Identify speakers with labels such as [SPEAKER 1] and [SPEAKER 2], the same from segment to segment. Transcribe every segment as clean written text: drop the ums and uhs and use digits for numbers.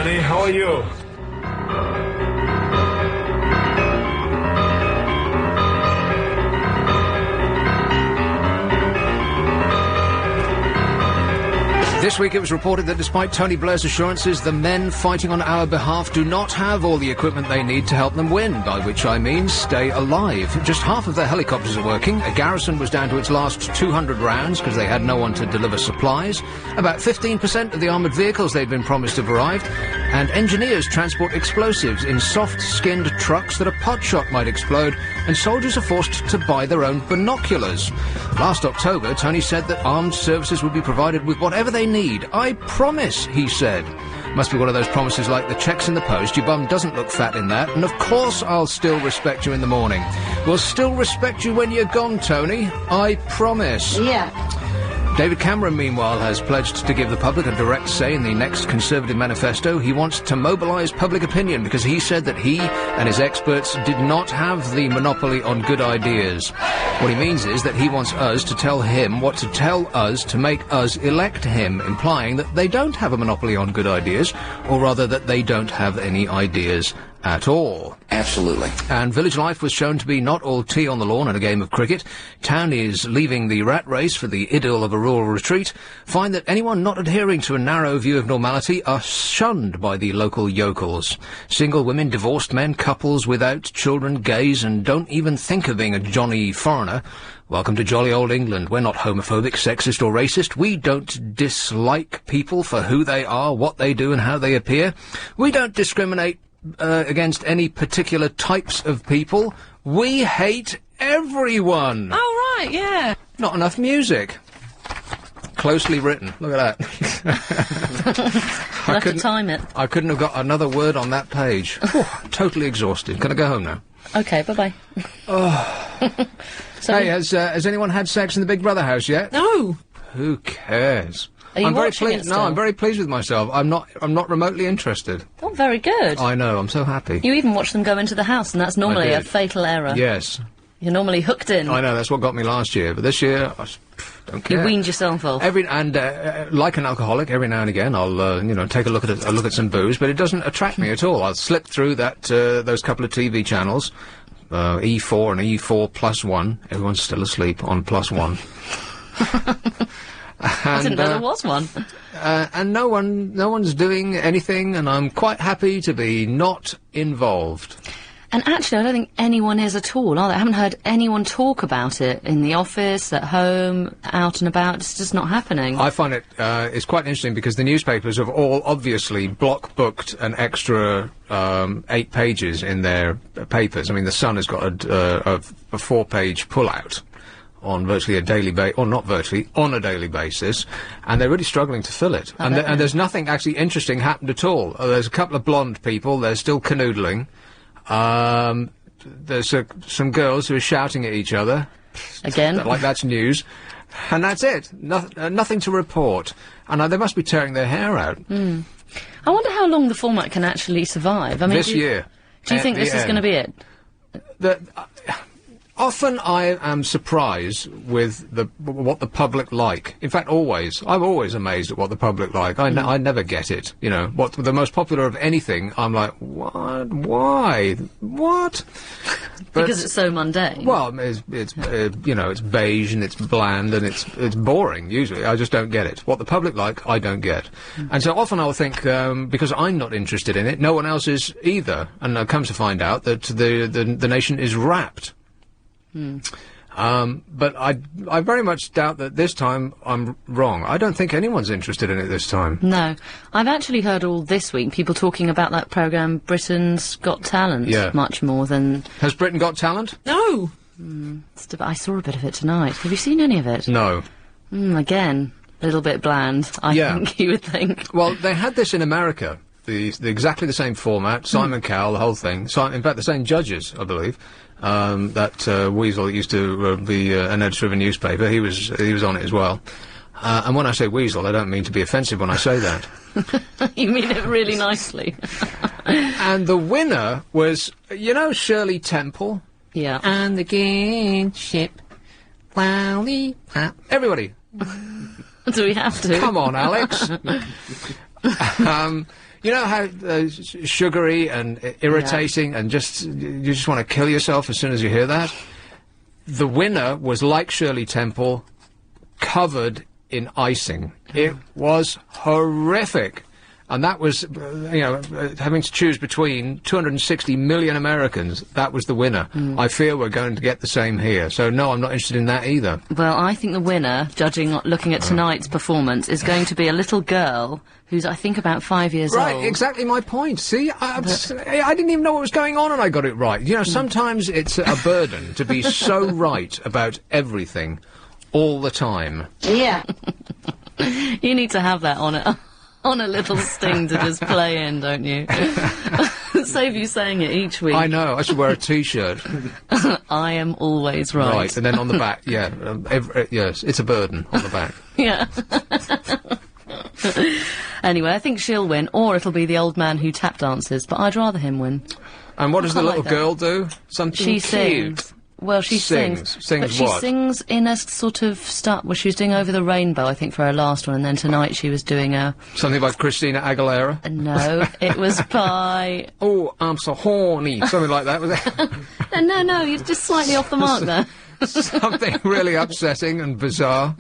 [SPEAKER 1] Tony. How are you?
[SPEAKER 2] This week it was reported that despite Tony Blair's assurances, the men fighting on our behalf do not have all the equipment they need to help them win, by which I mean stay alive. Just half of their helicopters are working. A garrison was down to its last 200 rounds because they had no one to deliver supplies. About 15% of the armoured vehicles they'd been promised have arrived. And engineers transport explosives in soft-skinned trucks that a pot shot might explode, and soldiers are forced to buy their own binoculars. Last October, Tony said that armed services would be provided with whatever they need. I promise, he said. Must be one of those promises like the checks in the post. Your bum doesn't look fat in that. And of course I'll still respect you in the morning. We'll still respect you when you're gone, Tony. I promise.
[SPEAKER 3] Yeah.
[SPEAKER 2] David Cameron, meanwhile, has pledged to give the public a direct say in the next Conservative manifesto. He wants to mobilise public opinion because he said that he and his experts did not have the monopoly on good ideas. What he means is that he wants us to tell him what to tell us to make us elect him, implying that they don't have a monopoly on good ideas, or rather that they don't have any ideas at all.
[SPEAKER 4] Absolutely.
[SPEAKER 2] And village life was shown to be not all tea on the lawn in a game of cricket. Town is leaving the rat race for the idyll of a rural retreat. Find that anyone not adhering to a narrow view of normality are shunned by the local yokels. Single women, divorced men, couples without children, gays, and don't even think of being a Johnny foreigner. Welcome to jolly old England. We're not homophobic, sexist or racist. We don't dislike people for who they are, what they do and how they appear. We don't discriminate against any particular types of people. We hate everyone.
[SPEAKER 3] Oh, right, yeah.
[SPEAKER 2] Not enough music. Closely written. Look at that.
[SPEAKER 3] You'll have to time it.
[SPEAKER 2] I couldn't have got another word on that page. Totally exhausted. Can I go home now?
[SPEAKER 3] Okay, bye-bye.
[SPEAKER 2] So hey, has anyone had sex in the Big Brother house yet?
[SPEAKER 3] No.
[SPEAKER 2] Who cares?
[SPEAKER 3] Are you
[SPEAKER 2] I'm very
[SPEAKER 3] watching it
[SPEAKER 2] pleased. No,
[SPEAKER 3] still?
[SPEAKER 2] I'm very pleased with myself. I'm not remotely interested.
[SPEAKER 3] Oh, very good.
[SPEAKER 2] I know. I'm so happy.
[SPEAKER 3] You even watch them go into the house, and that's normally a
[SPEAKER 2] did.
[SPEAKER 3] fatal error.
[SPEAKER 2] Yes.
[SPEAKER 3] You're normally hooked in.
[SPEAKER 2] I know. That's what got me last year. But this year, don't care.
[SPEAKER 3] You weaned yourself off.
[SPEAKER 2] Like an alcoholic, every now and again, I'll take a look at some booze, but it doesn't attract me at all. I'll slip through those couple of TV channels, E4 and E4 plus 1. Everyone's still asleep on plus 1.
[SPEAKER 3] I didn't know there was one.
[SPEAKER 2] And no one's doing anything, and I'm quite happy to be not involved.
[SPEAKER 3] And actually, I don't think anyone is at all, are they? I haven't heard anyone talk about it in the office, at home, out and about. It's just not happening.
[SPEAKER 2] I find it's quite interesting because the newspapers have all obviously block-booked an extra 8 pages in their papers. I mean, The Sun has got a 4-page pull-out on virtually a daily on a daily basis, and they're really struggling to fill it. And there's nothing actually interesting happened at all. There's a couple of blonde people, they're still canoodling. There's some girls who are shouting at each other.
[SPEAKER 3] Again?
[SPEAKER 2] Like that's news. And that's it. Nothing to report. And they must be tearing their hair out.
[SPEAKER 3] I wonder how long the format can actually survive. I mean,
[SPEAKER 2] this year.
[SPEAKER 3] Do you think this is going to be it?
[SPEAKER 2] Often I am surprised with what the public like. In fact, always. I'm always amazed at what the public like. I never get it. You know, what the most popular of anything, I'm like, what? Why? What?
[SPEAKER 3] Because it's so mundane.
[SPEAKER 2] Well, it's beige and it's bland and it's boring, usually. I just don't get it. What the public like, I don't get. And so often I'll think, because I'm not interested in it, no one else is either. And it comes to find out that the nation is wrapped. But I very much doubt that this time I'm wrong. I don't think anyone's interested in it this time.
[SPEAKER 3] No. I've actually heard all this week people talking about that programme Britain's Got Talent much more than...
[SPEAKER 2] Has Britain Got Talent?
[SPEAKER 3] No! I saw a bit of it tonight. Have you seen any of it?
[SPEAKER 2] No.
[SPEAKER 3] Again, a little bit bland, I think you would think.
[SPEAKER 2] Well, they had this in America. Exactly the same format, Simon Cowell, the whole thing. In fact, the same judges, I believe. That Weasel used to be an editor of a newspaper. He was on it as well. And when I say Weasel, I don't mean to be offensive when I say that.
[SPEAKER 3] You mean it really nicely.
[SPEAKER 2] And the winner was, Shirley Temple.
[SPEAKER 3] Yeah.
[SPEAKER 2] And the kingship, lollipop. Everybody.
[SPEAKER 3] Do we have to?
[SPEAKER 2] Come on, Alex. You know how sugary and irritating and you just want to kill yourself as soon as you hear that? The winner was like Shirley Temple, covered in icing. It was horrific. And that was, having to choose between 260 million Americans, that was the winner. I fear we're going to get the same here. So, no, I'm not interested in that either.
[SPEAKER 3] Well, I think the winner, looking at tonight's performance, is going to be a little girl who's, I think, about 5 years old.
[SPEAKER 2] Right, exactly my point. See, I didn't even know what was going on and I got it right. You know, sometimes it's a burden to be so right about everything all the time.
[SPEAKER 3] Yeah. You need to have that on a little sting to just play in, don't you? Save you saying it each week.
[SPEAKER 2] I know, I should wear a T-shirt.
[SPEAKER 3] I am always right.
[SPEAKER 2] Right, and then on the back, yes, it's a burden on the back.
[SPEAKER 3] Yeah. Anyway, I think she'll win, or it'll be the old man who tap dances, but I'd rather him win.
[SPEAKER 2] And what does the little girl do? Something
[SPEAKER 3] she
[SPEAKER 2] cute.
[SPEAKER 3] Sings. Well, she sings.
[SPEAKER 2] Sings
[SPEAKER 3] but she
[SPEAKER 2] what?
[SPEAKER 3] sings in a sort of well, she was doing Over the Rainbow, I think, for her last one, and then tonight she was doing
[SPEAKER 2] something by Christina Aguilera?
[SPEAKER 3] No, it was by...
[SPEAKER 2] Oh, I'm so horny. Something like that, was it?
[SPEAKER 3] No, you're just slightly off the mark there.
[SPEAKER 2] Something really upsetting and bizarre.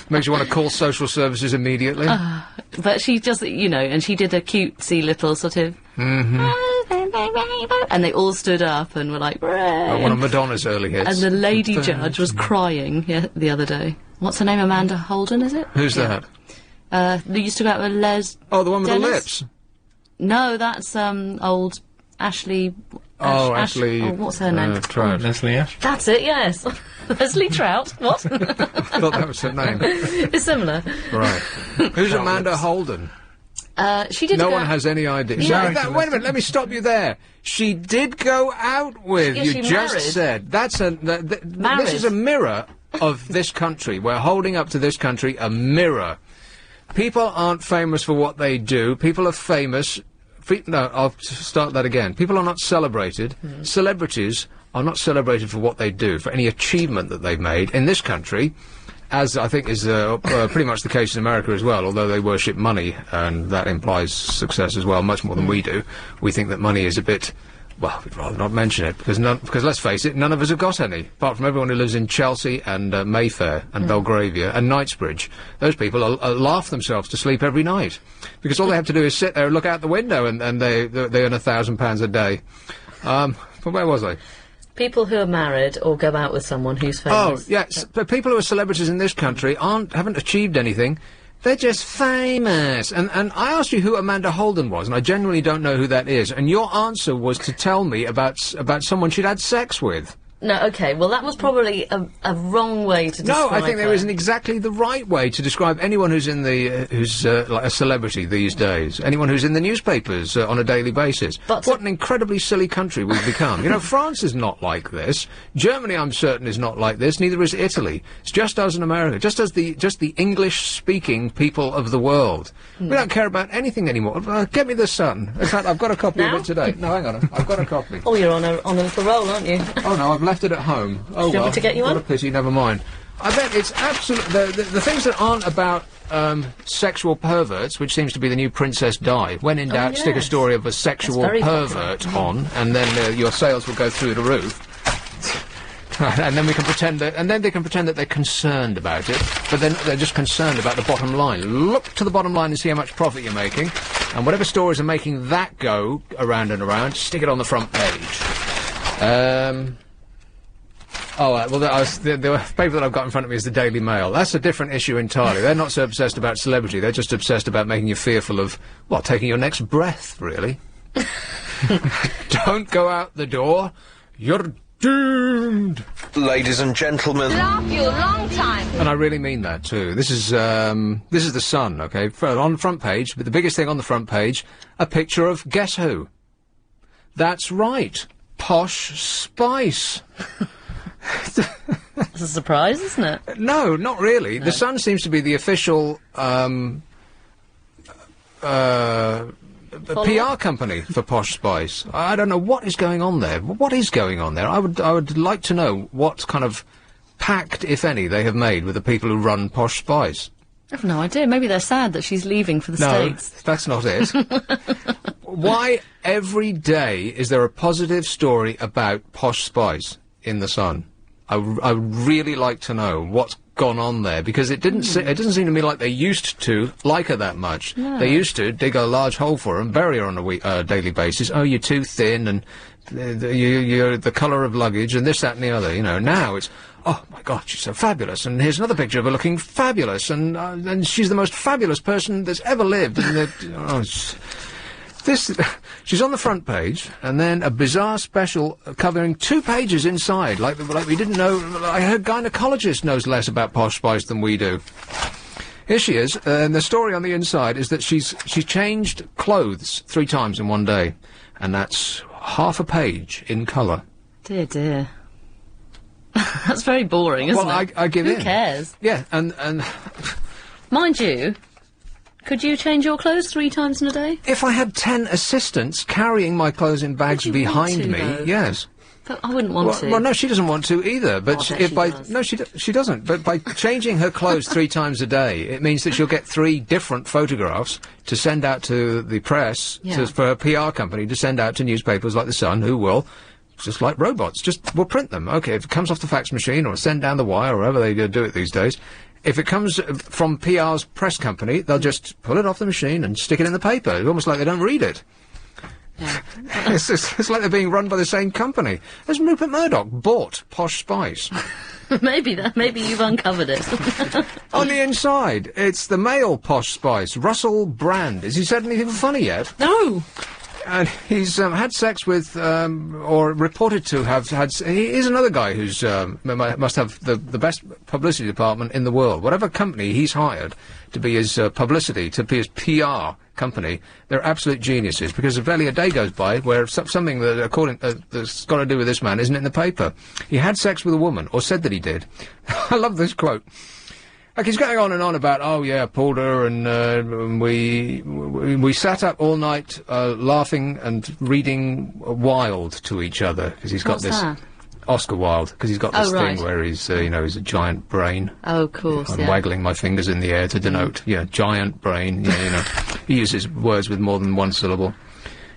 [SPEAKER 2] Makes you want to call social services immediately.
[SPEAKER 3] But she just, and she did a cutesy little sort of... And they all stood up and were like...
[SPEAKER 2] One of Madonna's early hits.
[SPEAKER 3] And the lady judge was crying the other day. What's her name? Amanda Holden, is it?
[SPEAKER 2] Who's that?
[SPEAKER 3] They used to go out with Les...
[SPEAKER 2] Oh, the one with
[SPEAKER 3] Dennis?
[SPEAKER 2] the lips?
[SPEAKER 3] No, that's old Ashley...
[SPEAKER 2] Ashley...
[SPEAKER 3] Oh, what's her name?
[SPEAKER 2] Trout.
[SPEAKER 1] Leslie Ash?
[SPEAKER 3] That's it, yes. Leslie Trout. What?
[SPEAKER 2] I thought that was her name.
[SPEAKER 3] It's similar.
[SPEAKER 2] Right. Who's Amanda Holden?
[SPEAKER 3] She did.
[SPEAKER 2] No one has any idea.
[SPEAKER 3] Yeah.
[SPEAKER 2] Wait a minute, let me stop you there. She did go out with.
[SPEAKER 3] Yeah,
[SPEAKER 2] you
[SPEAKER 3] she
[SPEAKER 2] just
[SPEAKER 3] married.
[SPEAKER 2] said that's this is a mirror of this country. We're holding up to this country a mirror. People aren't famous for what they do. People are famous. No, I'll start that again. People are not celebrated. Celebrities are not celebrated for what they do, for any achievement that they've made in this country, as I think is pretty much the case in America as well, although they worship money, and that implies success as well, much more than we do. We think that money is a bit... Well, we'd rather not mention it, because let's face it, none of us have got any, apart from everyone who lives in Chelsea and Mayfair and Belgravia and Knightsbridge. Those people laugh themselves to sleep every night, because all they have to do is sit there and look out the window, and they earn £1,000 a day. But where was I?
[SPEAKER 3] People who are married or go out with someone who's famous.
[SPEAKER 2] Oh, yes, but people who are celebrities in this country haven't achieved anything. They're just famous. And I asked you who Amanda Holden was, and I genuinely don't know who that is. And your answer was to tell me about someone she'd had sex with.
[SPEAKER 3] No, okay, well that was probably a wrong way to describe
[SPEAKER 2] No, I think
[SPEAKER 3] her.
[SPEAKER 2] there isn't exactly the right way to describe anyone who's in the, who's like a celebrity these days. Anyone who's in the newspapers on a daily basis.
[SPEAKER 3] But
[SPEAKER 2] what an incredibly silly country we've become. You know, France is not like this. Germany, I'm certain, is not like this. Neither is Italy. It's just us in America. Just the English-speaking people of the world. We don't care about anything anymore. Get me the Sun. In fact, I've got a copy of it today. No, hang on. I've got a copy.
[SPEAKER 3] Oh, you're on a little roll, aren't you?
[SPEAKER 2] Oh, no, I've left it at home. Oh,
[SPEAKER 3] Do you want me to get you
[SPEAKER 2] what
[SPEAKER 3] one?
[SPEAKER 2] a pity, never mind. I bet it's absolutely... The things that aren't about sexual perverts, which seems to be the new Princess Di. When in doubt, stick a
[SPEAKER 3] yes.
[SPEAKER 2] story of a sexual
[SPEAKER 3] very
[SPEAKER 2] pervert on, and then your sales will go through the roof. And then we can pretend that... And then they can pretend that they're concerned about it, but then they're just concerned about the bottom line. Look to the bottom line and see how much profit you're making, and whatever stories are making that go around and around, stick it on the front page. Well, the paper that I've got in front of me is the Daily Mail. That's a different issue entirely. They're not so obsessed about celebrity. They're just obsessed about making you fearful of, well, taking your next breath, really. Don't go out the door. You're doomed.
[SPEAKER 4] Ladies and gentlemen.
[SPEAKER 5] Love you a long time.
[SPEAKER 2] And I really mean that, too. This is the Sun, okay? On the front page, but the biggest thing on the front page, a picture of, guess who? That's right. Posh Spice.
[SPEAKER 3] It's a surprise, isn't it?
[SPEAKER 2] No, not really.
[SPEAKER 3] No.
[SPEAKER 2] The Sun seems to be the official PR company for Posh Spice. I don't know what is going on there. What is going on there? I would like to know what kind of pact, if any, they have made with the people who run Posh Spice.
[SPEAKER 3] I've no idea. Maybe they're sad that she's leaving for the States.
[SPEAKER 2] No, that's not it. Why every day is there a positive story about Posh Spice in the Sun? I would really like to know what's gone on there, because it doesn't seem to me like they used to like her that much.
[SPEAKER 3] No.
[SPEAKER 2] They used to dig a large hole for her and bury her on a daily basis. Oh, you're too thin, and you're the colour of luggage, and this, that, and the other. You know, now it's, oh my God, she's so fabulous, and here's another picture of her looking fabulous, and she's the most fabulous person that's ever lived. And she's on the front page, and then a bizarre special covering 2 pages inside, like we didn't know. Her gynecologist knows less about Posh Spice than we do. Here she is, and the story on the inside is that she's changed clothes 3 times in one day, and that's half a page in colour.
[SPEAKER 3] Dear, dear. That's very boring, isn't it?
[SPEAKER 2] Well, I give in.
[SPEAKER 3] Who cares?
[SPEAKER 2] Yeah, and
[SPEAKER 3] Mind you, could you change your clothes 3 times in a day?
[SPEAKER 2] if I had 10 assistants carrying my clothes in bags
[SPEAKER 3] Would you want
[SPEAKER 2] behind
[SPEAKER 3] to,
[SPEAKER 2] me,
[SPEAKER 3] though?
[SPEAKER 2] yes.
[SPEAKER 3] But I wouldn't want to.
[SPEAKER 2] Well, no, she doesn't want to either. But
[SPEAKER 3] Oh, I bet
[SPEAKER 2] if
[SPEAKER 3] she
[SPEAKER 2] by
[SPEAKER 3] does.
[SPEAKER 2] no, she doesn't. But by changing her clothes 3 times a day, it means that she'll get 3 different photographs to send out to the press,
[SPEAKER 3] Yeah.
[SPEAKER 2] for a PR company to send out to newspapers like The Sun, who will, just like robots, will print them. Okay, if it comes off the fax machine or send down the wire, or however they do it these days. If it comes from PR's press company, they'll just pull it off the machine and stick it in the paper. It's almost like they don't read it.
[SPEAKER 3] Yeah.
[SPEAKER 2] It's like they're being run by the same company. As Rupert Murdoch bought Posh Spice.
[SPEAKER 3] Maybe you've uncovered it.
[SPEAKER 2] On the inside, it's the male Posh Spice, Russell Brand. Has he said anything funny yet?
[SPEAKER 3] No.
[SPEAKER 2] And he's had sex with, or reported to have had. He is another guy who's must have the best publicity department in the world. Whatever company he's hired to be his publicity, to be his PR company, they're absolute geniuses. Because barely a day goes by where something that, according that's got to do with this man, isn't in the paper. He had sex with a woman, or said that he did. I love this quote. Like, he's going on and on about, oh yeah, pulled her, and we sat up all night laughing and reading Wilde to each other, because he's got
[SPEAKER 3] What's
[SPEAKER 2] this
[SPEAKER 3] that?
[SPEAKER 2] Oscar Wilde, because he's got this
[SPEAKER 3] Oh, right.
[SPEAKER 2] thing where he's he's a giant brain.
[SPEAKER 3] Oh, of course,
[SPEAKER 2] I'm
[SPEAKER 3] yeah.
[SPEAKER 2] waggling my fingers in the air to denote, giant brain. Yeah, he uses words with more than one syllable.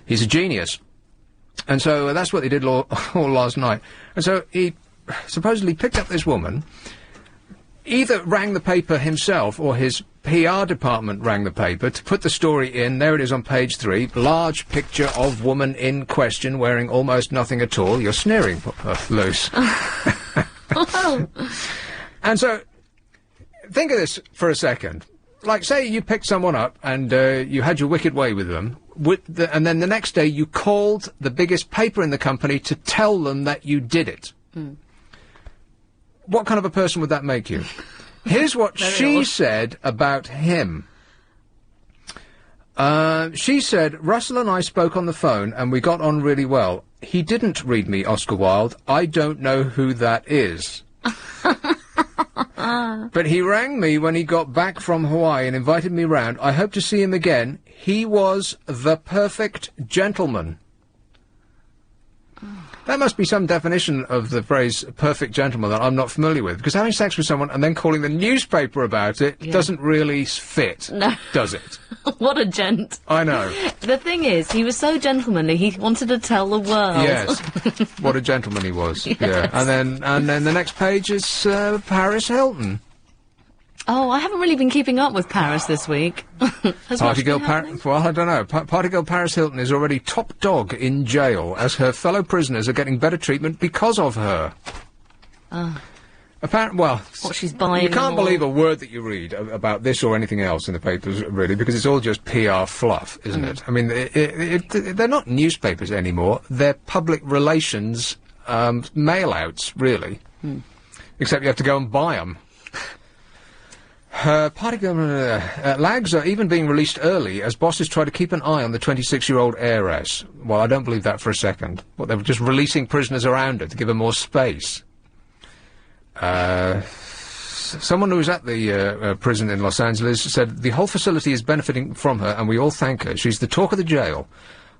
[SPEAKER 2] He's a genius, and so that's what they did all last night. And so he supposedly picked up this woman. Either rang the paper himself, or his PR department rang the paper to put the story in. There it is on page 3. Large picture of woman in question wearing almost nothing at all. You're sneering, Luce. And so, think of this for a second. Like, say you picked someone up and you had your wicked way with them, and then the next day you called the biggest paper in the company to tell them that you did it.
[SPEAKER 3] Mm.
[SPEAKER 2] What kind of a person would that make you? Here's what she said about him. She said, Russell and I spoke on the phone and we got on really well. He didn't read me Oscar Wilde. I don't know who that is. But he rang me when he got back from Hawaii and invited me round. I hope to see him again. He was the perfect gentleman. That must be some definition of the phrase perfect gentleman that I'm not familiar with, because having sex with someone and then calling the newspaper about it doesn't really fit, does it?
[SPEAKER 3] What a gent.
[SPEAKER 2] I know.
[SPEAKER 3] The thing is, he was so gentlemanly, he wanted to tell the world.
[SPEAKER 2] Yes. What a gentleman he was.
[SPEAKER 3] Yes.
[SPEAKER 2] Yeah. And then the next page is Paris Hilton.
[SPEAKER 3] Oh, I haven't really been keeping up with Paris this week. Has
[SPEAKER 2] Party
[SPEAKER 3] much
[SPEAKER 2] girl
[SPEAKER 3] been happening?
[SPEAKER 2] Well, I don't know. Party girl Paris Hilton is already top dog in jail, as her fellow prisoners are getting better treatment because of her. Well,
[SPEAKER 3] What she's buying.
[SPEAKER 2] you can't
[SPEAKER 3] them all.
[SPEAKER 2] believe a word that you read about this or anything else in the papers, really, because it's all just PR fluff, isn't it? I mean, they're not newspapers anymore. They're public relations mail-outs, really. Except you have to go and buy them. Lags are even being released early as bosses try to keep an eye on the 26-year-old heiress. Well, I don't believe that for a second. Well, they were just releasing prisoners around her to give her more space. Someone who was at the prison in Los Angeles said the whole facility is benefiting from her and we all thank her. She's the talk of the jail.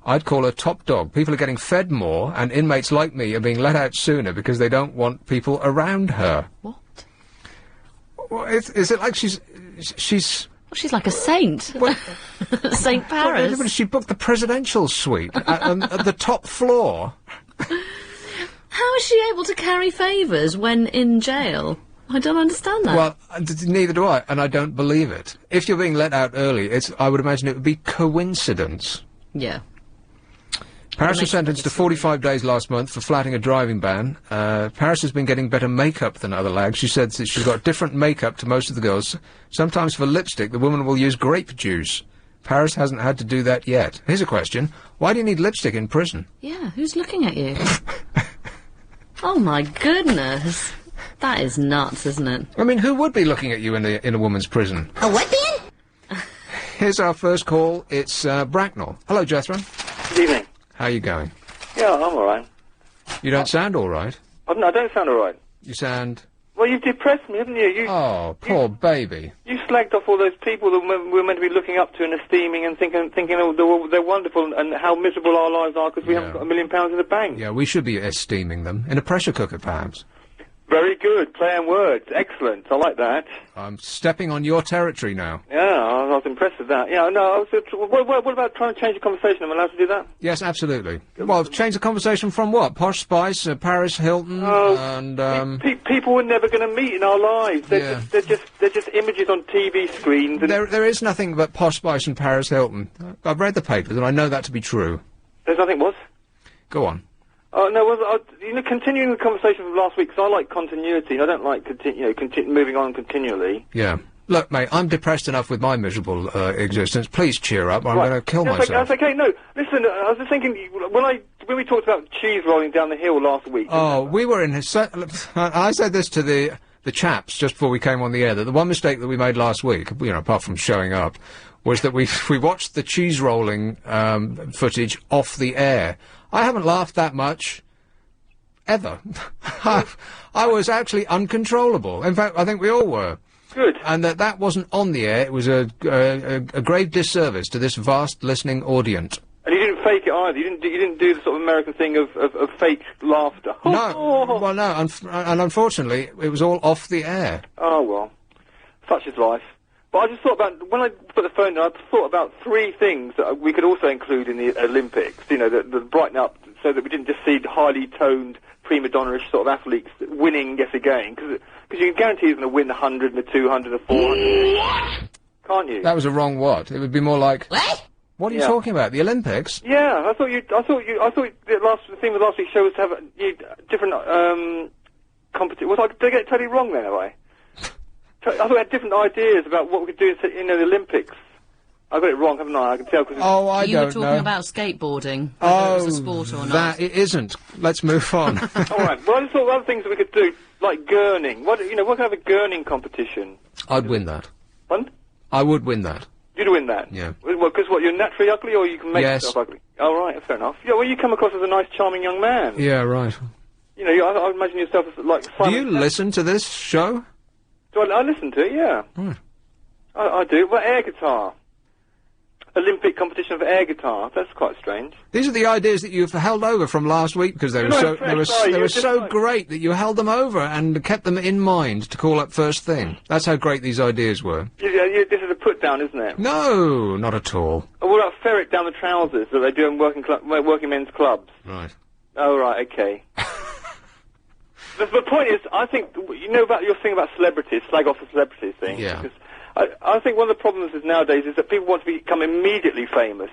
[SPEAKER 2] I'd call her top dog. People are getting fed more and inmates like me are being let out sooner because they don't want people around her.
[SPEAKER 3] What?
[SPEAKER 2] Well, is it like she's she's...
[SPEAKER 3] Well, she's like a saint. Saint Paris.
[SPEAKER 2] Well, she booked the presidential suite at the top floor.
[SPEAKER 3] How is she able to carry favours when in jail? I don't understand that.
[SPEAKER 2] Well, neither do I, and I don't believe it. If you're being let out early, I would imagine it would be coincidence.
[SPEAKER 3] Yeah.
[SPEAKER 2] Paris was sentenced to 45 days last month for flouting a driving ban. Paris has been getting better makeup than other lags. She said that she's got different makeup to most of the girls. Sometimes for lipstick, the woman will use grape juice. Paris hasn't had to do that yet. Here's a question. Why do you need lipstick in prison?
[SPEAKER 3] Yeah, who's looking at you? Oh, my goodness. That is nuts, isn't it?
[SPEAKER 2] I mean, who would be looking at you in a woman's prison?
[SPEAKER 1] A what, Ben?
[SPEAKER 2] Here's our first call. It's Bracknell. Hello, Jethro.
[SPEAKER 5] Good evening.
[SPEAKER 2] How are you going?
[SPEAKER 5] Yeah, I'm all right.
[SPEAKER 2] You don't sound all right.
[SPEAKER 5] No, I don't sound all right.
[SPEAKER 2] You sound...
[SPEAKER 5] Well, you've depressed me, haven't you?
[SPEAKER 2] Oh, poor baby.
[SPEAKER 5] You slagged off all those people that we're meant to be looking up to and esteeming and thinking oh, they're wonderful and how miserable our lives are because we haven't got £1 million in the bank.
[SPEAKER 2] Yeah, we should be esteeming them. In a pressure cooker, perhaps.
[SPEAKER 5] Very good. Play on words. Excellent. I like that.
[SPEAKER 2] I'm stepping on your territory now.
[SPEAKER 5] Yeah, I was impressed with that. Yeah, no, what about trying to change the conversation? Am I allowed to do that?
[SPEAKER 2] Yes, absolutely. Well, change the conversation from what? Posh Spice, Paris Hilton, and...
[SPEAKER 5] people we're never going to meet in our lives. They're just images on TV screens. And
[SPEAKER 2] there is nothing but Posh Spice and Paris Hilton. I've read the papers, and I know that to be true.
[SPEAKER 5] There's nothing what?
[SPEAKER 2] Go on.
[SPEAKER 5] Oh, no, continuing the conversation from last week, because I like continuity, I don't like, moving on continually.
[SPEAKER 2] Yeah. Look, mate, I'm depressed enough with my miserable existence. Please cheer up, or I'm going to kill myself.
[SPEAKER 5] That's okay, no. Listen, I was just thinking, when we talked about cheese rolling down the hill last week...
[SPEAKER 2] Oh, we were in... I said this to the chaps just before we came on the air, that the one mistake that we made last week, apart from showing up, was that we watched the cheese rolling footage off the air. I haven't laughed that much, ever. I was actually uncontrollable. In fact, I think we all were.
[SPEAKER 5] Good.
[SPEAKER 2] And that wasn't on the air. It was a grave disservice to this vast listening audience.
[SPEAKER 5] And you didn't fake it either. You didn't do the sort of American thing of fake laughter.
[SPEAKER 2] No. Well, no. And unfortunately, it was all off the air.
[SPEAKER 5] Oh, well. Such is life. But I just thought about, when I put the phone down, I thought about 3 things that we could also include in the Olympics, that brighten up, so that we didn't just see highly toned, prima donna-ish sort of athletes winning yet again, because you can guarantee he's going to win the 100 and the 200 and the 400. What? Can't you?
[SPEAKER 2] That was a wrong what? It would be more like...
[SPEAKER 1] What?
[SPEAKER 2] What are you talking about? The Olympics?
[SPEAKER 5] Yeah, I thought the theme of last week's show was to have different, competition. Did I get it totally wrong then, have I? I thought we had different ideas about what we could do in the Olympics. I got it wrong, haven't I? I can tell because...
[SPEAKER 2] Oh, I don't know.
[SPEAKER 3] You were talking about skateboarding, whether it was a sport or not.
[SPEAKER 2] That it isn't. Let's move on.
[SPEAKER 5] All right. Well, I just thought other things that we could do, like gurning. What kind of a gurning competition?
[SPEAKER 2] I'd win that.
[SPEAKER 5] What?
[SPEAKER 2] I would win that.
[SPEAKER 5] You'd win that?
[SPEAKER 2] Yeah.
[SPEAKER 5] Well, because you're naturally ugly, or you can make yourself ugly? Oh, right, fair enough. Yeah, well, you come across as a nice, charming young man.
[SPEAKER 2] Yeah, right.
[SPEAKER 5] I imagine yourself as, like...
[SPEAKER 2] Do you listen to this show?
[SPEAKER 5] I listen to it, yeah.
[SPEAKER 2] Right.
[SPEAKER 5] I do. Well, air guitar. Olympic competition of air guitar. That's quite strange.
[SPEAKER 2] These are the ideas that you've held over from last week because they were so great that you held them over and kept them in mind to call up first thing. That's how great these ideas were.
[SPEAKER 5] Yeah, this is a put down, isn't it?
[SPEAKER 2] No, not at all.
[SPEAKER 5] Oh, what about ferret down the trousers that they do in working men's clubs?
[SPEAKER 2] Right.
[SPEAKER 5] Oh, right, okay. The point is, I think, about your thing about celebrities, slag off the celebrities thing.
[SPEAKER 2] Yeah.
[SPEAKER 5] Because I think one of the problems nowadays is that people want to become immediately famous,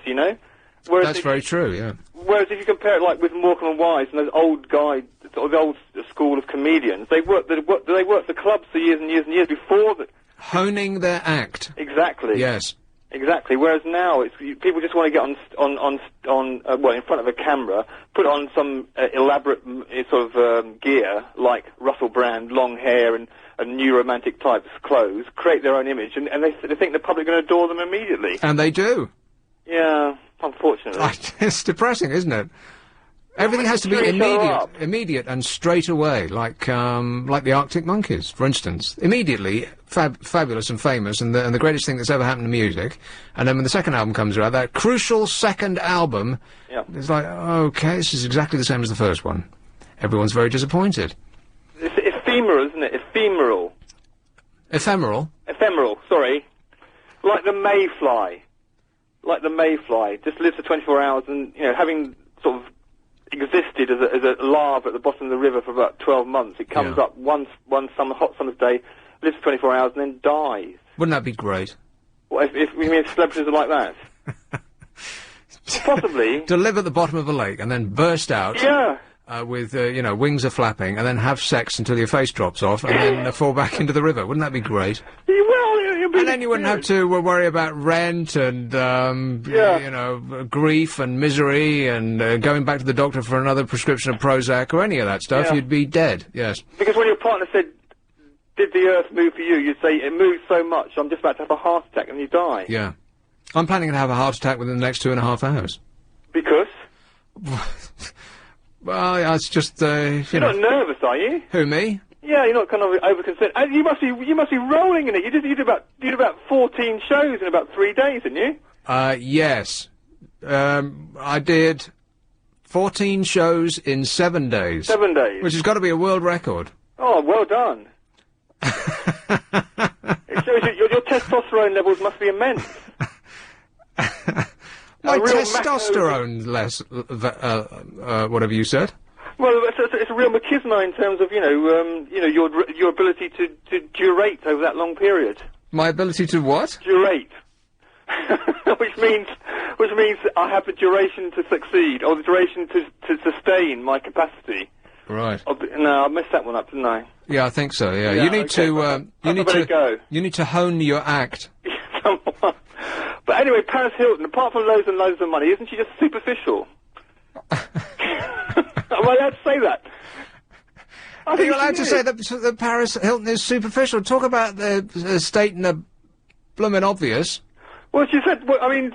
[SPEAKER 5] Whereas
[SPEAKER 2] that's very true, yeah.
[SPEAKER 5] Whereas if you compare it, like, with Morecambe and Wise and those old guys, sort of the old school of comedians, they worked the clubs for years and years and years before that.
[SPEAKER 2] Honing their act.
[SPEAKER 5] Exactly.
[SPEAKER 2] Yes.
[SPEAKER 5] Exactly. Whereas now, people just want to get in front of a camera, put on some elaborate sort of gear like Russell Brand, long hair and new romantic types clothes, create their own image, and they think the public are going to adore them immediately.
[SPEAKER 2] And they do.
[SPEAKER 5] Yeah, unfortunately.
[SPEAKER 2] It's depressing, isn't it? Everything has to be immediate and straight away, like the Arctic Monkeys, for instance. Immediately, fabulous and famous, and the greatest thing that's ever happened to music. And then when the second album comes around, that crucial second album, it's like, okay, this is exactly the same as the first one. Everyone's very disappointed.
[SPEAKER 5] It's ephemeral, isn't it? Ephemeral.
[SPEAKER 2] Ephemeral?
[SPEAKER 5] Ephemeral, sorry. Like the mayfly. Just lives for 24 hours and, having sort of existed as a larva at the bottom of the river for about 12 months, it comes up one hot summer's day, lives for 24 hours and then dies.
[SPEAKER 2] Wouldn't that be great?
[SPEAKER 5] Well, if celebrities are like that? Possibly.
[SPEAKER 2] To live at the bottom of a lake and then burst out.
[SPEAKER 5] Yeah.
[SPEAKER 2] With, wings are flapping, and then have sex until your face drops off, and then fall back into the river. Wouldn't that be great? And then you wouldn't have to worry about rent and, grief and misery and going back to the doctor for another prescription of Prozac or any of that stuff. You'd be dead, yes.
[SPEAKER 5] Because when your partner said, did the earth move for you, you'd say, it moves so much, I'm just about to have a heart attack, and you die.
[SPEAKER 2] Yeah. I'm planning to have a heart attack within the next 2.5 hours.
[SPEAKER 5] Because?
[SPEAKER 2] Well, it's just,
[SPEAKER 5] You're not nervous, are you?
[SPEAKER 2] Who, me?
[SPEAKER 5] Yeah, you're not kind of over-concerned. And you must be rolling in it. You did about 14 shows in about 3 days, didn't you?
[SPEAKER 2] Yes. I did 14 shows in 7 days.
[SPEAKER 5] 7 days.
[SPEAKER 2] Which has got to be a world record.
[SPEAKER 5] Oh, well done. It shows your testosterone levels must be immense.
[SPEAKER 2] My testosterone less, whatever you said.
[SPEAKER 5] Well, it's a real machismo in terms of, your ability to durate over that long period.
[SPEAKER 2] My ability to what?
[SPEAKER 5] Durate. which means I have the duration to succeed, or the duration to sustain my capacity.
[SPEAKER 2] Right.
[SPEAKER 5] No, I messed that one up, didn't I?
[SPEAKER 2] Yeah, I think so, yeah. You need you need to hone your act.
[SPEAKER 5] But anyway, Paris Hilton, apart from loads and loads of money, isn't she just superficial? Am I allowed to say that?
[SPEAKER 2] Are you allowed to say that Paris Hilton is superficial? Talk about the stating the bloomin' obvious.
[SPEAKER 5] Well, she said,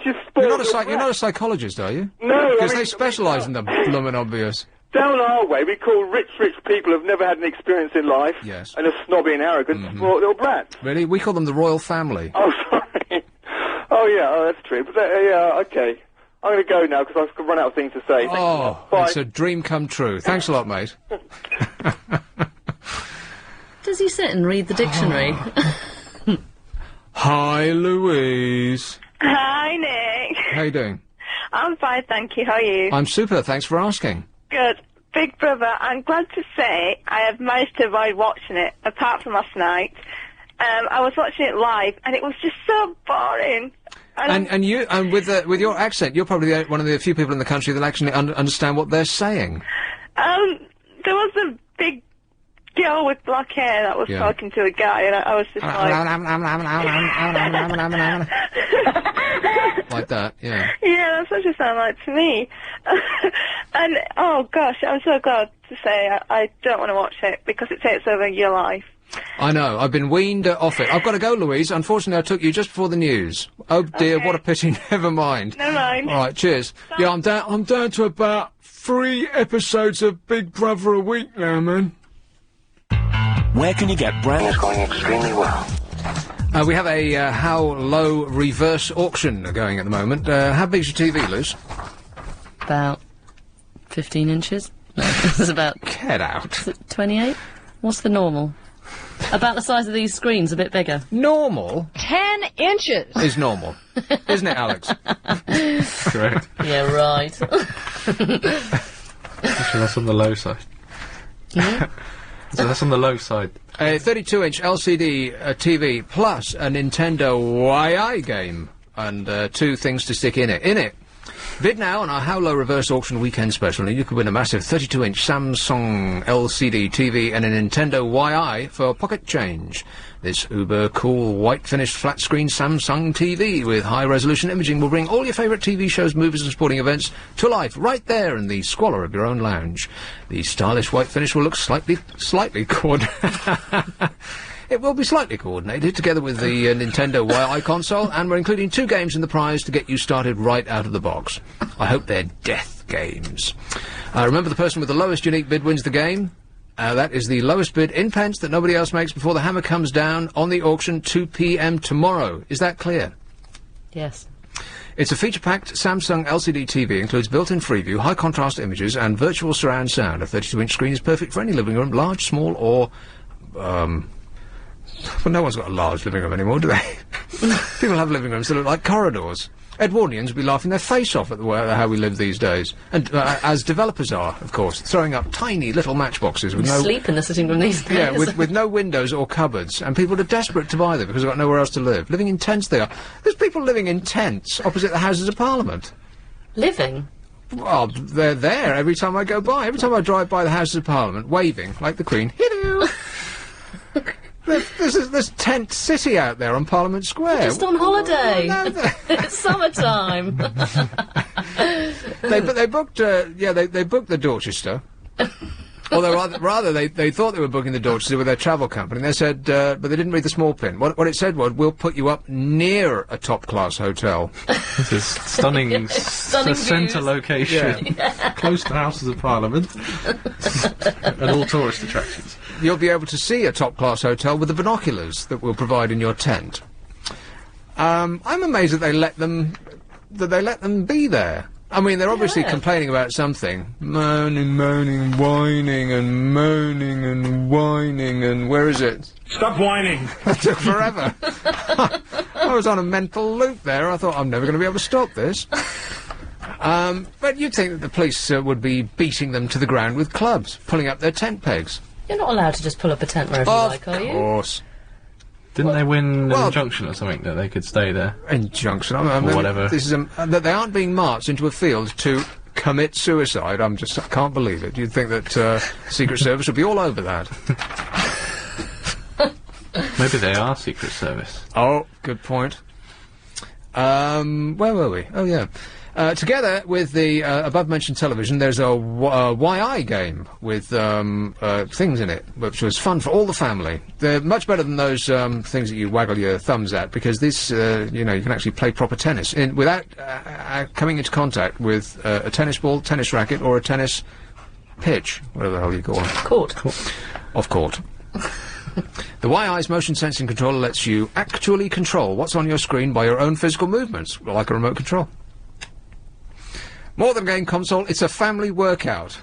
[SPEAKER 5] just...
[SPEAKER 2] You're not a psychologist, are you?
[SPEAKER 5] No,
[SPEAKER 2] because they specialise in the bloomin' obvious.
[SPEAKER 5] Down our way, we call rich people who've never had an experience in life,
[SPEAKER 2] yes,
[SPEAKER 5] and are snobby and arrogant, small little brats.
[SPEAKER 2] Really? We call them the royal family.
[SPEAKER 5] Oh, sorry. Oh, that's true. But, okay. I'm going to go now, because I've run out of things to say.
[SPEAKER 2] Oh, it's a dream come true. Thanks a lot, mate.
[SPEAKER 3] Does he sit and read the dictionary?
[SPEAKER 2] Hi, Louise.
[SPEAKER 1] Hi, Nick.
[SPEAKER 2] How you doing?
[SPEAKER 1] I'm fine, thank you. How are you?
[SPEAKER 2] I'm super, thanks for asking.
[SPEAKER 1] Good. Big Brother, I'm glad to say I have managed to avoid watching it, apart from last night. I was watching it live, and it was just so boring.
[SPEAKER 2] And with your accent, you're probably one of the few people in the country that actually understand what they're saying.
[SPEAKER 1] There was a big girl with black hair that was talking to a guy, and I was just
[SPEAKER 2] like that, yeah.
[SPEAKER 1] Yeah, that's what it sounded like to me. And, oh gosh, I'm so glad to say I don't want to watch it, because it takes over your life.
[SPEAKER 2] I know, I've been weaned off it. I've got to go, Louise. Unfortunately, I took you just before the news. Oh dear, what a pity, never mind.
[SPEAKER 1] Never mind.
[SPEAKER 2] Alright, cheers. Bye. Yeah, I'm down to about 3 episodes of Big Brother a week now, man.
[SPEAKER 6] Where can you get brand?
[SPEAKER 4] It's going extremely well.
[SPEAKER 2] We have a How Low reverse auction going at the moment. How big's your TV, Luz?
[SPEAKER 3] About 15 inches. No, it's about...
[SPEAKER 2] Get out.
[SPEAKER 3] Is it 28? What's the normal? About the size of these screens, a bit bigger.
[SPEAKER 2] Normal?
[SPEAKER 7] 10 inches!
[SPEAKER 2] Is normal. Isn't it, Alex?
[SPEAKER 8] Correct.
[SPEAKER 3] Yeah, right.
[SPEAKER 8] Actually, that's on the low side.
[SPEAKER 3] Yeah?
[SPEAKER 8] So that's on the low side.
[SPEAKER 2] A 32-inch LCD TV plus a Nintendo Wii game and 2 things to stick in it. Bid now on our How Low Reverse Auction Weekend Special, and you could win a massive 32-inch Samsung LCD TV and a Nintendo Wii for pocket change. This uber-cool, white-finished flat-screen Samsung TV with high-resolution imaging will bring all your favourite TV shows, movies and sporting events to life right there in the squalor of your own lounge. The stylish white finish will look slightly It will be slightly coordinated together with the Nintendo Wii console, and we're including 2 games in the prize to get you started right out of the box. I hope they're death games. Remember, the person with the lowest unique bid wins the game. That is the lowest bid in pence that nobody else makes before the hammer comes down on the auction 2 p.m. tomorrow. Is that clear?
[SPEAKER 3] Yes.
[SPEAKER 2] It's a feature-packed Samsung LCD TV, includes built-in Freeview, high-contrast images and virtual surround sound. A 32-inch screen is perfect for any living room, large, small or, Well, no one's got a large living room anymore, do they? People have living rooms that look like corridors. Edwardians would be laughing their face off at how we live these days. And as developers are, of course, throwing up tiny little matchboxes with no...
[SPEAKER 3] Sleep in the sitting room these days.
[SPEAKER 2] Yeah, with no windows or cupboards. And people are desperate to buy them because they've got nowhere else to live. Living in tents they are. There's people living in tents opposite the Houses of Parliament.
[SPEAKER 3] Living?
[SPEAKER 2] Well, they're there every time I go by. Every time I drive by the Houses of Parliament, waving, like the Queen. Hello! There's Tent City out there on Parliament Square.
[SPEAKER 3] Just on holiday.
[SPEAKER 2] No,
[SPEAKER 3] It's summertime.
[SPEAKER 2] they booked they booked the Dorchester. Although rather they thought they were booking the Dorchester with their travel company. They said, but they didn't read the small print. What it said was, we'll put you up near a top-class hotel.
[SPEAKER 8] This is stunning,
[SPEAKER 3] Stunning
[SPEAKER 8] centre
[SPEAKER 3] views.
[SPEAKER 8] location, close to Houses of Parliament, and all tourist attractions.
[SPEAKER 2] You'll be able to see a top-class hotel with the binoculars that we'll provide in your tent. I'm amazed that they let them be there. I mean, they're obviously complaining about something. Moaning, whining, and moaning, and whining, and where is it?
[SPEAKER 7] Stop whining!
[SPEAKER 2] It took forever. I was on a mental loop there. I thought, I'm never going to be able to stop this. But you'd think that the police would be beating them to the ground with clubs, pulling up their tent pegs.
[SPEAKER 3] You're not allowed to just pull up a tent wherever you like, are you?
[SPEAKER 2] Of course.
[SPEAKER 8] Didn't they win an injunction or something that they could stay there?
[SPEAKER 2] Injunction,
[SPEAKER 8] or whatever.
[SPEAKER 2] This is that they aren't being marched into a field to commit suicide. I can't believe it. You'd think that Secret Service would be all over that.
[SPEAKER 8] Maybe they are Secret Service.
[SPEAKER 2] Oh, good point. Where were we? Oh, yeah. Together with the above-mentioned television, there's a YI game with things in it, which was fun for all the family. They're much better than those things that you waggle your thumbs at, because this, you can actually play proper tennis without coming into contact with a tennis ball, tennis racket, or a tennis pitch, whatever the hell you call it.
[SPEAKER 3] Court.
[SPEAKER 2] Off court. The YI's motion sensing controller lets you actually control what's on your screen by your own physical movements, like a remote control. More than a game console, it's a family workout.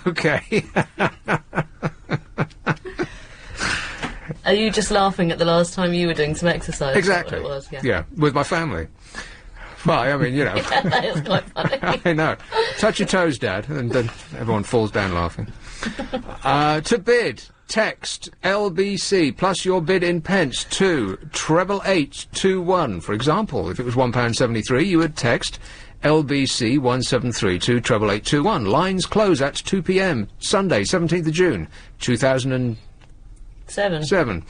[SPEAKER 2] Okay.
[SPEAKER 3] Are you just laughing at the last time you were doing some exercise?
[SPEAKER 2] Exactly.
[SPEAKER 3] Is that what it was?
[SPEAKER 2] Yeah, with my family. Well, I mean,
[SPEAKER 3] Yeah, that is quite funny.
[SPEAKER 2] I know. Touch your toes, Dad, and then everyone falls down laughing. To bid, text LBC plus your bid in pence to 88821. For example, if it was £1.73, you would text LBC 173 to 88821. Lines close at 2 p.m. Sunday, 17th of June, 2007.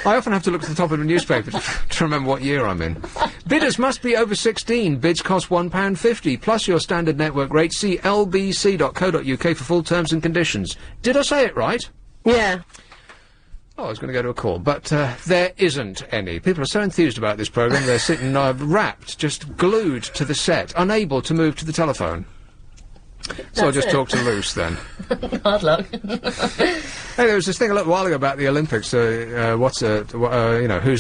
[SPEAKER 2] I often have to look at the top of the newspaper to remember what year I'm in. Bidders must be over 16. Bids cost £1.50 plus your standard network rate. See lbc.co.uk for full terms and conditions. Did I say it right?
[SPEAKER 1] Yeah.
[SPEAKER 2] Oh, I was going to go to a call, but there isn't any. People are so enthused about this programme, they're sitting wrapped, just glued to the set, unable to move to the telephone. So I'll just talk to Luce then.
[SPEAKER 3] Hard luck.
[SPEAKER 2] Hey, there was this thing a little while ago about the Olympics. Who's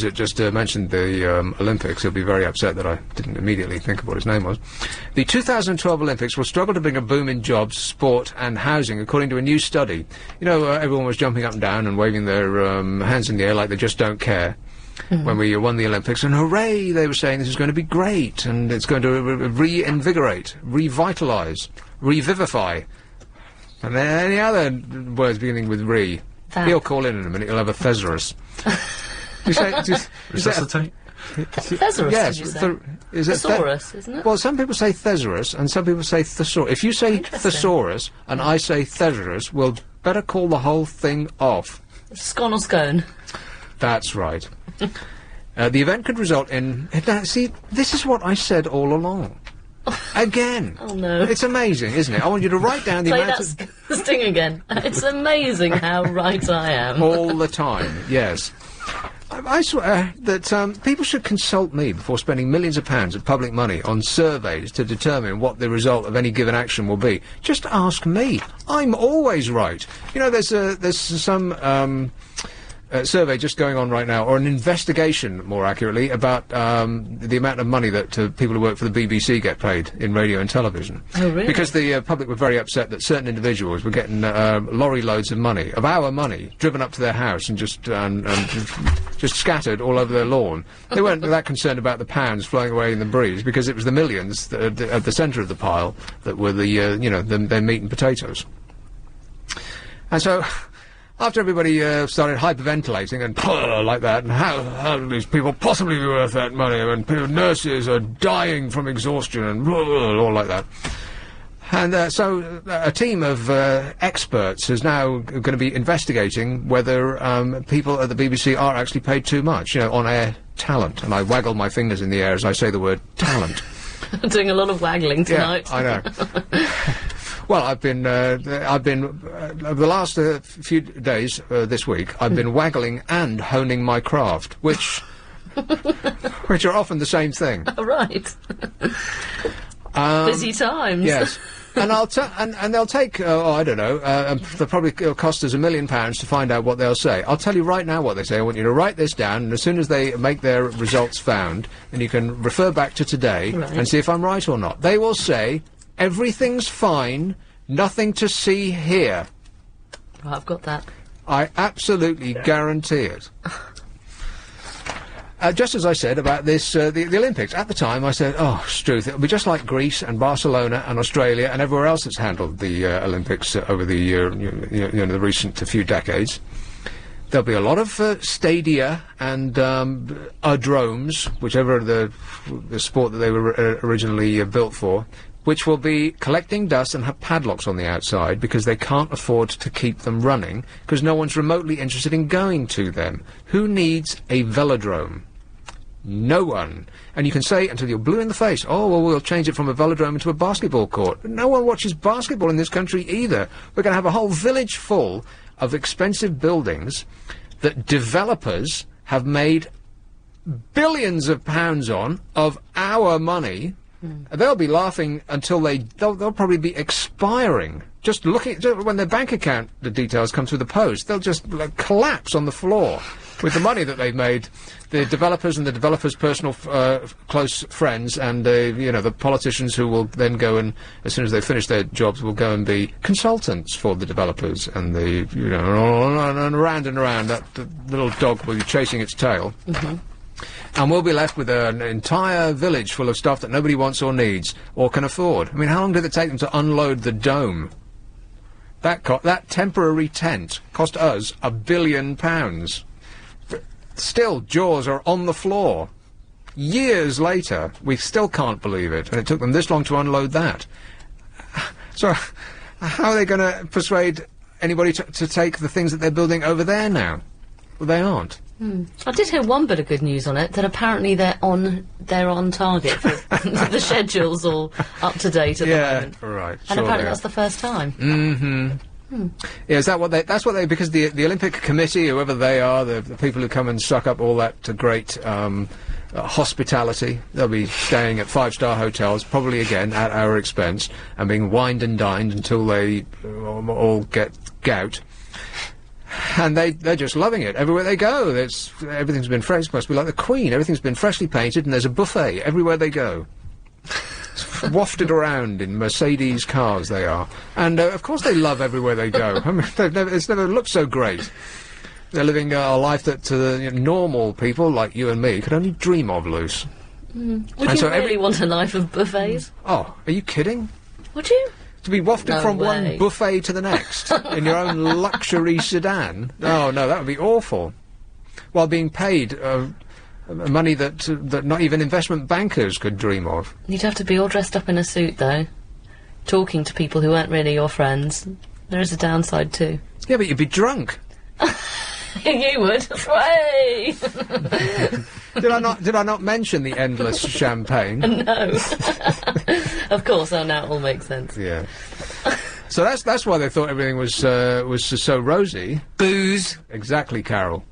[SPEAKER 2] it just mentioned the Olympics. He'll be very upset that I didn't immediately think of what his name was. The 2012 Olympics will struggle to bring a boom in jobs, sport and housing, according to a new study. Everyone was jumping up and down and waving their hands in the air like they just don't care. When we won the Olympics, and hooray, they were saying this is going to be great, and it's going to reinvigorate, revitalise, revivify. And then any other words beginning with re. He'll call in a minute, he'll have a thesaurus.
[SPEAKER 8] Resuscitate?
[SPEAKER 3] Thesaurus,
[SPEAKER 2] yes,
[SPEAKER 3] did you say?
[SPEAKER 2] Is it
[SPEAKER 3] Thesaurus, isn't it?
[SPEAKER 2] Well, some people say thesaurus, and some people say thesaurus. If you say thesaurus, and I say thesaurus, we'll better call the whole thing off.
[SPEAKER 3] Scone or scone?
[SPEAKER 2] That's right. The event could result in... Now, see, this is what I said all along. Again.
[SPEAKER 3] Oh, no.
[SPEAKER 2] It's amazing, isn't it? I want you to write down the
[SPEAKER 3] Play
[SPEAKER 2] amount
[SPEAKER 3] that sting again. It's amazing how right I am.
[SPEAKER 2] all the time, yes. I swear that people should consult me before spending millions of pounds of public money on surveys to determine what the result of any given action will be. Just ask me. I'm always right. There's some survey just going on right now, or an investigation, more accurately, about the amount of money that people who work for the BBC get paid in radio and television.
[SPEAKER 3] Oh, really?
[SPEAKER 2] Because the public were very upset that certain individuals were getting lorry loads of money, of our money, driven up to their house and just scattered all over their lawn. They weren't that concerned about the pounds flowing away in the breeze, because it was the millions that, at the centre of the pile that were their meat and potatoes. And so, after everybody started hyperventilating and like that, and how do these people possibly be worth that money, and nurses are dying from exhaustion and all like that. And so a team of experts is now going to be investigating whether people at the BBC are actually paid too much, on-air talent. And I waggle my fingers in the air as I say the word talent.
[SPEAKER 3] I'm doing a lot of waggling tonight.
[SPEAKER 2] Yeah, I know. Well, I've been over the last few days this week, I've been waggling and honing my craft, which are often the same thing.
[SPEAKER 3] Right. Busy times.
[SPEAKER 2] Yes. And and they'll take, I don't know, they'll probably cost us £1 million to find out what they'll say. I'll tell you right now what they say. I want you to write this down, and as soon as they make their results found, then you can refer back to today and see if I'm right or not. They will say, everything's fine, nothing to see here.
[SPEAKER 3] Right, I've got that.
[SPEAKER 2] I absolutely guarantee it. Just as I said about this, the Olympics, at the time I said, oh, Struth, it'll be just like Greece and Barcelona and Australia and everywhere else that's handled the Olympics over the the recent few decades. There'll be a lot of stadia and aerodromes, whichever the sport that they were originally built for, which will be collecting dust and have padlocks on the outside because they can't afford to keep them running because no one's remotely interested in going to them. Who needs a velodrome? No one. And you can say until you're blue in the face, oh, well, we'll change it from a velodrome into a basketball court. But no one watches basketball in this country either. We're going to have a whole village full of expensive buildings that developers have made billions of pounds on of our money. They'll be laughing until they'll probably be expiring. Just when their bank account, the details come through the post, they'll just collapse on the floor with the money that they've made. The developers and the developers' personal close friends and the politicians who will then go and, as soon as they finish their jobs, will go and be consultants for the developers and and around and around. That little dog will be chasing its tail. And we'll be left with an entire village full of stuff that nobody wants or needs or can afford. I mean, how long did it take them to unload the dome? That temporary tent cost us £1 billion. But still, jaws are on the floor. Years later, we still can't believe it, and it took them this long to unload that. So, how are they going to persuade anybody to take the things that they're building over there now? Well, they aren't.
[SPEAKER 3] I did hear one bit of good news on it, that apparently they're on target for the schedule's all up to date at the moment.
[SPEAKER 2] Yeah, right.
[SPEAKER 3] And apparently that's the first time.
[SPEAKER 2] Yeah, is that what that's what they, because the Olympic Committee, whoever they are, the people who come and suck up all that great hospitality, they'll be staying at 5-star hotels, probably again at our expense, and being wined and dined until they all get gout. And they're just loving it everywhere they go. Everything's been fresh. It must be like the Queen. Everything's been freshly painted, and there's a buffet everywhere they go. Wafted around in Mercedes cars, they are. And of course they love everywhere they go. I mean, it's never looked so great. They're living a life that normal people like you and me could only dream of, Luce.
[SPEAKER 3] Would you really want a life of buffets?
[SPEAKER 2] Oh, are you kidding?
[SPEAKER 3] Would you?
[SPEAKER 2] To be wafted from one buffet to the next in your own luxury sedan? Oh, no, that would be awful. While being paid money that not even investment bankers could dream of.
[SPEAKER 3] You'd have to be all dressed up in a suit, though, talking to people who aren't really your friends. There is a downside, too.
[SPEAKER 2] Yeah, but you'd be drunk.
[SPEAKER 3] You would. Way!
[SPEAKER 2] Did I not mention the endless champagne?
[SPEAKER 3] No. Of course. Oh, now it all makes sense.
[SPEAKER 2] Yeah. So that's why they thought everything was so rosy.
[SPEAKER 3] Booze.
[SPEAKER 2] Exactly, Carol.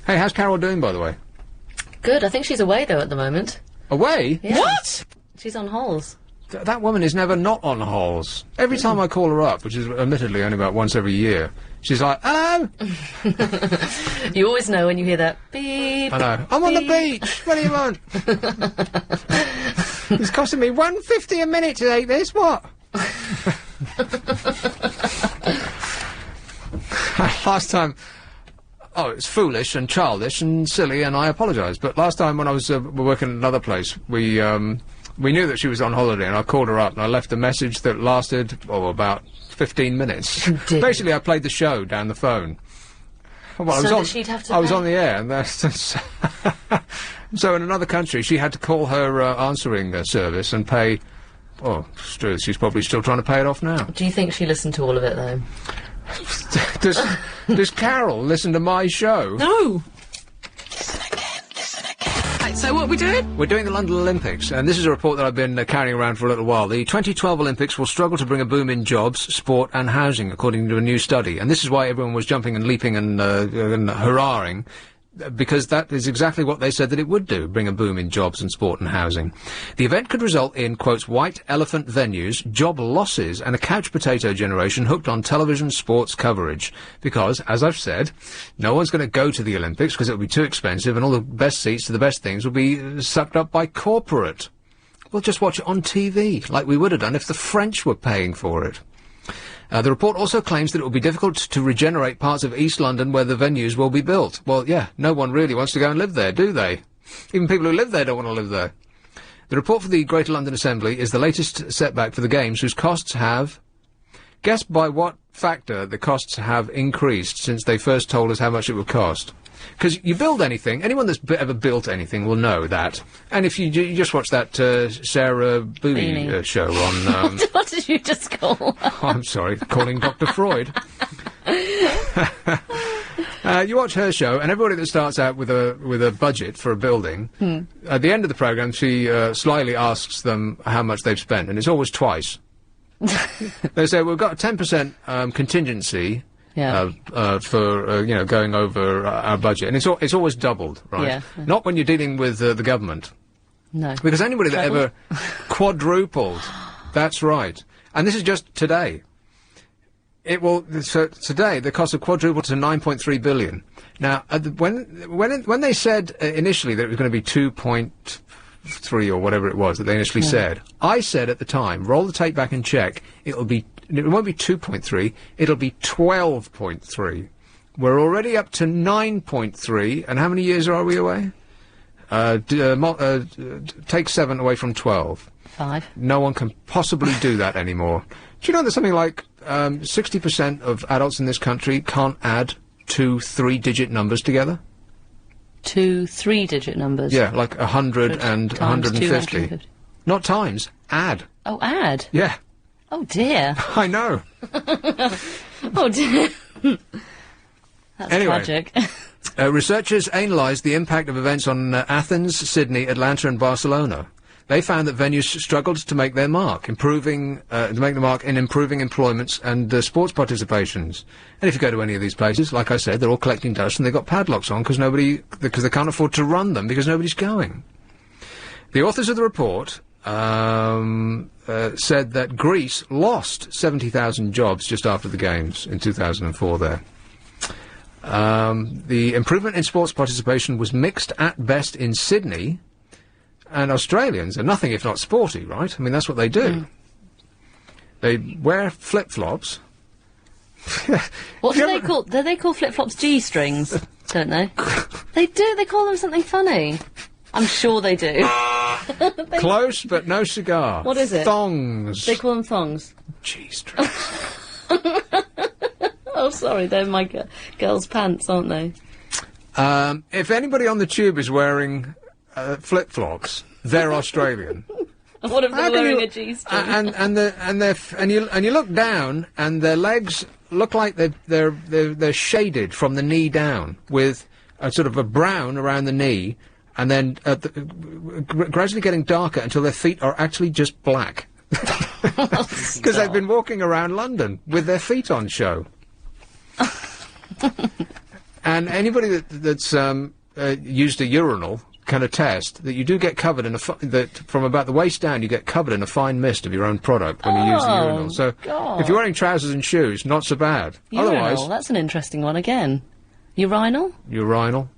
[SPEAKER 2] Hey, how's Carol doing, by the way?
[SPEAKER 3] Good. I think she's away though at the moment.
[SPEAKER 2] Away?
[SPEAKER 3] Yeah.
[SPEAKER 2] What?
[SPEAKER 3] She's on holes.
[SPEAKER 2] That woman is never not on holes. Every time I call her up, which is admittedly only about once every year, she's like, hello!
[SPEAKER 3] You always know when you hear that beep.
[SPEAKER 2] I know. I'm on the beach. What do you want? It's costing me $1.50 a minute to take this. What? Last time... Oh, it's foolish and childish and silly, and I apologise. But last time when I was working at another place, we knew that she was on holiday, and I called her up, and I left a message that lasted, about 15 minutes. Basically, I played the show down the phone. Well,
[SPEAKER 3] So that she'd have to
[SPEAKER 2] I was
[SPEAKER 3] pay?
[SPEAKER 2] on the air, and so in another country, she had to call her answering service and pay... Oh, it's true, she's probably still trying to pay it off now.
[SPEAKER 3] Do you think she listened to all of it, though?
[SPEAKER 2] Does Carol listen to my show?
[SPEAKER 7] No. Right, so what are we doing?
[SPEAKER 2] We're doing the London Olympics, and this is a report that I've been carrying around for a little while. The 2012 Olympics will struggle to bring a boom in jobs, sport and housing, according to a new study. And this is why everyone was jumping and leaping and hurrahing, because that is exactly what they said that it would do, bring a boom in jobs and sport and housing. The event could result in, quotes, white elephant venues, job losses and a couch potato generation hooked on television sports coverage. Because, as I've said, no one's going to go to the Olympics because it'll be too expensive and all the best seats to the best things will be sucked up by corporate. We'll just watch it on TV, like we would have done if the French were paying for it. The report also claims that it will be difficult to regenerate parts of East London where the venues will be built. Well, yeah, no one really wants to go and live there, do they? Even people who live there don't want to live there. The report for the Greater London Assembly is the latest setback for the Games, whose costs have... Guess by what factor the costs have increased since they first told us how much it would cost. Because you build anything, anyone that's ever built anything will know that. And if you just watch that Sarah Bowie show on...
[SPEAKER 3] What did you just call her?
[SPEAKER 2] I'm sorry, calling Dr. Freud. You watch her show, and everybody that starts out with a budget for a building, at the end of the programme, she slyly asks them how much they've spent, and it's always twice. They say, we've got a 10% contingency...
[SPEAKER 3] Yeah.
[SPEAKER 2] For going over our budget, and it's always doubled, right?
[SPEAKER 3] Yeah.
[SPEAKER 2] Not when you're dealing with the government.
[SPEAKER 3] No.
[SPEAKER 2] Because anybody that ever quadrupled, that's right. And this is just today. It will. So today the cost of quadrupled to 9.3 billion. Now, when they said initially that it was going to be 2.3 or whatever it was that they initially said, I said at the time, roll the tape back and check. It won't be 2.3, it'll be 12.3. We're already up to 9.3, and how many years are we away? Take 7 away from 12.
[SPEAKER 3] 5.
[SPEAKER 2] No one can possibly do that anymore. Do you know that something like 60% of adults in this country can't add 2 3-digit numbers together?
[SPEAKER 3] 2 3-digit numbers?
[SPEAKER 2] Yeah, like 100 and 150. Not times, add.
[SPEAKER 3] Oh, add?
[SPEAKER 2] Yeah.
[SPEAKER 3] Oh, dear.
[SPEAKER 2] I know.
[SPEAKER 3] Oh, dear. That's
[SPEAKER 2] Anyway.
[SPEAKER 3] tragic.
[SPEAKER 2] Researchers analysed the impact of events on Athens, Sydney, Atlanta and Barcelona. They found that venues struggled to make their mark, improving employments and sports participations. And if you go to any of these places, like I said, they're all collecting dust and they've got padlocks on because they can't afford to run them because nobody's going. The authors of the report said that Greece lost 70,000 jobs just after the Games in 2004 there. The improvement in sports participation was mixed at best in Sydney, and Australians are nothing if not sporty, right? I mean, that's what they do. They wear flip-flops.
[SPEAKER 3] What do they call? Do they call flip-flops G-strings? Don't they? They do. They call them something funny. I'm sure they do.
[SPEAKER 2] Close, but no cigar.
[SPEAKER 3] What is it?
[SPEAKER 2] Thongs.
[SPEAKER 3] They call them thongs.
[SPEAKER 2] G-strings.
[SPEAKER 3] Oh, sorry, they're my girls' pants, aren't they?
[SPEAKER 2] If anybody on the tube is wearing flip-flops, they're Australian.
[SPEAKER 3] What if they're wearing a G-string?
[SPEAKER 2] And you look down, and their legs look like they're shaded from the knee down with a sort of a brown around the knee, and then gradually getting darker until their feet are actually just black. Because they've been walking around London with their feet on show. And anybody that's used a urinal can attest that you do get covered in that from about the waist down you get covered in a fine mist of your own product when you use the urinal. So
[SPEAKER 3] God.
[SPEAKER 2] if you're wearing trousers and shoes, not so bad.
[SPEAKER 3] Urinal,
[SPEAKER 2] Otherwise,
[SPEAKER 3] that's an interesting one again. Urinal?
[SPEAKER 2] urinal.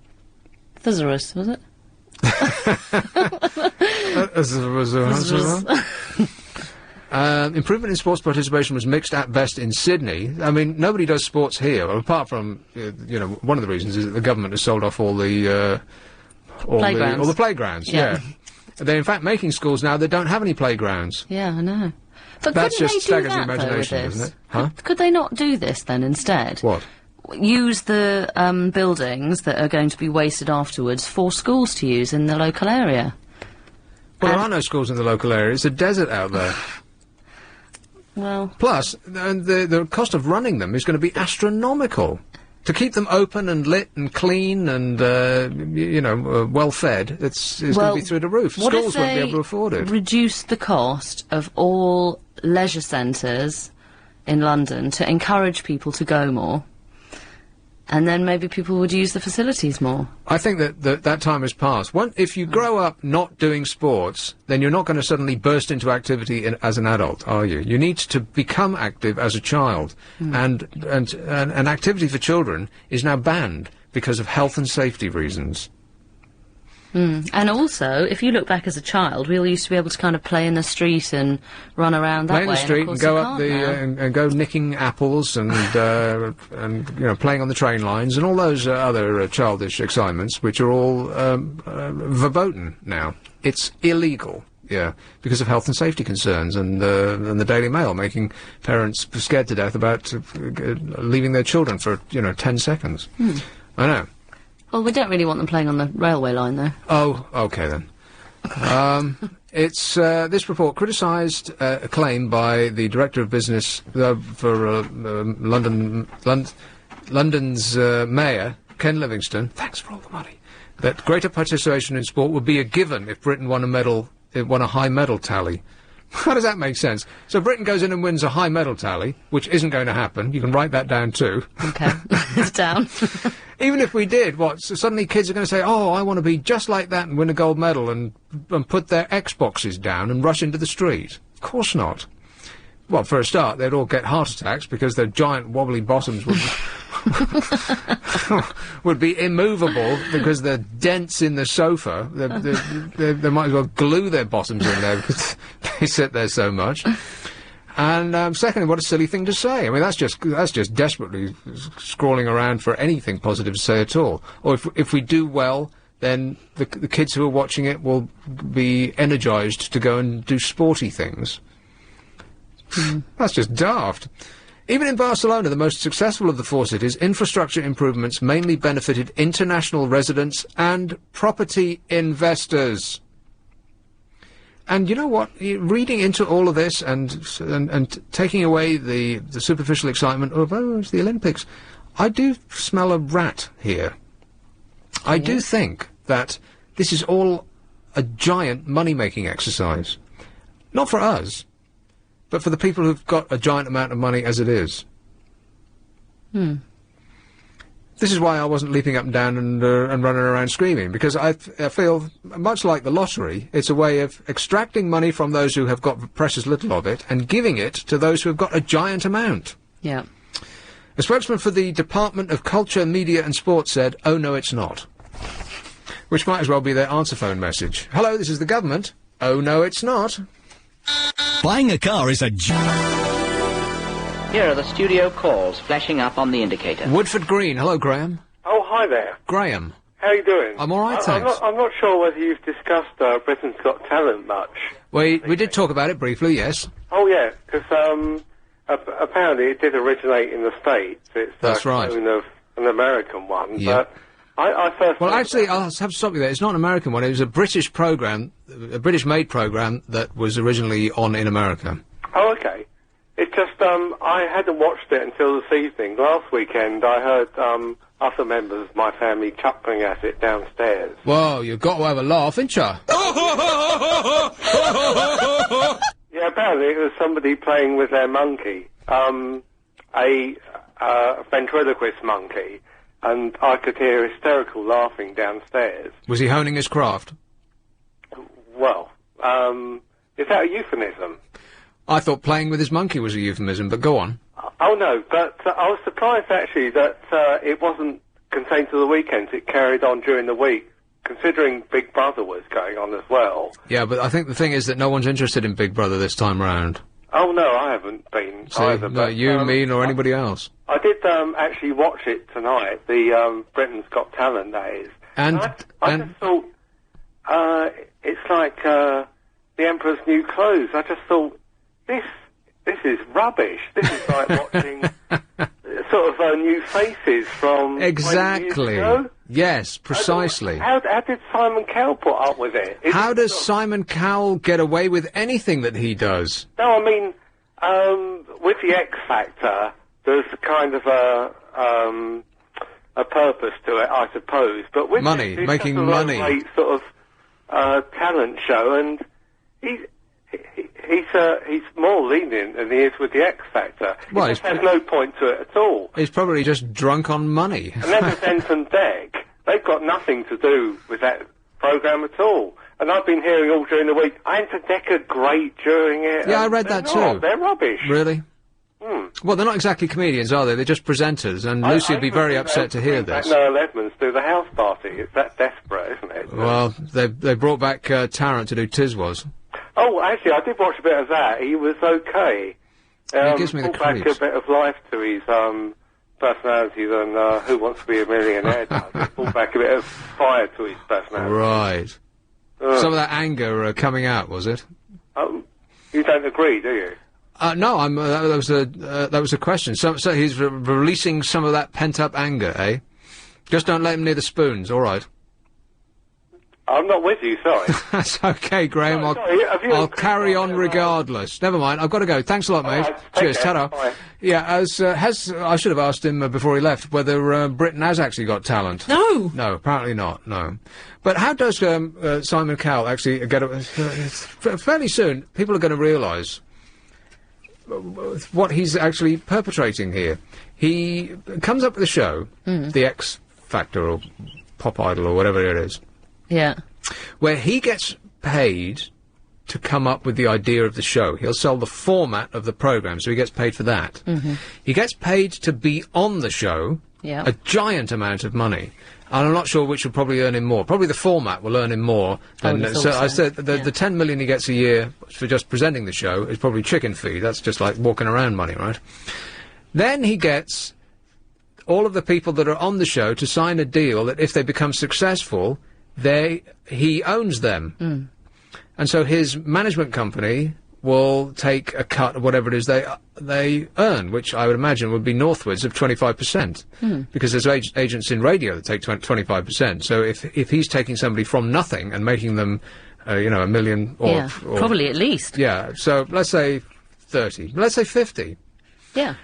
[SPEAKER 3] Thesaurus, was it?
[SPEAKER 2] Improvement in sports participation was mixed at best in Sydney. I mean, nobody does sports here, apart from, one of the reasons is that the government has sold off all the playgrounds. Yeah. They're in fact making schools now that don't have any playgrounds.
[SPEAKER 3] Yeah, I know. But
[SPEAKER 2] That's
[SPEAKER 3] couldn't
[SPEAKER 2] just
[SPEAKER 3] they do
[SPEAKER 2] staggers the
[SPEAKER 3] that, though, with
[SPEAKER 2] imagination,
[SPEAKER 3] this?
[SPEAKER 2] isn't it? Huh?
[SPEAKER 3] Could they not do this then instead?
[SPEAKER 2] What?
[SPEAKER 3] Use the buildings that are going to be wasted afterwards for schools to use in the local area.
[SPEAKER 2] Well, there are no schools in the local area. It's a desert out there.
[SPEAKER 3] Well...
[SPEAKER 2] Plus, the cost of running them is going to be astronomical. To keep them open and lit and clean and, well-fed, it's going to be through the roof. Schools won't be able to afford it.
[SPEAKER 3] Reduce the cost of all leisure centres in London to encourage people to go more, and then maybe people would use the facilities more.
[SPEAKER 2] I think that time has passed. If you grow up not doing sports, then you're not going to suddenly burst into activity as an adult, are you? You need to become active as a child, and activity for children is now banned because of health and safety reasons.
[SPEAKER 3] And also, if you look back as a child, we all used to be able to kind of play in the street and run around that way.
[SPEAKER 2] Play in the street and go up and go nicking apples and playing on the train lines and all those other childish excitements, which are all verboten now. It's illegal. Yeah, because of health and safety concerns, and the Daily Mail making parents scared to death about leaving their children for 10 seconds. I know.
[SPEAKER 3] Well, we don't really want them playing on the railway line, though.
[SPEAKER 2] Oh, OK, then. This report criticised a claim by the Director of Business for London's Mayor, Ken Livingstone, thanks for all the money, that greater participation in sport would be a given if Britain won a high medal tally. How does that make sense? So Britain goes in and wins a high medal tally, which isn't going to happen. You can write that down too.
[SPEAKER 3] OK, it's down.
[SPEAKER 2] Even if we did, so suddenly kids are going to say, oh, I want to be just like that and win a gold medal and put their Xboxes down and rush into the street. Of course not. Well, for a start, they'd all get heart attacks because their giant wobbly bottoms would be immovable because they're dents in the sofa. They might as well glue their bottoms in there because they sit there so much. And secondly, what a silly thing to say. I mean, that's just desperately scrawling around for anything positive to say at all. Or if we do well, then the kids who are watching it will be energised to go and do sporty things. That's just daft. Even in Barcelona, the most successful of the four cities, infrastructure improvements mainly benefited international residents and property investors. And you know what? Reading into all of this and taking away the superficial excitement of, it's the Olympics, I do smell a rat here. I do think that this is all a giant money-making exercise. Not for us, but for the people who've got a giant amount of money as it is. This is why I wasn't leaping up and down and running around screaming, because I feel, much like the lottery, it's a way of extracting money from those who have got precious little of it and giving it to those who have got a giant amount.
[SPEAKER 3] Yeah.
[SPEAKER 2] A spokesman for the Department of Culture, Media and Sport said, oh no, it's not. Which might as well be their answer phone message. Hello, this is the government. Oh no, it's not.
[SPEAKER 6] Buying a car is a
[SPEAKER 9] Here are the studio calls flashing up on the indicator.
[SPEAKER 2] Woodford Green. Hello, Graham.
[SPEAKER 10] Oh, hi there.
[SPEAKER 2] Graham.
[SPEAKER 10] How are you doing?
[SPEAKER 2] I'm all right, thanks.
[SPEAKER 10] I'm not sure whether you've discussed Britain's Got Talent much.
[SPEAKER 2] We did talk about it briefly, yes.
[SPEAKER 10] Oh, yeah, because apparently it did originate in the States. It's
[SPEAKER 2] That's right.
[SPEAKER 10] Of an American one,
[SPEAKER 2] Yeah.
[SPEAKER 10] but I first...
[SPEAKER 2] Well, actually, I'll have to stop you there. It's not an American one. It was a British programme, a British-made programme that was originally on in America.
[SPEAKER 10] Oh, okay. It's just, I hadn't watched it until this evening. Last weekend, I heard other members of my family chuckling at it downstairs.
[SPEAKER 2] Well, you've got to have a laugh, ain't you?
[SPEAKER 10] Yeah, apparently it was somebody playing with their monkey, a ventriloquist monkey, and I could hear hysterical laughing downstairs.
[SPEAKER 2] Was he honing his craft?
[SPEAKER 10] Well, is that a euphemism?
[SPEAKER 2] I thought playing with his monkey was a euphemism, but go on.
[SPEAKER 10] Oh, no, but I was surprised, actually, that it wasn't contained to the weekends. It carried on during the week, considering Big Brother was going on as well.
[SPEAKER 2] Yeah, but I think the thing is that no one's interested in Big Brother this time round.
[SPEAKER 10] Oh, no, I haven't been either.
[SPEAKER 2] No,
[SPEAKER 10] but,
[SPEAKER 2] you, me, nor anybody else.
[SPEAKER 10] I did actually watch it tonight, the Britain's Got Talent, that is.
[SPEAKER 2] And
[SPEAKER 10] I just thought, it's like the Emperor's New Clothes. I just thought, this is rubbish. This is like watching sort of new faces from 20 years ago.
[SPEAKER 2] Yes, precisely.
[SPEAKER 10] How did Simon Cowell put up with it?
[SPEAKER 2] How does Simon Cowell get away with anything that he does?
[SPEAKER 10] No, I mean, with the X Factor, there's kind of a purpose to it, I suppose. But with
[SPEAKER 2] money,
[SPEAKER 10] it's
[SPEAKER 2] making
[SPEAKER 10] just a
[SPEAKER 2] money,
[SPEAKER 10] low-rate sort of talent show, and he's more lenient than he is with the X Factor.
[SPEAKER 2] Well,
[SPEAKER 10] there's no point to it at all.
[SPEAKER 2] He's probably just drunk on money.
[SPEAKER 10] And then there's Ensign Deck. They've got nothing to do with that programme at all. And I've been hearing all during the week, Ensign Deck are great during it.
[SPEAKER 2] Yeah, I read that too.
[SPEAKER 10] They're rubbish.
[SPEAKER 2] Really? Well, they're not exactly comedians, are they? They're just presenters, and Lucy would be very upset to hear this.
[SPEAKER 10] Noel Edmonds do the house party. It's that desperate, isn't it?
[SPEAKER 2] Well, they brought back Tarrant to do Tiswas.
[SPEAKER 10] Oh, actually, I did watch a bit of that. He was okay.
[SPEAKER 2] It gives me the
[SPEAKER 10] back
[SPEAKER 2] creeps.
[SPEAKER 10] a bit of life to his personality than Who Wants to Be a Millionaire does. It pulled back a bit of fire to his personality.
[SPEAKER 2] Right. Some of that anger coming out, was it?
[SPEAKER 10] You don't agree, do you?
[SPEAKER 2] No, that was a question. So he's releasing some of that pent-up anger, eh? Just don't let him near the spoons, all right?
[SPEAKER 10] I'm not with you, sorry.
[SPEAKER 2] That's okay, Graham.
[SPEAKER 10] Sorry,
[SPEAKER 2] I'll carry on regardless. Never mind. I've got to go. Thanks a lot, mate.
[SPEAKER 10] Right,
[SPEAKER 2] Cheers.
[SPEAKER 10] care.
[SPEAKER 2] Ta-da.
[SPEAKER 10] Bye.
[SPEAKER 2] Yeah, I should have asked him before he left whether Britain has actually got talent.
[SPEAKER 7] No.
[SPEAKER 2] No, apparently not. No. But how does Simon Cowell actually get fairly soon? People are going to realise what he's actually perpetrating here. He comes up with a show, The X Factor or Pop Idol or whatever it is.
[SPEAKER 3] Yeah.
[SPEAKER 2] Where he gets paid to come up with the idea of the show. He'll sell the format of the programme, so he gets paid for that. He gets paid to be on the show, a giant amount of money. And I'm not sure which will probably earn him more. Probably the format will earn him more than... I said the 10 million he gets a year for just presenting the show is probably chicken feed. That's just like walking around money, right? Then he gets all of the people that are on the show to sign a deal that if they become successful, he owns them. And so his management company will take a cut of whatever it is they earn, which I would imagine would be northwards of 25%. Because there's agents in radio that take 25%. So if he's taking somebody from nothing and making them, $1 million or
[SPEAKER 3] probably at least.
[SPEAKER 2] Yeah, so let's say 30. Let's say 50.
[SPEAKER 3] Yeah.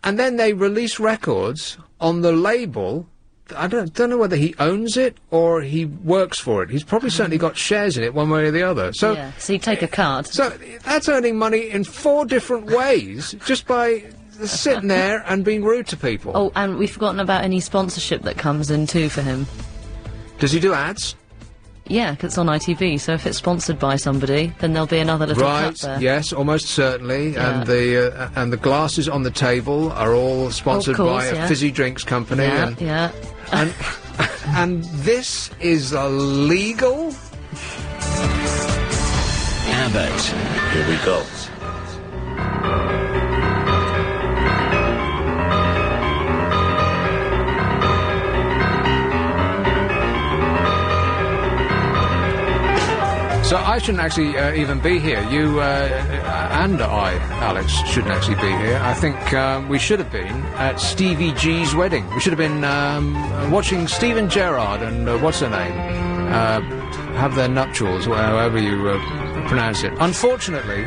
[SPEAKER 2] And then they release records on the label. I don't know whether he owns it or he works for it. He's probably certainly got shares in it one way or the other. So
[SPEAKER 3] you take a card.
[SPEAKER 2] So that's earning money in 4 different ways just by sitting there and being rude to people.
[SPEAKER 3] Oh, and we've forgotten about any sponsorship that comes in too for him.
[SPEAKER 2] Does he do ads?
[SPEAKER 3] Yeah, 'cause it's on ITV, so if it's sponsored by somebody, then there'll be another little cut there.
[SPEAKER 2] Right, yes, almost certainly.
[SPEAKER 3] Yeah.
[SPEAKER 2] And the glasses on the table are all sponsored by a fizzy drinks company. And this is illegal?
[SPEAKER 11] Abbott. Here we go.
[SPEAKER 2] So I shouldn't actually even be here. You and I, Alex, shouldn't actually be here. I think we should have been at Stevie G's wedding. We should have been watching Stephen Gerrard and what's her name have their nuptials, or however you pronounce it. Unfortunately,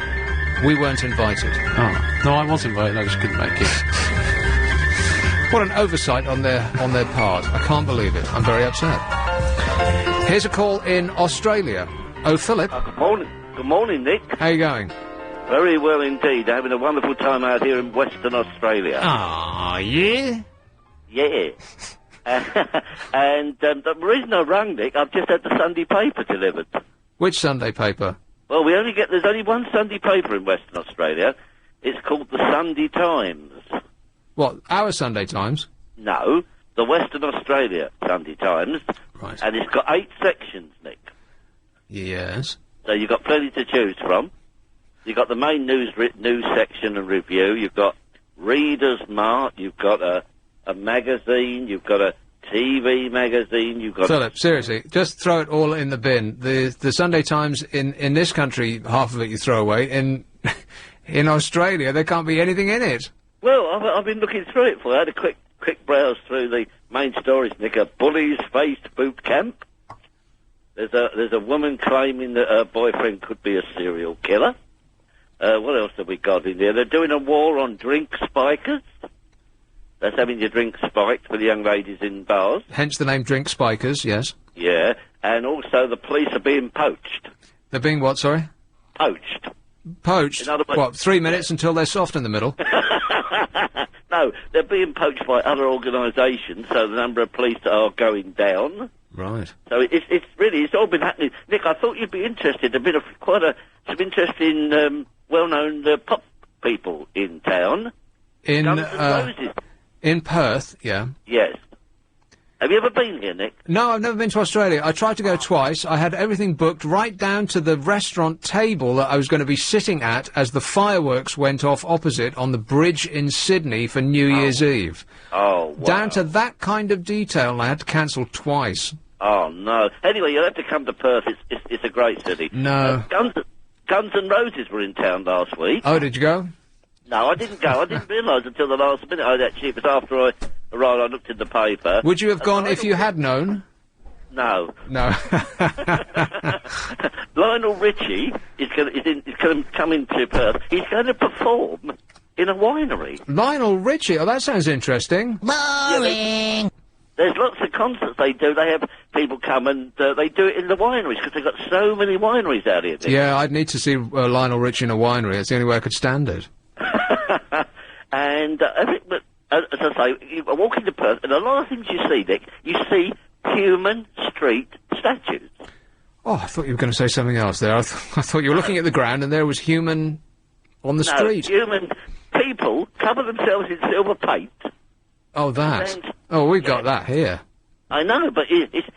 [SPEAKER 2] we weren't invited.
[SPEAKER 8] Oh, no, I was invited. I just couldn't make it.
[SPEAKER 2] What an oversight on their part. I can't believe it. I'm very upset. Here's a call in Australia. Oh, Philip.
[SPEAKER 12] Good morning. Good morning, Nick.
[SPEAKER 2] How you going?
[SPEAKER 12] Very well indeed. Having a wonderful time out here in Western Australia.
[SPEAKER 2] Ah, yeah?
[SPEAKER 12] Yeah. And the reason I rang, Nick, I've just had the Sunday paper delivered.
[SPEAKER 2] Which Sunday paper?
[SPEAKER 12] Well, there's only one Sunday paper in Western Australia. It's called the Sunday Times.
[SPEAKER 2] What, our Sunday Times?
[SPEAKER 12] No, the Western Australia Sunday Times.
[SPEAKER 2] Right.
[SPEAKER 12] And it's got 8 sections, Nick.
[SPEAKER 2] Yes.
[SPEAKER 12] So you've got plenty to choose from. You've got the main news section and review. You've got Reader's Mart. You've got a magazine. You've got a TV magazine. You've got...
[SPEAKER 2] Philip, seriously, just throw it all in the bin. The Sunday Times in this country, half of it you throw away. In Australia, there can't be anything in it.
[SPEAKER 12] Well, I've been looking through it for you. I had a quick browse through the main stories, Nick. A bullies faced boot camp. There's a woman claiming that her boyfriend could be a serial killer. What else have we got in there? They're doing a war on drink spikers. That's having your drink spiked for the young ladies in bars.
[SPEAKER 2] Hence the name Drink Spikers, yes.
[SPEAKER 12] Yeah, and also the police are being poached.
[SPEAKER 2] They're being what, sorry?
[SPEAKER 12] Poached.
[SPEAKER 2] Poached?
[SPEAKER 12] In other words,
[SPEAKER 2] what, 3 minutes until they're soft in the middle?
[SPEAKER 12] No, they're being poached by other organisations, so the number of police are going down.
[SPEAKER 2] Right.
[SPEAKER 12] So it's all been happening. Nick, I thought you'd be interested. A bit of some interesting, well-known pop people in town.
[SPEAKER 2] In
[SPEAKER 12] Guns N' Roses.
[SPEAKER 2] In Perth, yeah.
[SPEAKER 12] Yes. Have you ever been here, Nick?
[SPEAKER 2] No, I've never been to Australia. I tried to go twice. I had everything booked right down to the restaurant table that I was going to be sitting at as the fireworks went off opposite on the bridge in Sydney for New Year's Eve.
[SPEAKER 12] Oh, wow.
[SPEAKER 2] Down to that kind of detail, and I had to cancel twice.
[SPEAKER 12] Oh, no. Anyway, you'll have to come to Perth. It's a great city.
[SPEAKER 2] No.
[SPEAKER 12] Guns N' Roses were in town last week.
[SPEAKER 2] Oh, did you go?
[SPEAKER 12] No, I didn't go. I didn't realise until the last minute. It was after I arrived, I looked in the paper.
[SPEAKER 2] Would you have gone if you had known?
[SPEAKER 12] No.
[SPEAKER 2] No.
[SPEAKER 12] Lionel Richie is going to come into Perth. He's going to perform in a winery.
[SPEAKER 2] Lionel Richie? Oh, that sounds interesting.
[SPEAKER 12] Boring! There's lots of concerts they do. They have people come and they do it in the wineries because they've got so many wineries out here.
[SPEAKER 2] Yeah, I'd need to see Lionel Richie in a winery. That's the only way I could stand it.
[SPEAKER 12] And as I say, you walk into Perth, and a lot of things you see, Nick, you see human street statues.
[SPEAKER 2] Oh, I thought you were going to say something else there. I thought you were looking at the ground and there was human on the street.
[SPEAKER 12] Human people cover themselves in silver paint.
[SPEAKER 2] Oh, that. Oh, we've got that here.
[SPEAKER 12] I know, but it's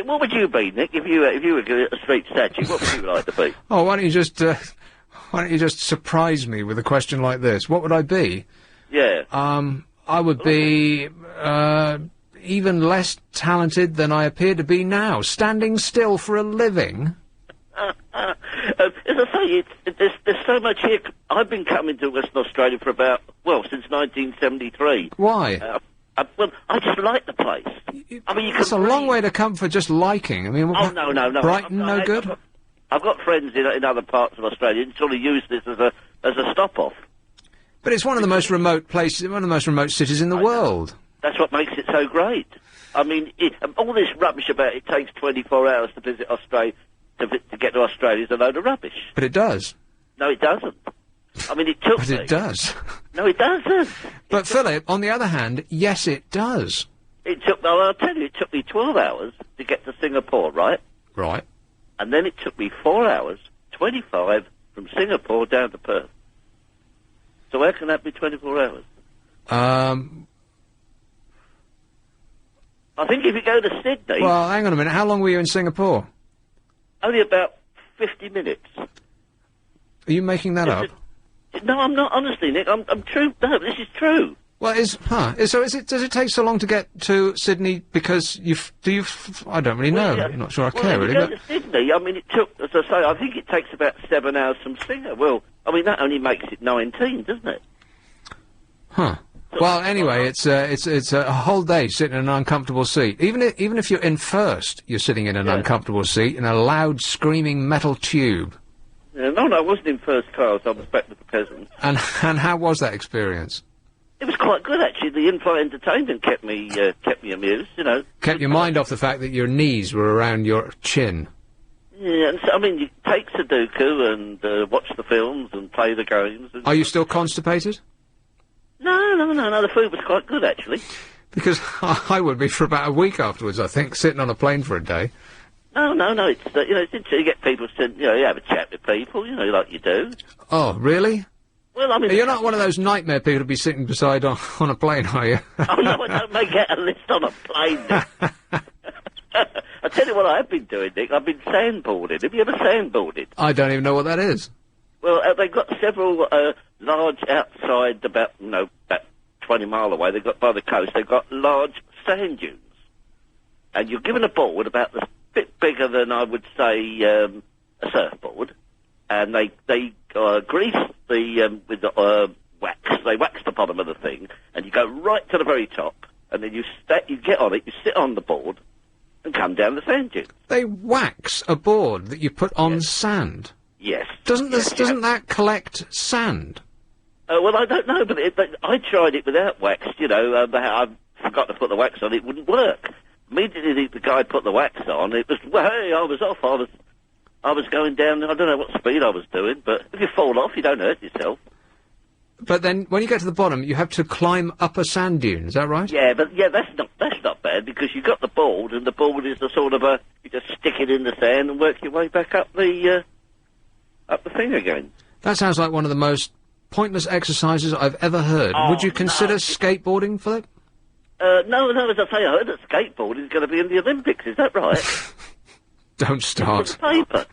[SPEAKER 12] what would you be, Nick, if you were a street statue? What would you like to be?
[SPEAKER 2] Oh, why don't you just surprise me with a question like this? What would I be?
[SPEAKER 12] Yeah.
[SPEAKER 2] I would be even less talented than I appear to be now, standing still for a living.
[SPEAKER 12] As I say, there's so much here. I've been coming to Western Australia for since 1973.
[SPEAKER 2] Why?
[SPEAKER 12] Well, I just like the place. I mean,
[SPEAKER 2] it's a long way to come for just liking. I mean,
[SPEAKER 12] no.
[SPEAKER 2] Brighton, no good?
[SPEAKER 12] I've got friends in other parts of Australia and sort of use this as a stop-off.
[SPEAKER 2] But it's one of the most remote places, one of the most remote cities in the world.
[SPEAKER 12] That's what makes it so great. I mean, all this rubbish about it takes 24 hours to visit Australia, to get to Australia is a load of rubbish.
[SPEAKER 2] But it does.
[SPEAKER 12] No, it doesn't. I mean, it took
[SPEAKER 2] But it does.
[SPEAKER 12] No, it doesn't.
[SPEAKER 2] But, Philip, on the other hand, yes, it does.
[SPEAKER 12] I'll tell you, it took me 12 hours to get to Singapore, right?
[SPEAKER 2] Right.
[SPEAKER 12] And then it took me 4 hours, 25, from Singapore down to Perth. So how can that be 24 hours? I think if you go to Sydney...
[SPEAKER 2] Well, hang on a minute. How long were you in Singapore?
[SPEAKER 12] Only about 50 minutes.
[SPEAKER 2] Are you making that up?
[SPEAKER 12] No, I'm not, honestly, Nick. I'm true. No, this is true.
[SPEAKER 2] Well, so does it take so long to get to Sydney because I don't really know. I'm not sure I care, really.
[SPEAKER 12] Well, to Sydney, I mean, it took, as I say, I think it takes about 7 hours from Singapore. Well, I mean, that only makes it 19, doesn't it?
[SPEAKER 2] Huh. Well, anyway, it's a whole day sitting in an uncomfortable seat. Even if you're in first, you're sitting in an uncomfortable seat in a loud, screaming metal tube.
[SPEAKER 12] No, I wasn't in first class. I was back with the peasants.
[SPEAKER 2] And how was that experience?
[SPEAKER 12] It was quite good, actually. The in-flight entertainment kept me amused, you know.
[SPEAKER 2] Kept your mind off the fact that your knees were around your chin.
[SPEAKER 12] Yeah, and so, I mean, you take Sudoku and watch the films and play the games. And
[SPEAKER 2] Are you still constipated?
[SPEAKER 12] No, the food was quite good, actually.
[SPEAKER 2] Because I would be for about a week afterwards, I think, sitting on a plane for a day.
[SPEAKER 12] No, it's, it's interesting. You get people to, you have a chat with people, like you do.
[SPEAKER 2] Oh, really?
[SPEAKER 12] Well, I mean...
[SPEAKER 2] You're not one of those nightmare people to be sitting beside on a plane, are you?
[SPEAKER 12] Oh, no, I don't make out a list on a plane, Nick. I tell you what I have been doing, Nick. I've been sandboarding. Have you ever sandboarded?
[SPEAKER 2] I don't even know what that is.
[SPEAKER 12] Well, they've got several large outside, about 20 mile away. They've got by the coast. They've got large sand dunes, and you're given a board about a bit bigger than I would say a surfboard, and they grease with the wax. They wax the bottom of the thing, and you go right to the very top, and then you get on it. You sit on the board, and come down the sand dunes.
[SPEAKER 2] They wax a board that you put on sand.
[SPEAKER 12] Yes.
[SPEAKER 2] Doesn't that collect sand?
[SPEAKER 12] Well, I don't know, but I tried it without wax, I forgot to put the wax on, it wouldn't work. Immediately the guy put the wax on, it was, hey, I was off, I was going down, I don't know what speed I was doing, but if you fall off, you don't hurt yourself.
[SPEAKER 2] But then, when you get to the bottom, you have to climb up a sand dune, is that right?
[SPEAKER 12] Yeah, that's not bad, because you've got the board, and the board is the sort of you just stick it in the sand and work your way back up the thing again.
[SPEAKER 2] That sounds like one of the most pointless exercises I've ever heard.
[SPEAKER 12] Oh,
[SPEAKER 2] would you consider skateboarding, Philip?
[SPEAKER 12] No, as I say, I heard that skateboarding is going to be in the Olympics, is that right?
[SPEAKER 2] Don't start.
[SPEAKER 12] It's in the paper.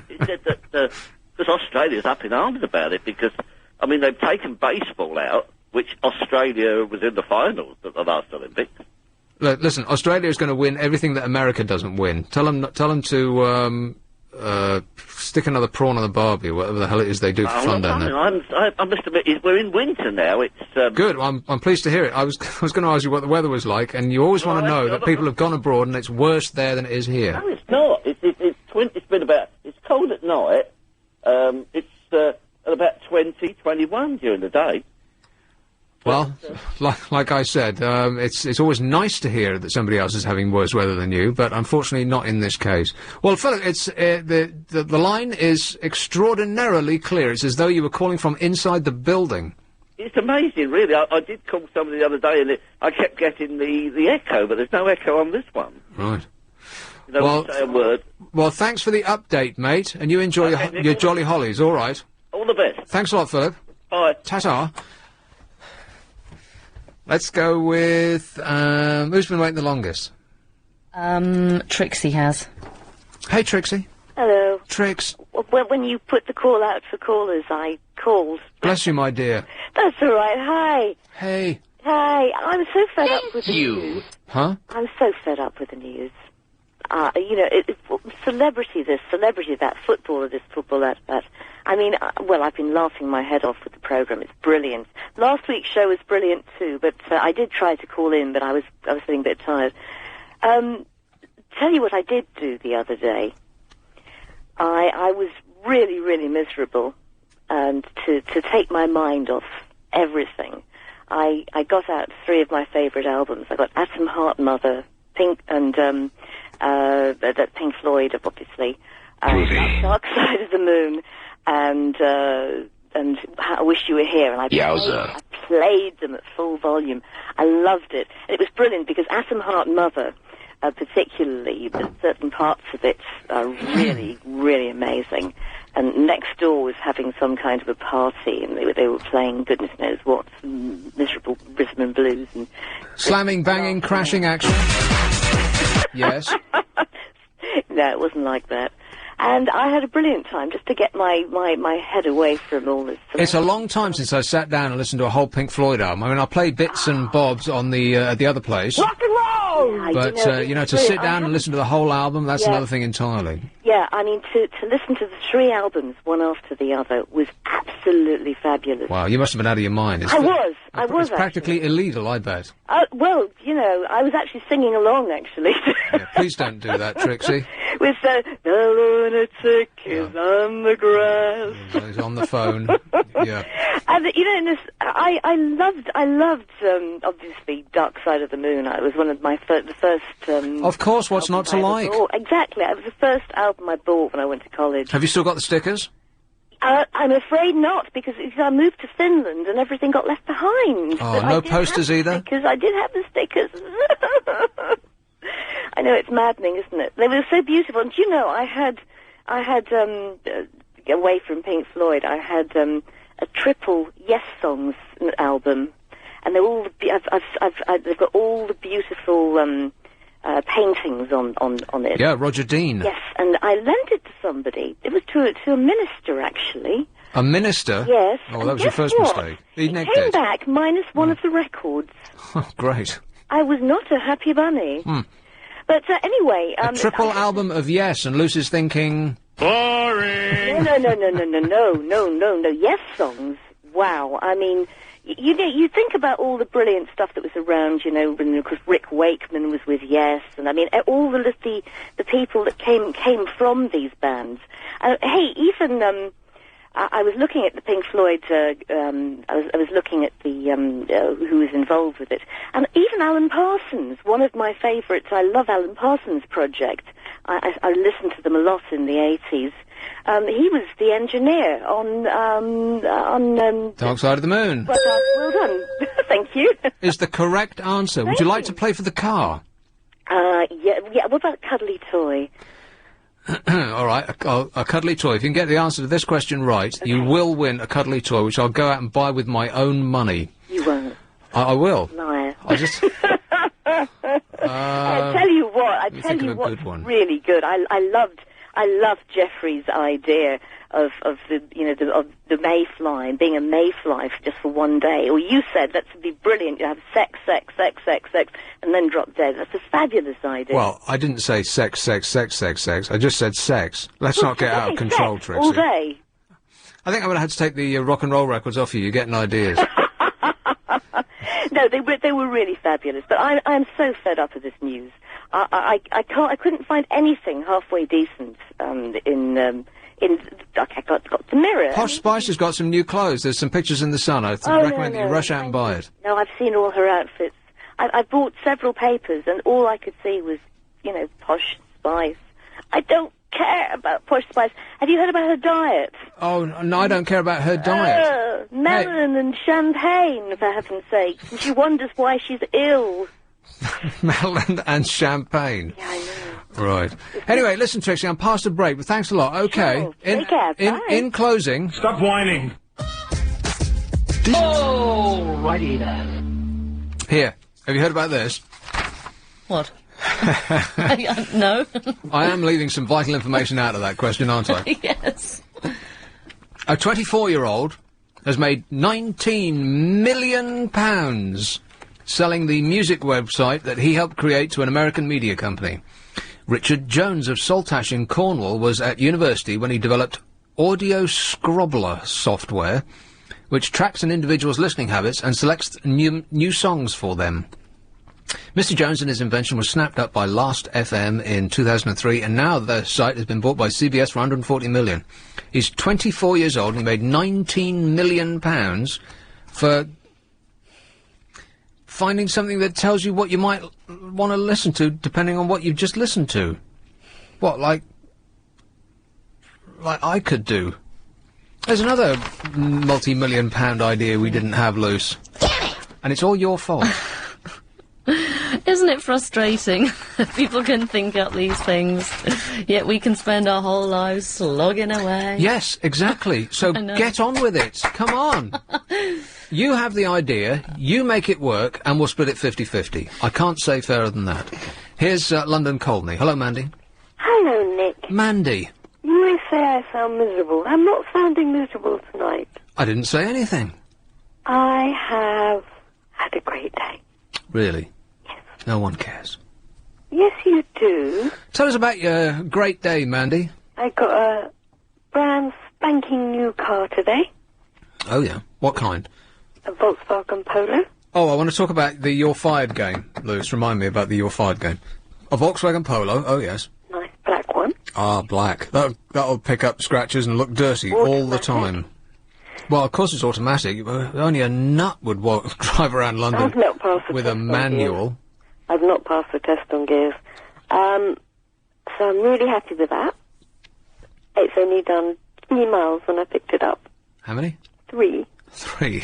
[SPEAKER 12] It said that, because Australia's up in arms about it, because, I mean, they've taken baseball out, which Australia was in the finals at the last Olympics.
[SPEAKER 2] Look, listen, Australia is going to win everything that America doesn't win. Tell them to, stick another prawn on the barbie, or whatever the hell it is they do for fun down there.
[SPEAKER 12] I must admit, we're in winter now. It's
[SPEAKER 2] good. I'm pleased to hear it. I was going to ask you what the weather was like, and you always want to know that people have gone abroad and it's worse there than it is here.
[SPEAKER 12] No, it's not. It's been about. It's cold at night. It's at about 20, 21 during the day.
[SPEAKER 2] Well, like I said, it's always nice to hear that somebody else is having worse weather than you, but unfortunately not in this case. Well, Philip, it's the line is extraordinarily clear. It's as though you were calling from inside the building.
[SPEAKER 12] It's amazing, really. I did call somebody the other day, and I kept getting the echo, but there's no echo on this one.
[SPEAKER 2] Right.
[SPEAKER 12] Well, say a word.
[SPEAKER 2] Well, thanks for the update, mate, and you enjoy your jolly hollies. All right.
[SPEAKER 12] All the best.
[SPEAKER 2] Thanks a lot, Philip.
[SPEAKER 12] Bye.
[SPEAKER 2] Ta-ta. Let's go with, who's been waiting the longest?
[SPEAKER 3] Trixie has.
[SPEAKER 2] Hey, Trixie.
[SPEAKER 13] Hello.
[SPEAKER 2] Trix.
[SPEAKER 13] When you put the call out for callers, I called.
[SPEAKER 2] Bless you, my dear.
[SPEAKER 13] That's all right. Hi.
[SPEAKER 2] Hey.
[SPEAKER 13] Hi. I'm so fed up with the news.
[SPEAKER 2] Huh?
[SPEAKER 13] I'm so fed up with the news. Celebrity this, celebrity that, footballer this, footballer that. I mean, I've been laughing my head off with the programme. It's brilliant. Last week's show was brilliant too, but I did try to call in, but I was feeling a bit tired. Tell you what I did do the other day. I was really, really miserable, and to take my mind off everything, I got out 3 of my favourite albums. I got Atom Heart Mother, Pink, and that Pink Floyd, obviously, Dark Side of the Moon, and I Wish You Were Here, and I played them at full volume. I loved it. And it was brilliant because Atom Heart Mother, particularly, certain parts of it are really, really amazing. And next door was having some kind of a party, and they were playing goodness knows what, miserable rhythm and blues. And
[SPEAKER 2] slamming, banging, crashing action. Yes.
[SPEAKER 13] No, it wasn't like that. And I had a brilliant time just to get my head away from all this.
[SPEAKER 2] It's a long time since I sat down and listened to a whole Pink Floyd album. I mean, I played bits and bobs on the other place.
[SPEAKER 13] Rock and roll!
[SPEAKER 2] But, to sit down and listen to the whole album, that's another thing entirely.
[SPEAKER 13] Yeah, I mean, to listen to the 3 albums, one after the other, was absolutely fabulous.
[SPEAKER 2] Wow, you must have been out of your mind.
[SPEAKER 13] I was
[SPEAKER 2] It's practically illegal, I bet.
[SPEAKER 13] Well, I was actually singing along, actually.
[SPEAKER 2] Yeah, please don't do that, Trixie.
[SPEAKER 13] With the lunatic is on the grass.
[SPEAKER 2] He's on the phone. Yeah.
[SPEAKER 13] And I loved obviously Dark Side of the Moon. It was one of my the first.
[SPEAKER 2] Of course, what's not to like?
[SPEAKER 13] Exactly, it was the first album I bought when I went to college.
[SPEAKER 2] Have you still got the stickers?
[SPEAKER 13] I'm afraid not, because I moved to Finland and everything got left behind.
[SPEAKER 2] Oh, no posters either?
[SPEAKER 13] Because I did have the stickers. I know, it's maddening, isn't it? They were so beautiful. And you know, I had away from Pink Floyd, I had a triple Yes Songs album, and they're all they've got all the beautiful paintings on it.
[SPEAKER 2] Yeah, Roger Dean.
[SPEAKER 13] Yes, and I lent it to somebody. It was to a minister, actually.
[SPEAKER 2] A minister?
[SPEAKER 13] Yes.
[SPEAKER 2] Oh,
[SPEAKER 13] and
[SPEAKER 2] that was your first
[SPEAKER 13] what?
[SPEAKER 2] mistake. He
[SPEAKER 13] It
[SPEAKER 2] negged
[SPEAKER 13] came
[SPEAKER 2] it.
[SPEAKER 13] back minus one of the records.
[SPEAKER 2] Oh, great.
[SPEAKER 13] I was not a happy bunny. But anyway...
[SPEAKER 2] a triple album of Yes, and Lucy's thinking... Boring!
[SPEAKER 13] No. Yes Songs. Wow. I mean... You think about all the brilliant stuff that was around, you know, when, of course, Rick Wakeman was with Yes, and I mean, all the people that came from these bands. Hey, even, I was looking at the Pink Floyd, I was looking at the, who was involved with it, and even Alan Parsons, one of my favourites. I love Alan Parsons' project. I listened to them a lot in the 80s. He was the engineer on
[SPEAKER 2] Dark Side of the Moon.
[SPEAKER 13] Well done. Thank you.
[SPEAKER 2] Is the correct answer. Would you like to play for the car?
[SPEAKER 13] Yeah, what about Cuddly Toy?
[SPEAKER 2] All right, a cuddly toy. If you can get the answer to this question right, you will win a cuddly toy, which I'll go out and buy with my own money.
[SPEAKER 13] You won't.
[SPEAKER 2] I will.
[SPEAKER 13] Liar.
[SPEAKER 2] I just...
[SPEAKER 13] I tell you what's really good. I loved Jeffrey's idea of the mayfly and being a mayfly just for one day. Or you said that would be brilliant. You have sex, and then drop dead. That's a fabulous idea.
[SPEAKER 2] Well, I didn't say sex. I just said sex. Let's not get out of control, Trixie.
[SPEAKER 13] All day.
[SPEAKER 2] I think I'm going to have to take the rock and roll records off you. You're getting ideas.
[SPEAKER 13] No, they were really fabulous. But I'm so fed up with this news. I couldn't find anything halfway decent I got the Mirror.
[SPEAKER 2] Posh Spice has got some new clothes. There's some pictures in the Sun. I recommend that you rush out and buy it.
[SPEAKER 13] No, I've seen all her outfits. I bought several papers, and all I could see was, Posh Spice. I don't care about Posh Spice. Have you heard about her diet?
[SPEAKER 2] Oh, no, I don't care about her diet.
[SPEAKER 13] Melon and champagne, for heaven's sake. And she wonders why she's ill.
[SPEAKER 2] Melon and champagne.
[SPEAKER 13] Yeah, I know.
[SPEAKER 2] Right. Anyway, listen, Trixie, I'm past a break, but thanks a lot. Okay.
[SPEAKER 13] Sure. Take care. Bye.
[SPEAKER 2] In closing...
[SPEAKER 8] Stop whining.
[SPEAKER 9] Alrighty then.
[SPEAKER 2] Here. Have you heard about this?
[SPEAKER 3] What? No.
[SPEAKER 2] I am leaving some vital information out of that question, aren't I?
[SPEAKER 3] Yes.
[SPEAKER 2] A 24-year-old has made £19 million selling the music website that he helped create to an American media company. Richard Jones of Saltash in Cornwall was at university when he developed Audio Scrobbler software, which tracks an individual's listening habits and selects new songs for them. Mr. Jones and his invention was snapped up by Last FM in 2003, and now the site has been bought by CBS for £140 million. He's 24 years old, and he made £19 million for finding something that tells you what you might want to listen to, depending on what you've just listened to. What, like I could do. There's another multi-million pound idea we didn't have loose. And it's all your fault.
[SPEAKER 3] Isn't it frustrating that people can think up these things, yet we can spend our whole lives slogging away?
[SPEAKER 2] Yes, exactly. So get on with it. Come on. You have the idea, you make it work, and we'll split it 50-50. I can't say fairer than that. Here's London Colney. Hello, Mandy.
[SPEAKER 14] Hello, Nick.
[SPEAKER 2] Mandy.
[SPEAKER 14] You may say I sound miserable. I'm not sounding miserable tonight.
[SPEAKER 2] I didn't say anything.
[SPEAKER 14] I have had a great day.
[SPEAKER 2] Really? Yes. No one cares.
[SPEAKER 14] Yes, you do.
[SPEAKER 2] Tell us about your great day, Mandy.
[SPEAKER 14] I got a brand spanking new car today.
[SPEAKER 2] Oh, yeah. What kind?
[SPEAKER 14] A Volkswagen Polo.
[SPEAKER 2] Oh, I want to talk about the You're Fired game, Lewis. Remind me about the You're Fired game. A Volkswagen Polo, oh yes.
[SPEAKER 14] Nice black one.
[SPEAKER 2] Ah, black. That'll pick up scratches and look dirty all the time. Well, of course it's automatic. Only a nut would drive around London
[SPEAKER 14] I've not passed the
[SPEAKER 2] with a
[SPEAKER 14] test on
[SPEAKER 2] manual.
[SPEAKER 14] gears. I've not passed the test on gears. So I'm really happy with that. It's only done 3 miles when I picked it up.
[SPEAKER 2] How many?
[SPEAKER 14] 3.
[SPEAKER 2] 3.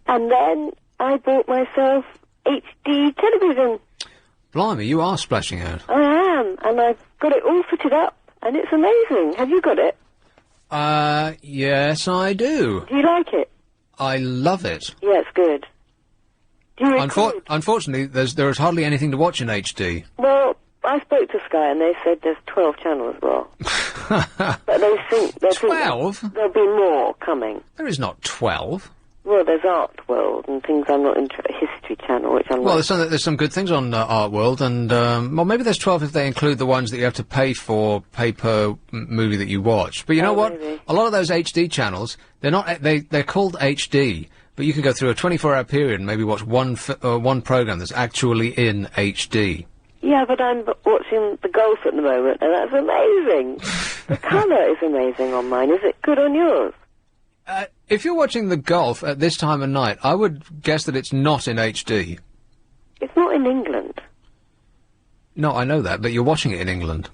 [SPEAKER 14] And then I bought myself HD television.
[SPEAKER 2] Blimey, you are splashing out.
[SPEAKER 14] I am, and I've got it all fitted up, and it's amazing. Have you got it?
[SPEAKER 2] Yes, I do.
[SPEAKER 14] Do you like it?
[SPEAKER 2] I love it.
[SPEAKER 14] Yeah, it's good. Do you record?
[SPEAKER 2] Unfortunately, there is hardly anything to watch in HD.
[SPEAKER 14] Well, I spoke to Sky, and they said there's 12 channels, well. But they think
[SPEAKER 2] 12?
[SPEAKER 14] There'll be more coming.
[SPEAKER 2] There is not 12.
[SPEAKER 14] Well, there's Art World and things I'm not into. History Channel, which I'm
[SPEAKER 2] Well,
[SPEAKER 14] not.
[SPEAKER 2] there's some good things on Art World, and well, maybe there's 12 if they include the ones that you have to pay per movie that you watch. But you know what?
[SPEAKER 14] Maybe.
[SPEAKER 2] A lot of those HD channels, they're not. They're called HD, but you can go through a 24-hour period and maybe watch one program that's actually in HD.
[SPEAKER 14] Yeah, but I'm watching the golf at the moment, and that's amazing. The colour is amazing on mine. Is it good on yours?
[SPEAKER 2] If you're watching the golf at this time of night, I would guess that it's not in HD.
[SPEAKER 14] It's not in England.
[SPEAKER 2] No, I know that, but you're watching it in England.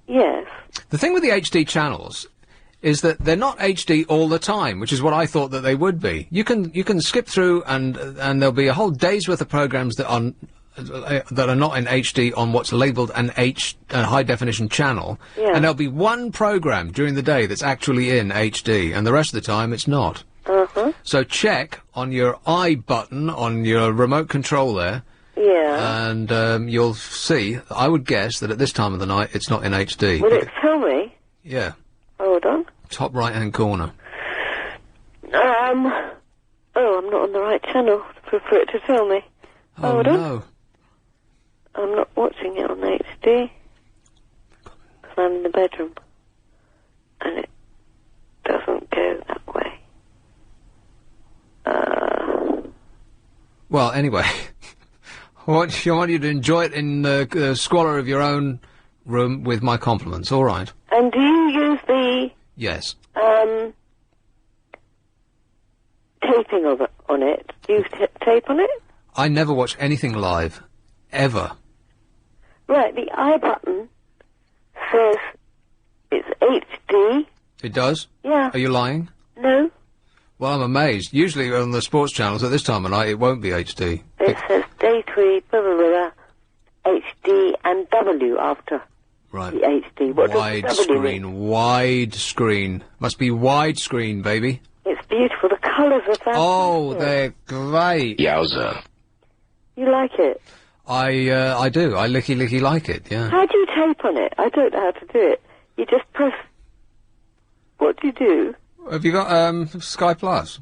[SPEAKER 14] Yes.
[SPEAKER 2] The thing with the HD channels is that they're not HD all the time, which is what I thought that they would be. You can skip through and there'll be a whole day's worth of programs that are not in HD on what's labelled an high definition channel, and there'll be one program during the day that's actually in HD, and the rest of the time it's not. So check on your I button on your remote control there.
[SPEAKER 14] Yeah.
[SPEAKER 2] And you'll see. I would guess that at this time of the night it's not in HD.
[SPEAKER 14] Will it tell me?
[SPEAKER 2] Yeah.
[SPEAKER 14] Hold on.
[SPEAKER 2] Top right hand corner.
[SPEAKER 14] Oh, I'm not on the right channel for it to tell me.
[SPEAKER 2] Oh
[SPEAKER 14] Hold on.
[SPEAKER 2] no.
[SPEAKER 14] I'm not watching it on HD. Because I'm in the bedroom. And it doesn't go that way.
[SPEAKER 2] Well, anyway, I want you to enjoy it in the squalor of your own room with my compliments, all right?
[SPEAKER 14] And do you use the...
[SPEAKER 2] Yes.
[SPEAKER 14] Taping on it? Do you use tape on it?
[SPEAKER 2] I never watch anything live. Ever.
[SPEAKER 14] Right, the I button says it's HD.
[SPEAKER 2] It does?
[SPEAKER 14] Yeah.
[SPEAKER 2] Are you lying?
[SPEAKER 14] No.
[SPEAKER 2] Well, I'm amazed. Usually on the sports channels at this time of night, it won't be HD.
[SPEAKER 14] It says day 3, blah, blah, blah, blah, HD and W after
[SPEAKER 2] Right.
[SPEAKER 14] the HD. What does the W mean?
[SPEAKER 2] Widescreen. Must be widescreen, baby.
[SPEAKER 14] It's beautiful. The colours are fantastic.
[SPEAKER 2] Oh, they're great.
[SPEAKER 11] Yowza.
[SPEAKER 14] You like it?
[SPEAKER 2] I do. I licky like it, yeah.
[SPEAKER 14] How do you tape on it? I don't know how to do it. You just press... What do you do?
[SPEAKER 2] Have you got, Sky Plus?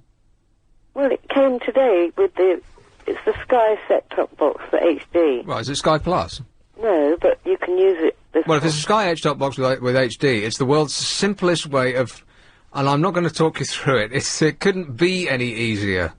[SPEAKER 14] Well, it came today with the... It's the Sky set-top box for HD.
[SPEAKER 2] Right, is it Sky Plus?
[SPEAKER 14] No, but you can use it...
[SPEAKER 2] Well, if it's a Sky H-top box with HD, it's the world's simplest way of... And I'm not going to talk you through it. It couldn't be any easier.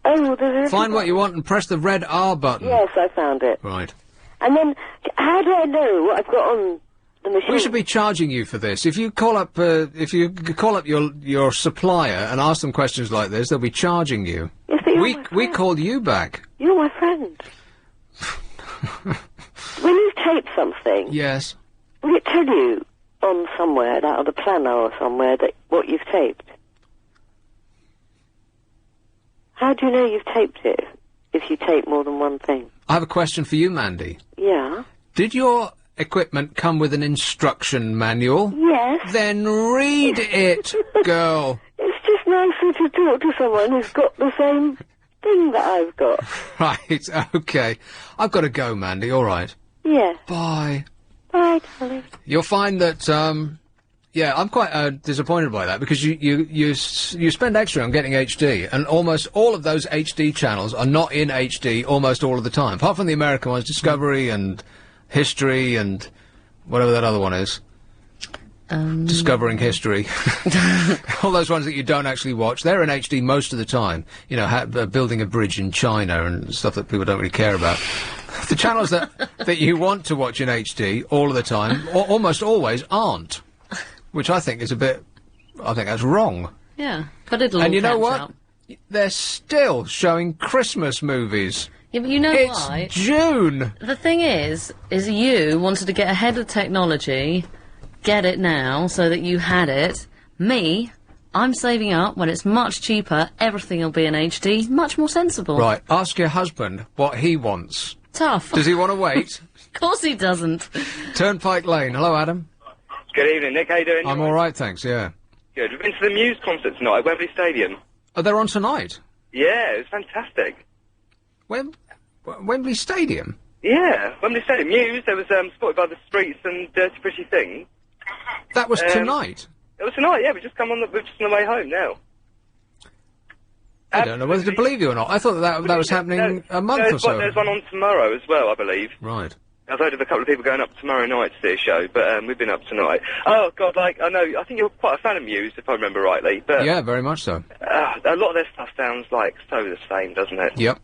[SPEAKER 14] Oh, there's...
[SPEAKER 2] Find what you want and press the red R button.
[SPEAKER 14] Yes, I found it.
[SPEAKER 2] Right.
[SPEAKER 14] And then, how do I know what I've got on the machine?
[SPEAKER 2] We should be charging you for this. If you call up, your supplier and ask them questions like this, they'll be charging you.
[SPEAKER 14] Yes, but you're my
[SPEAKER 2] We
[SPEAKER 14] friend.
[SPEAKER 2] called you back.
[SPEAKER 14] You're my friend. When you tape something,
[SPEAKER 2] Yes.
[SPEAKER 14] will it tell you on somewhere, like on the planner or somewhere, that what you've taped? How do you know you've taped it if you tape more than one thing?
[SPEAKER 2] I have a question for you, Mandy.
[SPEAKER 14] Yeah.
[SPEAKER 2] Did your equipment come with an instruction manual?
[SPEAKER 14] Yes.
[SPEAKER 2] Then read it, girl.
[SPEAKER 14] It's just nicer to talk to someone who's got the same thing that I've got.
[SPEAKER 2] Right, okay. I've got to go, Mandy, all right.
[SPEAKER 14] Yes.
[SPEAKER 2] Bye.
[SPEAKER 14] Bye, darling.
[SPEAKER 2] You'll find that, yeah, I'm quite disappointed by that, because you spend extra on getting HD, and almost all of those HD channels are not in HD almost all of the time, apart from the American ones, Discovery and History and whatever that other one is. Discovering History. All those ones that you don't actually watch, they're in HD most of the time. You know, building a bridge in China and stuff that people don't really care about. The channels that you want to watch in HD all of the time, almost always aren't. Which I think is I think that's wrong.
[SPEAKER 3] Yeah, but it'll
[SPEAKER 2] And you know
[SPEAKER 3] catch
[SPEAKER 2] what?
[SPEAKER 3] up.
[SPEAKER 2] They're still showing Christmas movies.
[SPEAKER 3] Yeah, but you know
[SPEAKER 2] It's
[SPEAKER 3] why?
[SPEAKER 2] June.
[SPEAKER 3] The thing is you wanted to get ahead of technology get it now so that you had it. Me, I'm saving up. When it's much cheaper, everything will be in HD. Much more sensible.
[SPEAKER 2] Right, ask your husband what he wants.
[SPEAKER 3] Tough.
[SPEAKER 2] Does he want to wait?
[SPEAKER 3] Of course he doesn't.
[SPEAKER 2] Turnpike Lane. Hello, Adam.
[SPEAKER 15] Good evening, Nick. How you doing?
[SPEAKER 2] I'm all right, thanks, yeah.
[SPEAKER 15] Good. We've been to the Muse concert tonight at Wembley Stadium.
[SPEAKER 2] Oh, they're on tonight?
[SPEAKER 15] Yeah, it was fantastic.
[SPEAKER 2] Wembley Stadium?
[SPEAKER 15] Yeah, Wembley Stadium. Muse, there was Spotted by the Streets and Dirty Pretty Thing.
[SPEAKER 2] That was tonight?
[SPEAKER 15] It was tonight, yeah. We're just on the way home now.
[SPEAKER 2] I don't know whether to believe you or not. I thought that was happening a month or so.
[SPEAKER 15] There's one on tomorrow as well, I believe.
[SPEAKER 2] Right.
[SPEAKER 15] I've heard of a couple of people going up tomorrow night to see a show, but we've been up tonight. Oh, God, I think you're quite a fan of Muse, if I remember rightly. But,
[SPEAKER 2] yeah, very much so.
[SPEAKER 15] A lot of their stuff sounds like so the same, doesn't it?
[SPEAKER 2] Yep.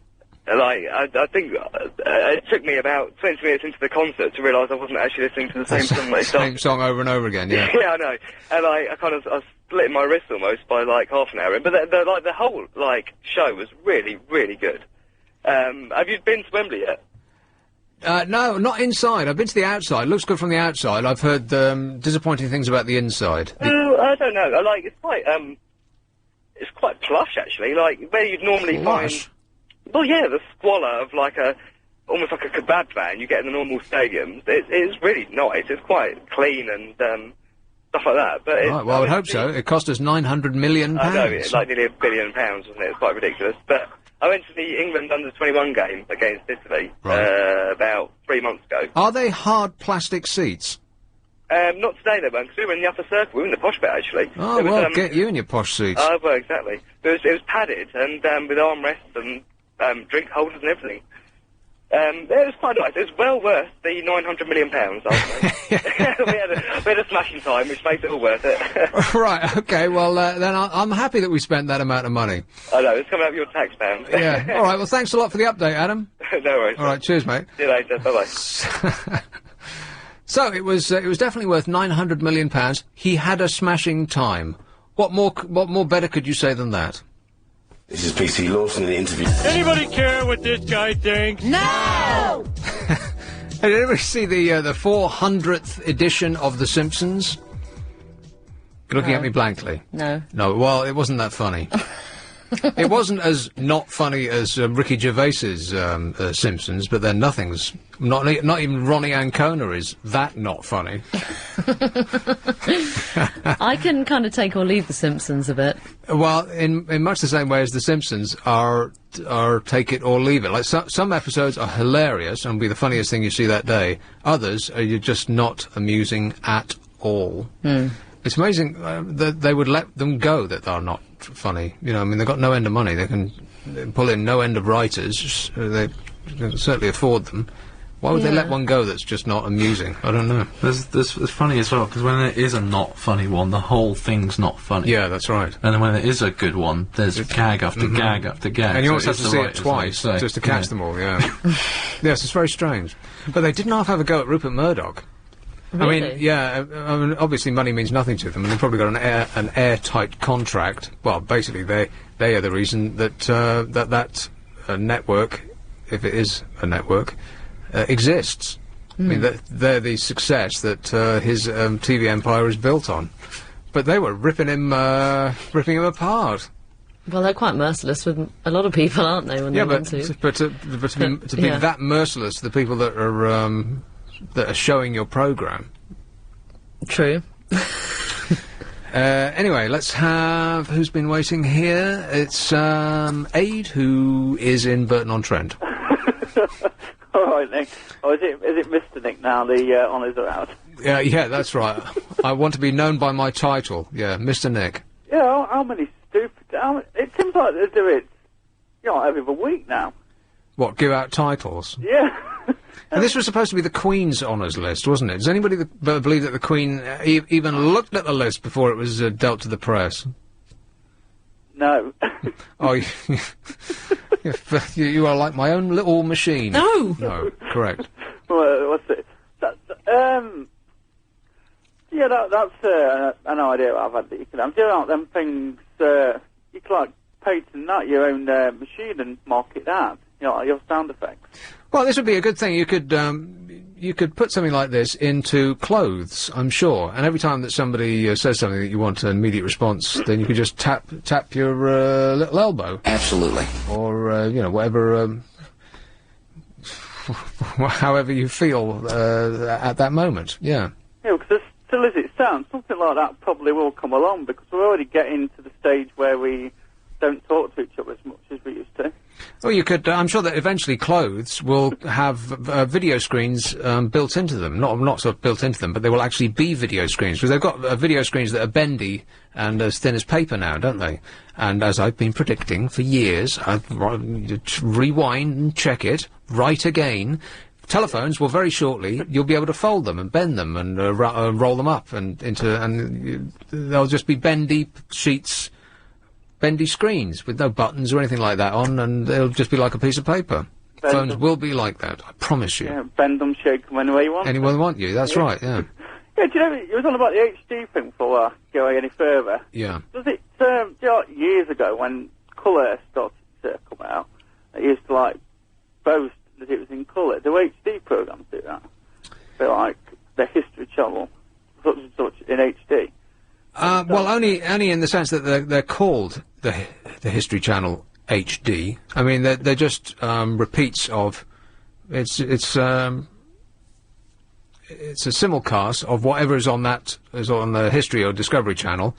[SPEAKER 15] I think it took me about 20 minutes into the concert to realise I wasn't actually listening to the same song myself.
[SPEAKER 2] Same song over and over again, yeah.
[SPEAKER 15] Yeah, I know. And I was splitting my wrist almost by, half an hour in. But the whole, show was really, really good. Have you been to Wembley yet?
[SPEAKER 2] No, not inside. I've been to the outside. Looks good from the outside. I've heard disappointing things about the inside.
[SPEAKER 15] Oh, I don't know. It's quite plush, actually. Where you'd normally find... Well, yeah, the squalor of almost like a kebab van you get in the normal stadiums. It's really nice. It's quite clean and stuff like that. But
[SPEAKER 2] right, well, I would hope so. It cost us £900 million.
[SPEAKER 15] I know, it's nearly £1 billion, wasn't it? It's quite ridiculous. But I went to the England under-21 game against Italy about 3 months ago.
[SPEAKER 2] Are they hard plastic seats?
[SPEAKER 15] Not today, they weren't, because we were in the upper circle. We were in the posh bit, actually.
[SPEAKER 2] Oh, well, get you in your posh seats.
[SPEAKER 15] Well, exactly. It was padded and with armrests and drink holders and everything. It was quite nice. It was well worth the £900 million, I would say. we had a smashing time, which makes it all worth it.
[SPEAKER 2] Right, okay, well, then I'm happy that we spent that amount of money.
[SPEAKER 15] I know, it's coming out of your tax pounds.
[SPEAKER 2] Yeah, all right, well, thanks a lot for the update, Adam.
[SPEAKER 15] No worries.
[SPEAKER 2] All right, cheers, mate.
[SPEAKER 15] See you later, bye-bye.
[SPEAKER 2] So, it was definitely worth £900 million. He had a smashing time. What more better could you say than that?
[SPEAKER 11] This is PC Lawson in the interview.
[SPEAKER 16] Anybody care what this guy thinks?
[SPEAKER 2] No! Did anybody see the 400th edition of The Simpsons? You're looking at me blankly.
[SPEAKER 3] No.
[SPEAKER 2] No, well, it wasn't that funny. It wasn't as not funny as Ricky Gervais's Simpsons, but then nothing's... Not even Ronnie Ancona is that not funny.
[SPEAKER 3] I can kind of take or leave The Simpsons a bit.
[SPEAKER 2] Well, in much the same way as The Simpsons are take it or leave it. Like, some episodes are hilarious and will be the funniest thing you see that day. Others are just not amusing at all. It's amazing that they would let them go that they're not funny. You know, I mean, they've got no end of money. They can pull in no end of writers. They can certainly afford them. Why would they let one go that's just not amusing? I don't know.
[SPEAKER 8] It's funny as well, because when there is a not funny one, the whole thing's not funny.
[SPEAKER 2] Yeah, that's right.
[SPEAKER 8] And then when there is a good one, there's gag after gag after gag.
[SPEAKER 2] And you always
[SPEAKER 8] so
[SPEAKER 2] have to see it twice just to catch them all, yeah. Yes, it's very strange. But they didn't have a go at Rupert Murdoch.
[SPEAKER 3] Really?
[SPEAKER 2] I mean, yeah, I mean, obviously money means nothing to them, and they've probably got an airtight contract. Well, basically, they are the reason that that network, if it is a network, exists. I mean, they're the success that his TV empire is built on. But they were ripping him apart.
[SPEAKER 3] Well, they're quite merciless with a lot of people, aren't they, when they want to?
[SPEAKER 2] But to be that merciless to the people that are showing your programme.
[SPEAKER 3] True.
[SPEAKER 2] Anyway, let's have... Who's been waiting here? It's Aid, who is in Burton-on-Trent.
[SPEAKER 17] All right, Nick. Oh, is it Mr. Nick now? The honours are out.
[SPEAKER 2] Yeah, that's right. I want to be known by my title. Yeah, Mr. Nick.
[SPEAKER 17] Yeah, how many stupid... it seems like they do it, every other week now.
[SPEAKER 2] What, give out titles?
[SPEAKER 17] Yeah.
[SPEAKER 2] And this was supposed to be the Queen's honours list, wasn't it? Does anybody believe that the Queen even looked at the list before it was dealt to the press?
[SPEAKER 17] No.
[SPEAKER 2] Oh, you are like my own little machine.
[SPEAKER 3] No!
[SPEAKER 2] No, correct.
[SPEAKER 17] Well, what's it? That's an idea I've had that you can have. Do you know them things, you can, like, patent that, your own machine and market that, like your sound effects.
[SPEAKER 2] Well, this would be a good thing. You could you could put something like this into clothes, I'm sure, and every time that somebody says something that you want an immediate response, then you could just tap your little elbow.
[SPEAKER 18] Absolutely.
[SPEAKER 2] Or, you know, whatever, however you feel at that moment, yeah.
[SPEAKER 17] Yeah, because as still as it sounds, something like that probably will come along, because we're already getting to the stage where we don't talk to each other as much as we used to.
[SPEAKER 2] Well, you could. I'm sure that eventually clothes will have video screens built into them. Not sort of built into them, but they will actually be video screens, because they've got video screens that are bendy and as thin as paper now, don't they? And as I've been predicting for years, rewind and check it, right again. Telephones will very shortly. You'll be able to fold them and bend them and roll them up and they'll just be bendy sheets. Bendy screens with no buttons or anything like that on, and they'll just be like a piece of paper. Phones will be like that, I promise you.
[SPEAKER 17] Yeah, bend them, shake them any way you want.
[SPEAKER 2] Anyone want you, that's right, yeah.
[SPEAKER 17] Yeah, do you know, it was all about the HD thing before going any further.
[SPEAKER 2] Yeah.
[SPEAKER 17] Does it, do you know, like, years ago when colour started to come out, it used to, like, boast that it was in colour. Do HD programmes do that? They're like the History Channel, such and such, in HD.
[SPEAKER 2] Well, only in the sense that they're called the History Channel HD. I mean, they're just repeats of. It's a simulcast of whatever is on the History or Discovery Channel,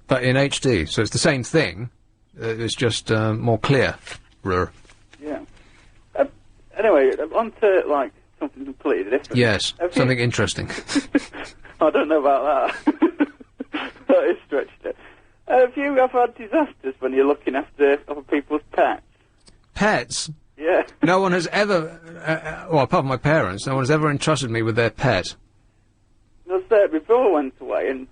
[SPEAKER 2] but in HD. So it's the same thing. It's just more clear.
[SPEAKER 17] Yeah. Anyway, on to like something completely different.
[SPEAKER 2] Yes, something interesting.
[SPEAKER 17] I don't know about that. That is stretched it. Have you ever had disasters when you're looking after other people's pets?
[SPEAKER 2] Pets?
[SPEAKER 17] Yeah.
[SPEAKER 2] No one has ever, well, apart from my parents, no one has ever entrusted me with their pet.
[SPEAKER 17] Because before I went away, and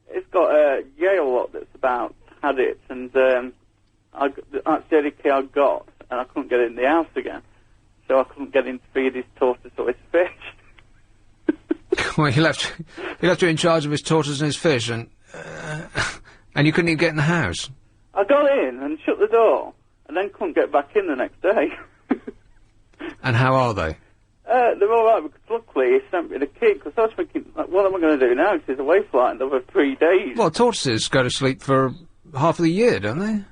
[SPEAKER 17] it's got a Yale lot that's about had it, and that's the only key I got, and I couldn't get it in the house again, so I couldn't get in to feed his tortoise or his fish.
[SPEAKER 2] Well, he left you in charge of his tortoise and his fish, and you couldn't even get in the house.
[SPEAKER 17] I got in and shut the door, and then couldn't get back in the next day.
[SPEAKER 2] And how are they?
[SPEAKER 17] They're all right, because luckily he sent me the key, because I was thinking, like, what am I going to do now, because he's away flight another 3 days.
[SPEAKER 2] Well, tortoises go to sleep for half of the year, don't they?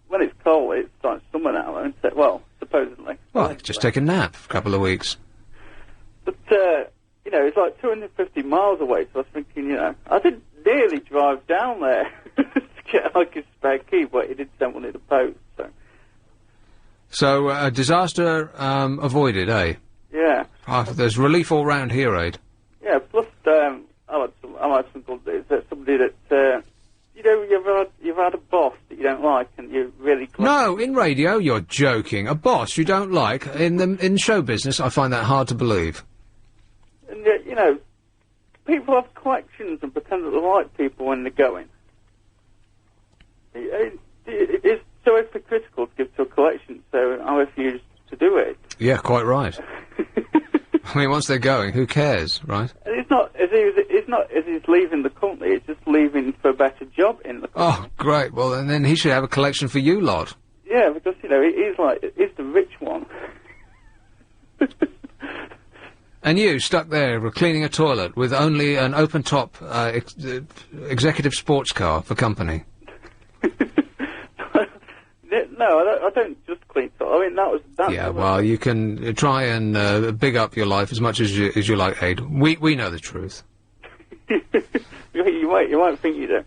[SPEAKER 17] When it's cold, it's like summer now, isn't it? Well, supposedly.
[SPEAKER 2] Well, just take a nap for a couple of weeks.
[SPEAKER 17] But, you know, it's like 250 miles away, so I was thinking, you know, I did nearly drive down there to get, like, a spare key, but he did send one in the post, so.
[SPEAKER 2] So, a disaster, avoided, eh?
[SPEAKER 17] Yeah.
[SPEAKER 2] There's relief all round here, eh?
[SPEAKER 17] Yeah, plus, I had some good news. There's somebody that, you know, you've had a boss that you don't like, and you're really glad.
[SPEAKER 2] No, in radio, you're joking. A boss you don't like? In show business, I find that hard to believe.
[SPEAKER 17] And, you know, people have collections and pretend that they like people when they're going. It's so hypocritical to give to a collection, so I refuse to do it.
[SPEAKER 2] Yeah, quite right. I mean, once they're going, who cares, right?
[SPEAKER 17] And it's not as he's leaving the company, it's just leaving for a better job in the company.
[SPEAKER 2] Oh, great. Well, and then he should have a collection for you lot.
[SPEAKER 17] Yeah, because, you know, he's the rich one.
[SPEAKER 2] And you, stuck there, cleaning a toilet with only an open-top executive sports car for company.
[SPEAKER 17] No, I don't just clean toilet. I mean, that
[SPEAKER 2] Yeah, well, you can try and big up your life as much as you like, Aid. We know the truth.
[SPEAKER 17] you might think you do.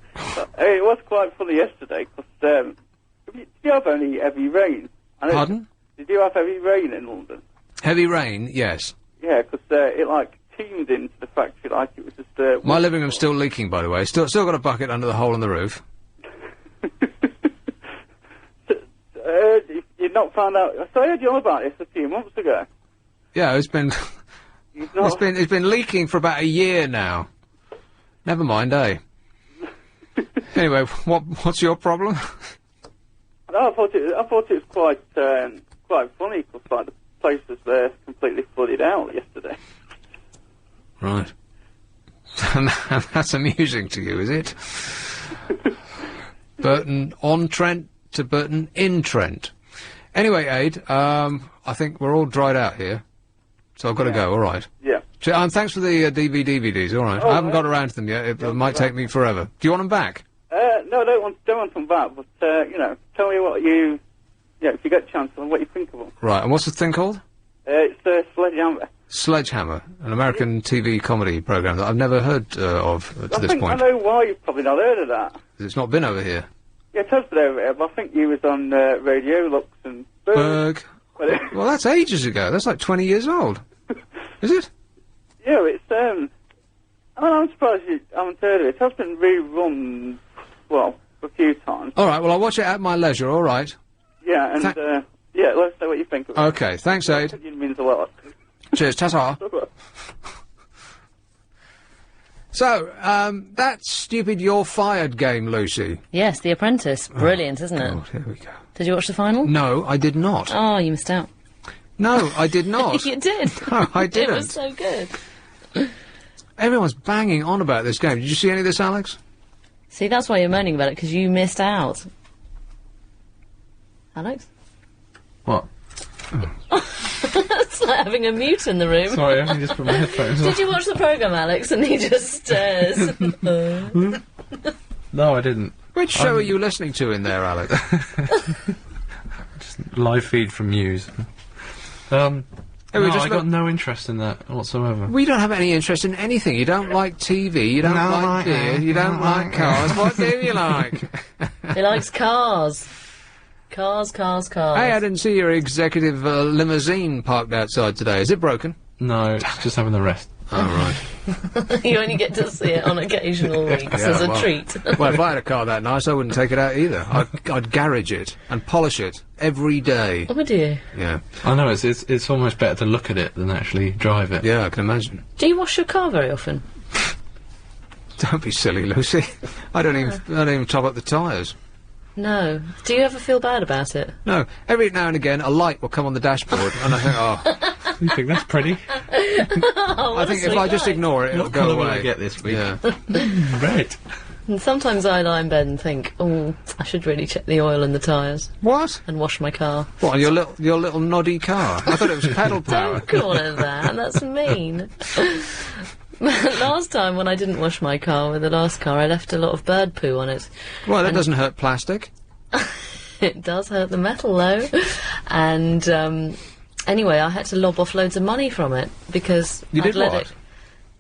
[SPEAKER 17] It was quite funny yesterday, because did you have any heavy rain?
[SPEAKER 2] Pardon?
[SPEAKER 17] Did you have heavy rain in London?
[SPEAKER 2] Heavy rain, yes.
[SPEAKER 17] Yeah, because it, like, teamed into the factory like it was just...
[SPEAKER 2] My living room's still leaking, by the way. Still got a bucket under the hole in the roof.
[SPEAKER 17] You've not found out... So I heard you all about this a few months ago.
[SPEAKER 2] Yeah, it's been... it's been leaking for about a year now. Never mind, eh? Anyway, what's your problem?
[SPEAKER 17] No, I thought it was quite funny, because, like, the place was completely flooded out yesterday.
[SPEAKER 2] Right. And that's amusing to you, is it? Burton on Trent to Burton in Trent. Anyway, Aid, I think we're all dried out here. So I've got to go, all right.
[SPEAKER 17] Yeah.
[SPEAKER 2] Thanks for the DVDs, all right. I haven't got around to them yet. It might take me forever. Do you want them back?
[SPEAKER 17] No, I don't want them back, but, tell me what if you get a chance, what you think of them.
[SPEAKER 2] Right, and what's the thing called?
[SPEAKER 17] It's Sledgehammer.
[SPEAKER 2] Sledgehammer, an American TV comedy programme that I've never heard of to this point.
[SPEAKER 17] I know why you've probably not heard of that.
[SPEAKER 2] It's not been over here.
[SPEAKER 17] Yeah, it has been over here, but I think you was on Radio Lux and
[SPEAKER 2] Berg. Well, that's ages ago. That's like 20 years old. Is it?
[SPEAKER 17] Yeah, it's, I'm surprised you haven't heard of it. It has been rerun, a few times.
[SPEAKER 2] All right, well, I'll watch it at my leisure, all right.
[SPEAKER 17] Yeah, and, let us know what you think of it.
[SPEAKER 2] Okay, thanks, Aid.
[SPEAKER 17] It means a lot.
[SPEAKER 2] Cheers, ta-ta. So, that stupid You're Fired game, Lucy.
[SPEAKER 3] Yes, The Apprentice. Brilliant, isn't it?
[SPEAKER 2] God, here we go.
[SPEAKER 3] Did you watch the final?
[SPEAKER 2] No, I did not.
[SPEAKER 3] Oh, you missed out.
[SPEAKER 2] No, I did not.
[SPEAKER 3] You did.
[SPEAKER 2] No, I didn't.
[SPEAKER 3] It was so good.
[SPEAKER 2] Everyone's banging on about this game. Did you see any of this, Alex?
[SPEAKER 3] See, that's why you're moaning about it, because you missed out. Alex?
[SPEAKER 8] What?
[SPEAKER 3] It's like having a mute in the room.
[SPEAKER 8] Sorry, I only just put my headphones on.
[SPEAKER 3] Did you watch the programme, Alex? And he just stares.
[SPEAKER 8] No, I didn't.
[SPEAKER 2] Which show are you listening to in there, Alex?
[SPEAKER 8] Just live feed from News. I got no interest in that whatsoever.
[SPEAKER 2] We don't have any interest in anything. You don't like TV, you don't like beer, you don't like cars. What do you like?
[SPEAKER 3] He likes cars. Cars.
[SPEAKER 2] Hey, I didn't see your executive limousine parked outside today. Is it broken?
[SPEAKER 8] No, it's just having the rest.
[SPEAKER 2] Oh, right.
[SPEAKER 3] You only get to see it on occasional weeks as a treat.
[SPEAKER 2] Well, if I had a car that nice, I wouldn't take it out either. I'd garage it and polish it every day.
[SPEAKER 3] Oh, would you?
[SPEAKER 2] Yeah.
[SPEAKER 8] I know, it's almost better to look at it than actually drive it.
[SPEAKER 2] Yeah, I can imagine.
[SPEAKER 3] Do you wash your car very often?
[SPEAKER 2] Don't be silly, Lucy. I don't even top up the tyres.
[SPEAKER 3] No. Do you ever feel bad about it?
[SPEAKER 2] No. Every now and again, a light will come on the dashboard, and I think, oh.
[SPEAKER 8] You think that's pretty?
[SPEAKER 2] I think if I just ignore it, it'll go away.
[SPEAKER 8] What colour will I get this week?
[SPEAKER 2] Yeah.
[SPEAKER 8] Red.
[SPEAKER 3] And sometimes I lie in bed and think, oh, I should really check the oil in the tyres.
[SPEAKER 2] What?
[SPEAKER 3] And wash my car.
[SPEAKER 2] What, on your little noddy car? I thought it was pedal power.
[SPEAKER 3] Don't call it that. That's mean. Last time when I didn't wash my car with the last car, I left a lot of bird poo on it.
[SPEAKER 2] Well, that doesn't hurt plastic.
[SPEAKER 3] It does hurt the metal, though. And, anyway, I had to lob off loads of money from it, because
[SPEAKER 2] You
[SPEAKER 3] I'd
[SPEAKER 2] did
[SPEAKER 3] let
[SPEAKER 2] what?
[SPEAKER 3] it...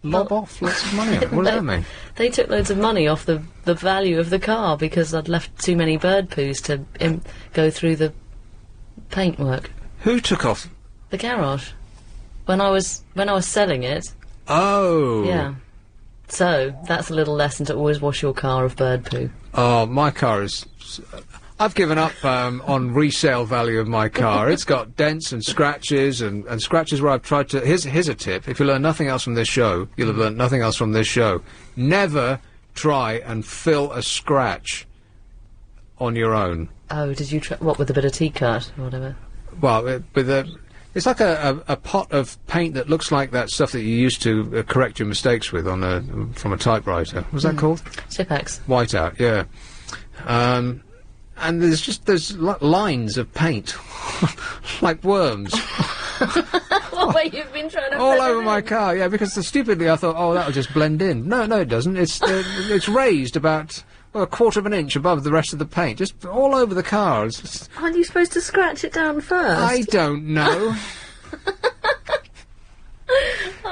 [SPEAKER 2] Lob off lots of money on it? What does that mean?
[SPEAKER 3] They took loads of money off the value of the car, because I'd left too many bird poos to go through the paintwork.
[SPEAKER 2] Who took off?
[SPEAKER 3] The garage. When I was selling it...
[SPEAKER 2] Oh!
[SPEAKER 3] Yeah. So, that's a little lesson to always wash your car of bird poo.
[SPEAKER 2] Oh, my car is... I've given up on resale value of my car. It's got dents and scratches and scratches where I've tried to... Here's a tip. If you learn nothing else from this show, you'll have learned nothing else from this show. Never try and fill a scratch on your own.
[SPEAKER 3] Oh, did you try... What, with a bit of tea cut or whatever?
[SPEAKER 2] Well, it's like a pot of paint that looks like that stuff that you used to correct your mistakes with from a typewriter. What's that called?
[SPEAKER 3] Chipex.
[SPEAKER 2] Whiteout, yeah. And there's lines of paint, like worms.
[SPEAKER 3] What way you've been trying to
[SPEAKER 2] all over my car, yeah, because stupidly I thought, oh, that'll just blend in. No, it doesn't. It's raised about... Well, a quarter of an inch above the rest of the paint, just all over the car.
[SPEAKER 3] Aren't you supposed to scratch it down first?
[SPEAKER 2] I don't know.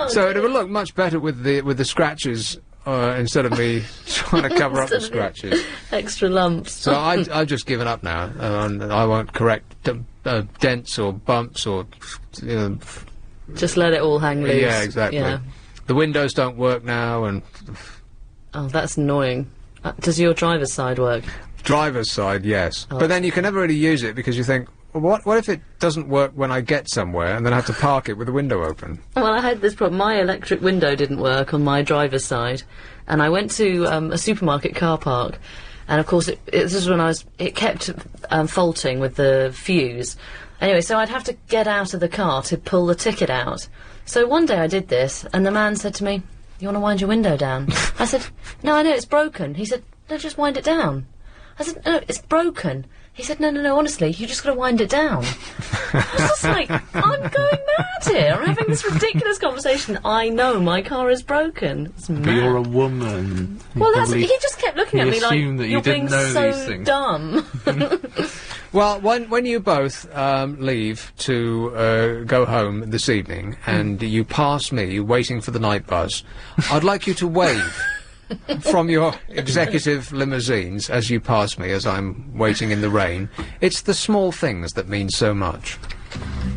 [SPEAKER 2] So it would look much better with the scratches instead of me trying to cover up the scratches.
[SPEAKER 3] Extra lumps.
[SPEAKER 2] So I've just given up now. I won't correct dents or bumps or.
[SPEAKER 3] Just let it all hang loose.
[SPEAKER 2] Yeah, exactly.
[SPEAKER 3] Yeah.
[SPEAKER 2] The windows don't work now, and.
[SPEAKER 3] Oh, that's annoying. Does your driver's side work?
[SPEAKER 2] Driver's side, yes. Oh. But then you can never really use it because you think, well, what if it doesn't work when I get somewhere and then I have to park it with the window open?
[SPEAKER 3] Well, I had this problem. My electric window didn't work on my driver's side, and I went to a supermarket car park, and of course this is when it kept faulting with the fuse. Anyway, so I'd have to get out of the car to pull the ticket out. So one day I did this, and the man said to me, "You want to wind your window down?" I said, "No, I know, it's broken." He said, "No, just wind it down." I said, "No, it's broken." He said, no, honestly, you just got to wind it down. I was just like, I'm going mad here. I'm having this ridiculous conversation. I know my car is broken. It's mad.
[SPEAKER 8] But you're a woman.
[SPEAKER 3] Well, he just kept looking at me like, you're being so dumb.
[SPEAKER 2] Well, when you both leave to go home this evening and you pass me waiting for the night bus, I'd like you to wave from your executive limousines as you pass me as I'm waiting in the rain. It's the small things that mean so much.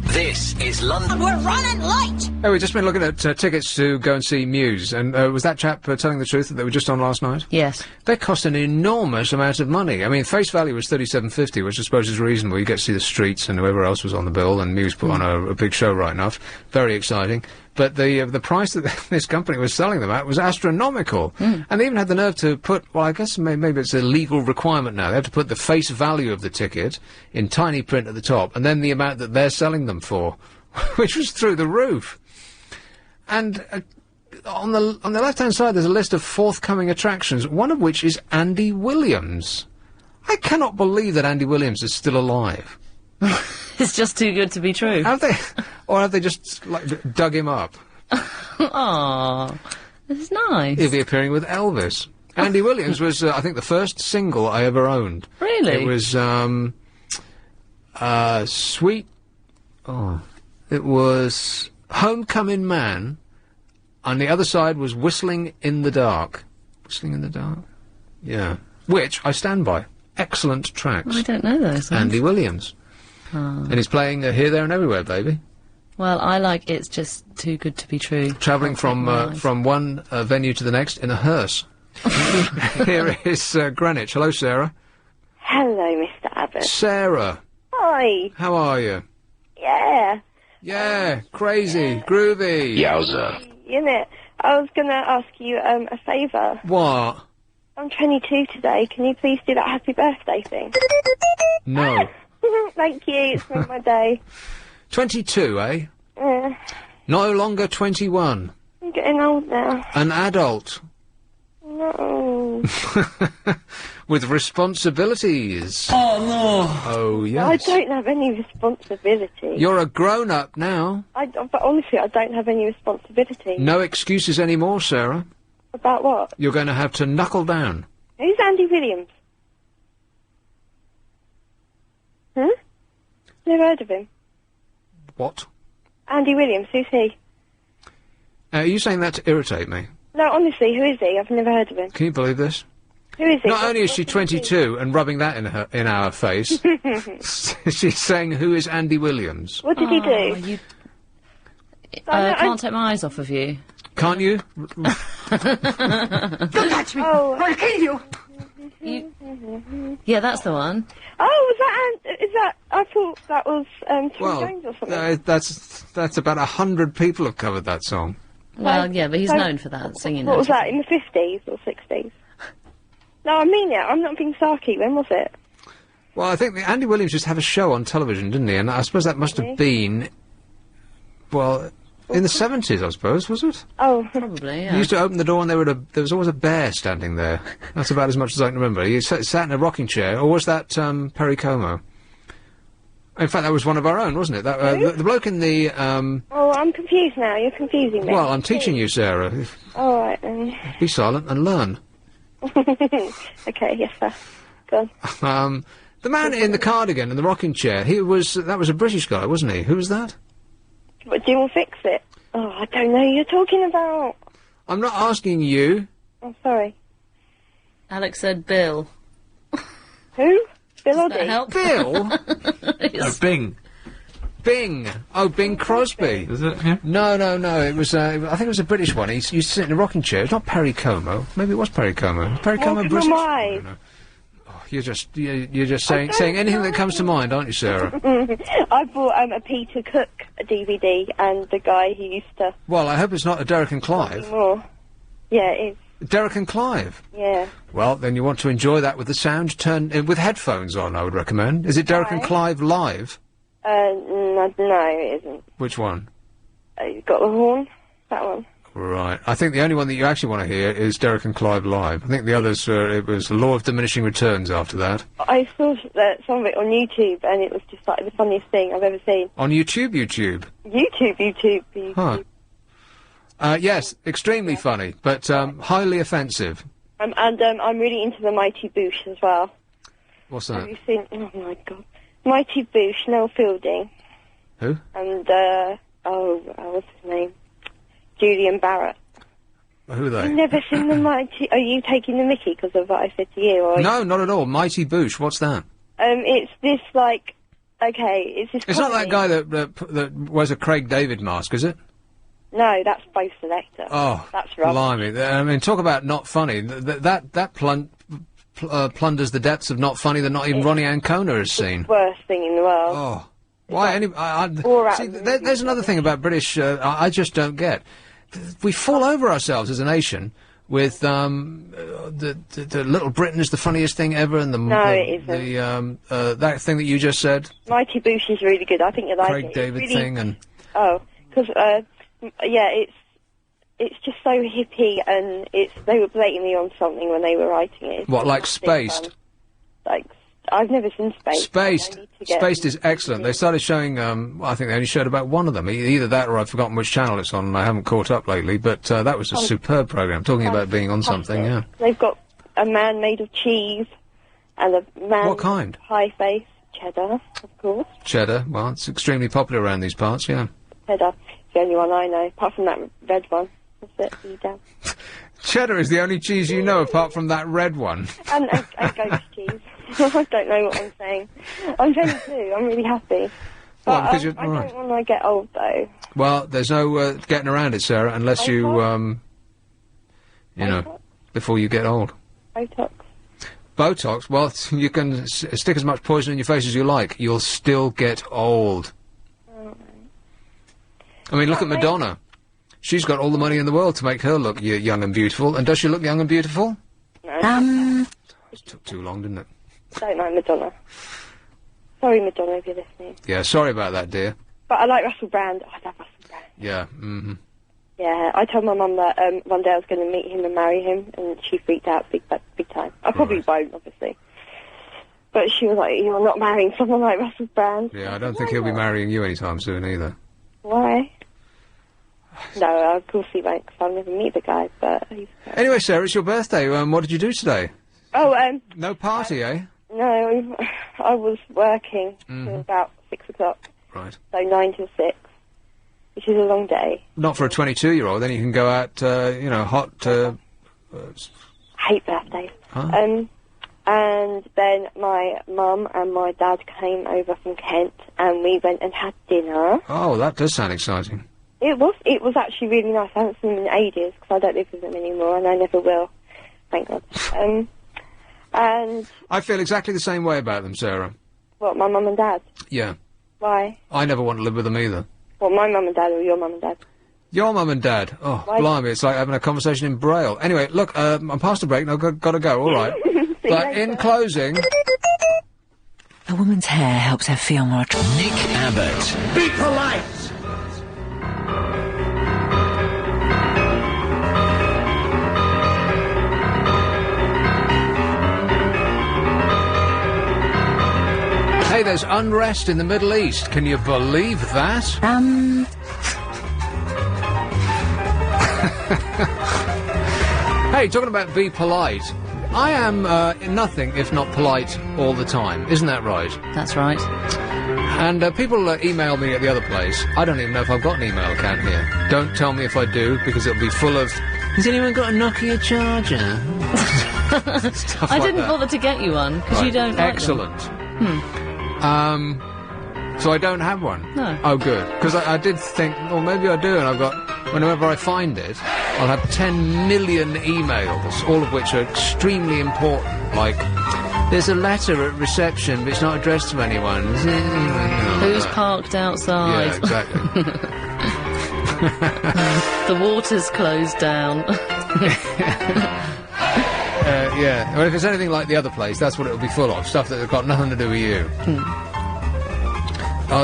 [SPEAKER 6] This is London. We're running late!
[SPEAKER 2] Hey, we've just been looking at tickets to go and see Muse, and was that chap telling the truth that they were just on last night?
[SPEAKER 3] Yes.
[SPEAKER 2] They cost an enormous amount of money. I mean, face value was $37.50, which I suppose is reasonable. You get to see the Streets and whoever else was on the bill, and Muse put on a big show right enough. Very exciting. But the price that this company was selling them at was astronomical. And they even had the nerve to put, well, I guess maybe it's a legal requirement now. They have to put the face value of the ticket in tiny print at the top, and then the amount that they're selling them for, which was through the roof. And on the left-hand side, there's a list of forthcoming attractions, one of which is Andy Williams. I cannot believe that Andy Williams is still alive.
[SPEAKER 3] It's just too good to be true.
[SPEAKER 2] Have they? Or have they just, like, dug him up?
[SPEAKER 3] Aww. This is nice.
[SPEAKER 2] He'll be appearing with Elvis. Andy Williams was, I think, the first single I ever owned.
[SPEAKER 3] Really?
[SPEAKER 2] It was, Sweet... Oh. It was Homecoming Man. On the other side was Whistling in the Dark. Whistling in the Dark? Yeah. Which I stand by. Excellent tracks.
[SPEAKER 3] I don't know those ones.
[SPEAKER 2] Andy Williams. And he's playing Here, There and Everywhere, baby.
[SPEAKER 3] Well, I like It's Just Too Good to Be True.
[SPEAKER 2] Travelling from one venue to the next in a hearse. Here is Greenwich. Hello, Sarah.
[SPEAKER 14] Hello, Mr. Abbott.
[SPEAKER 2] Sarah.
[SPEAKER 14] Hi.
[SPEAKER 2] How are you?
[SPEAKER 14] Yeah.
[SPEAKER 2] Yeah, crazy, groovy.
[SPEAKER 11] Yowza.
[SPEAKER 14] Isn't it? I was going to ask you a favour.
[SPEAKER 2] What?
[SPEAKER 14] I'm 22 today. Can you please do that happy birthday thing?
[SPEAKER 2] No.
[SPEAKER 14] Thank you. It's made my day.
[SPEAKER 2] 22, eh?
[SPEAKER 14] Yeah.
[SPEAKER 2] No longer 21.
[SPEAKER 14] I'm getting old now.
[SPEAKER 2] An adult.
[SPEAKER 14] No.
[SPEAKER 2] With responsibilities.
[SPEAKER 14] Oh, no.
[SPEAKER 2] Oh, yes.
[SPEAKER 14] I don't have any responsibility.
[SPEAKER 2] You're a grown-up now.
[SPEAKER 14] But honestly, I don't have any responsibility.
[SPEAKER 2] No excuses anymore, Sarah.
[SPEAKER 14] About what?
[SPEAKER 2] You're going to have to knuckle down.
[SPEAKER 14] Who's Andy Williams? Never heard of him.
[SPEAKER 2] What?
[SPEAKER 14] Andy Williams, who's he?
[SPEAKER 2] Are you saying that to irritate me?
[SPEAKER 14] No, honestly, who is he? I've never heard of him.
[SPEAKER 2] Can you believe this?
[SPEAKER 14] Who is he?
[SPEAKER 2] Not only is she 22 and rubbing that in our face, she's saying, who is Andy Williams?
[SPEAKER 14] What did he do?
[SPEAKER 3] Can't take my eyes off of you.
[SPEAKER 2] Can't you?
[SPEAKER 7] Don't touch me!
[SPEAKER 14] Oh.
[SPEAKER 7] I'll kill you!
[SPEAKER 3] Yeah, that's the one.
[SPEAKER 14] Oh, is that, I thought that was, Tom Jones or something.
[SPEAKER 2] That's about 100 people have covered that song.
[SPEAKER 3] Well, yeah, but he's known for that, singing
[SPEAKER 14] What was that, in the 50s or 60s? No, I mean it, I'm not being sarky, when was it?
[SPEAKER 2] Well, I think Andy Williams used to have a show on television, didn't he? And I suppose that must have been, well, in the 70s, I suppose, was it?
[SPEAKER 14] Oh.
[SPEAKER 3] Probably, yeah.
[SPEAKER 2] He used to open the door and there was always a bear standing there. That's about as much as I can remember. He sat in a rocking chair, or was that, Perry Como? In fact, that was one of our own, wasn't it? That, the bloke in the,
[SPEAKER 14] Oh, I'm confused now, you're confusing me.
[SPEAKER 2] Well, I'm teaching you, Sarah.
[SPEAKER 14] Alright, then.
[SPEAKER 2] Be silent and learn.
[SPEAKER 14] Okay, yes, sir. Go on.
[SPEAKER 2] The man in the cardigan and the rocking chair, that was a British guy, wasn't he? Who was that?
[SPEAKER 14] What, Jim will fix it? Oh, I don't know who you're talking about.
[SPEAKER 2] I'm not asking you.
[SPEAKER 14] I'm sorry.
[SPEAKER 3] Alex said Bill.
[SPEAKER 14] Who? Bill
[SPEAKER 3] Does
[SPEAKER 14] Oddie?
[SPEAKER 3] that help?
[SPEAKER 2] Bill?
[SPEAKER 8] No, Bing.
[SPEAKER 2] Bing. Oh, Bing Crosby.
[SPEAKER 8] Is it him?
[SPEAKER 2] No. It was, I think it was a British one. He used to sit in a rocking chair. It's not Perry Como. Maybe it was Perry Como. Perry Como British?
[SPEAKER 14] No.
[SPEAKER 2] Oh, you're just saying anything that comes to mind, aren't you, Sarah?
[SPEAKER 14] I bought, a Peter Cook DVD, and the guy who used to...
[SPEAKER 2] Well, I hope it's not a Derek and Clive.
[SPEAKER 14] More. Yeah, it is.
[SPEAKER 2] Derek and Clive?
[SPEAKER 14] Yeah.
[SPEAKER 2] Well, then you want to enjoy that with the sound turned... with headphones on, I would recommend. Is it Derek and Clive live?
[SPEAKER 14] No, it isn't.
[SPEAKER 2] Which one?
[SPEAKER 14] You've got the horn. That one.
[SPEAKER 2] Right. I think the only one that you actually want to hear is Derek and Clive live. I think the others, it was the law of diminishing returns after that.
[SPEAKER 14] I saw some of it on YouTube, and it was just like the funniest thing I've ever seen.
[SPEAKER 2] On YouTube?
[SPEAKER 14] YouTube.
[SPEAKER 2] Huh. Yes, extremely funny, but highly offensive.
[SPEAKER 14] And I'm really into the Mighty Boosh as well.
[SPEAKER 2] What's that?
[SPEAKER 14] Have you seen... Oh, my God. Mighty Boosh, Noel Fielding.
[SPEAKER 2] Who?
[SPEAKER 14] And, what's his name? Julian Barrett.
[SPEAKER 2] Who are they?
[SPEAKER 14] I've never seen the Mighty... Are you taking the mickey because of what I said to you? Or
[SPEAKER 2] No, not at all. Mighty Boosh, what's that?
[SPEAKER 14] It's this, like... Okay, it's this...
[SPEAKER 2] It's not that guy that wears a Craig David mask, is it?
[SPEAKER 14] No, that's Bo Selector.
[SPEAKER 2] Oh,
[SPEAKER 14] that's wrong.
[SPEAKER 2] Blimey. I mean, talk about not funny. That plunders the depths of not funny that not even Ronnie Ancona has seen.
[SPEAKER 14] Worst thing in the world.
[SPEAKER 2] Oh. Why? See, there's another thing about British I just don't get. We fall over ourselves as a nation with the Little Britain is the funniest thing ever, and
[SPEAKER 14] it isn't.
[SPEAKER 2] That thing that you just said.
[SPEAKER 14] Mighty Boosh is really good. I think you like it.
[SPEAKER 2] Craig David
[SPEAKER 14] really,
[SPEAKER 2] thing and.
[SPEAKER 14] Oh, because it's just so hippie, and they were blatantly on something when they were writing it.
[SPEAKER 2] What, like Spaced?
[SPEAKER 14] Like, I've never seen Spaced.
[SPEAKER 2] Spaced is excellent. They started showing, I think they only showed about one of them. Either that or I've forgotten which channel it's on, and I haven't caught up lately, but that was a superb programme, talking about being on something, yeah.
[SPEAKER 14] They've got a man made of cheese, and a man...
[SPEAKER 2] What kind?
[SPEAKER 14] High face. Cheddar, of course.
[SPEAKER 2] Cheddar, well, it's extremely popular around these parts, yeah.
[SPEAKER 14] Cheddar. It's the only one I know, apart from that red one. That's it, you down.
[SPEAKER 2] Cheddar is the only cheese you know, apart from that red one.
[SPEAKER 14] And goat cheese. I don't know what I'm saying. I'm 22, I'm really happy. But
[SPEAKER 2] because
[SPEAKER 14] I don't want to get old, though.
[SPEAKER 2] Well, there's no getting around it, Sarah, unless you, you know, before you get old.
[SPEAKER 14] Botox.
[SPEAKER 2] Botox? Well, you can stick as much poison in your face as you like. You'll still get old. I mean, look at Madonna. She's got all the money in the world to make her look young and beautiful. And does she look young and beautiful?
[SPEAKER 14] No.
[SPEAKER 2] It took too long, didn't it?
[SPEAKER 14] Don't like Madonna. Sorry, Madonna, if you're listening.
[SPEAKER 2] Yeah, sorry about that, dear.
[SPEAKER 14] But I like Russell Brand. I love Russell Brand.
[SPEAKER 2] Yeah, mm-hmm.
[SPEAKER 14] Yeah, I told my mum that one day I was going to meet him and marry him, and she freaked out big time. I probably won't, obviously. But she was like, you're not marrying someone like Russell Brand.
[SPEAKER 2] Yeah, I don't think he'll be marrying you anytime soon, either.
[SPEAKER 14] Why? No, of course he won't, because I'll never meet the guy, but...
[SPEAKER 2] Anyway, Sarah, it's your birthday. What did you do today?
[SPEAKER 14] Oh,
[SPEAKER 2] no party, eh?
[SPEAKER 14] No, I was working till about 6 o'clock.
[SPEAKER 2] Right.
[SPEAKER 14] So 9 till 6, which is a long day.
[SPEAKER 2] Not for a 22-year-old, then you can go out, you know, hot...
[SPEAKER 14] I hate birthdays.
[SPEAKER 2] Huh?
[SPEAKER 14] And then my mum and my dad came over from Kent, and we went and had dinner.
[SPEAKER 2] Oh, that does sound exciting.
[SPEAKER 14] It was actually really nice. I haven't seen them in ages, because I don't live with them anymore, and I never will. Thank God. And...
[SPEAKER 2] I feel exactly the same way about them, Sarah.
[SPEAKER 14] What, my mum and dad?
[SPEAKER 2] Yeah.
[SPEAKER 14] Why?
[SPEAKER 2] I never want to live with them either.
[SPEAKER 14] What, my mum and dad or your mum and dad?
[SPEAKER 2] Your mum and dad. Oh, blimey, it's like having a conversation in Braille. Anyway, look, I'm past the break, and I've got to go, all right. But in closing...
[SPEAKER 18] A woman's hair helps her feel more attractive.
[SPEAKER 6] Nick Abbott.
[SPEAKER 16] Be polite!
[SPEAKER 2] Hey, there's unrest in the Middle East. Can you believe that? Hey, talking about be polite. I am nothing if not polite all the time. Isn't that right?
[SPEAKER 3] That's right.
[SPEAKER 2] And people email me at the other place. I don't even know if I've got an email account here. Don't tell me if I do, because it'll be full of... Has anyone got a Nokia charger?
[SPEAKER 3] I didn't bother to get you one, because you don't like
[SPEAKER 2] Excellent.
[SPEAKER 3] them.
[SPEAKER 2] So I don't have one?
[SPEAKER 3] No.
[SPEAKER 2] Oh, good. Because I did think, well, maybe I do, and I've got... Whenever I find it, I'll have 10 million emails, all of which are extremely important, like... There's a letter at reception, but it's not addressed to anyone.
[SPEAKER 3] Who's parked outside?
[SPEAKER 2] Yeah, exactly.
[SPEAKER 3] The water's closed down.
[SPEAKER 2] Yeah. Well, if it's anything like the other place, that's what it'll be full of. Stuff that's got nothing to do with you.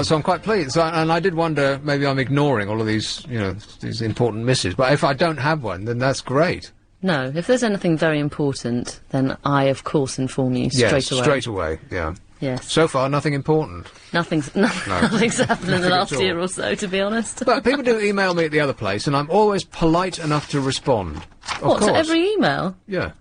[SPEAKER 2] So I'm quite pleased. So, and I did wonder, maybe I'm ignoring all of these, you know, these important misses. But if I don't have one, then that's great.
[SPEAKER 3] No, if there's anything very important, then I, of course, inform you straight away.
[SPEAKER 2] Yes, straight away, yeah.
[SPEAKER 3] Yes.
[SPEAKER 2] So far, nothing important.
[SPEAKER 3] Nothing's happened in the last year or so, to be honest.
[SPEAKER 2] But people do email me at the other place, and I'm always polite enough to respond.
[SPEAKER 3] What, to every email?
[SPEAKER 2] Yeah.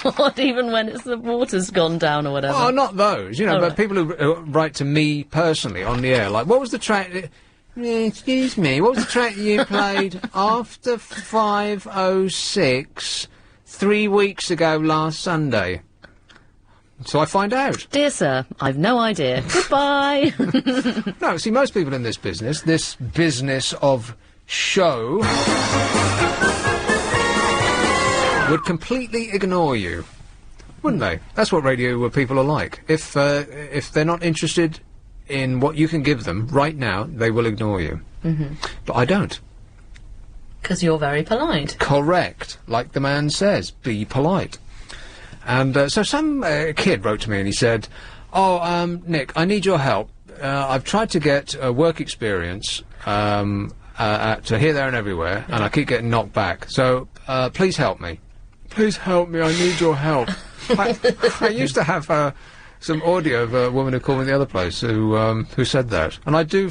[SPEAKER 3] What, even when the water's gone down or whatever?
[SPEAKER 2] Oh, not those, you know, but
[SPEAKER 3] right.
[SPEAKER 2] people who write to me personally on the air, like, what was the track... excuse me, what was the track you played after 5:06 3 weeks ago last Sunday? So I find out.
[SPEAKER 3] Dear sir, I've no idea. Goodbye!
[SPEAKER 2] No, see, most people in this business of show... would completely ignore you, wouldn't they? That's what radio people are like. If they're not interested in what you can give them right now, they will ignore you.
[SPEAKER 3] Mm-hmm.
[SPEAKER 2] But I don't.
[SPEAKER 3] Because you're very polite.
[SPEAKER 2] Correct. Like the man says, be polite. And so some kid wrote to me and he said, "Oh, Nick, I need your help. I've tried to get work experience at Here, There and Everywhere, and I keep getting knocked back. So please help me. Please help me, I need your help." I used to have some audio of a woman who called me the other place who said that. And I do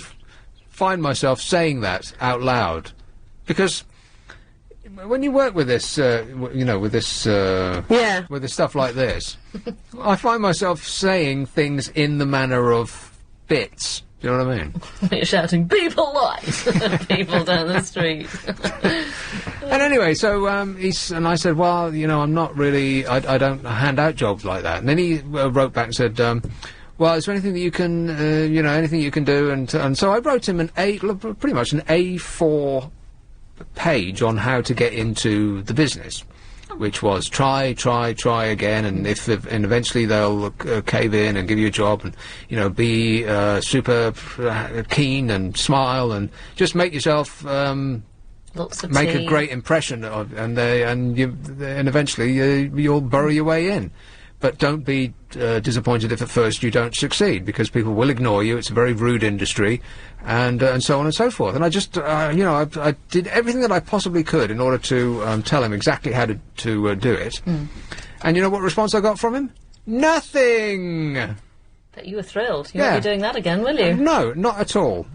[SPEAKER 2] find myself saying that out loud. Because when you work with this, you know, with this stuff like this, I find myself saying things in the manner of bits. Do you know what I mean?
[SPEAKER 3] You're shouting, "Be polite!" at people down the street.
[SPEAKER 2] And anyway, so and I said, "Well, you know, I'm not really. I don't hand out jobs like that." And then he wrote back and said, "Well, is there anything that you can, you know, anything you can do?" And so I wrote him pretty much an A4 page on how to get into the business, which was try again, and eventually they'll cave in and give you a job, and you know, be super keen and smile and just make yourself make a great impression of, and eventually you'll burrow your way in. But don't be disappointed if at first you don't succeed, because people will ignore you. It's a very rude industry, and so on and so forth. And I just, you know, I did everything that I possibly could in order to tell him exactly how to do it.
[SPEAKER 3] Mm.
[SPEAKER 2] And you know what response I got from him? Nothing!
[SPEAKER 3] But you were thrilled. You won't be doing that again, will you?
[SPEAKER 2] No, not at all.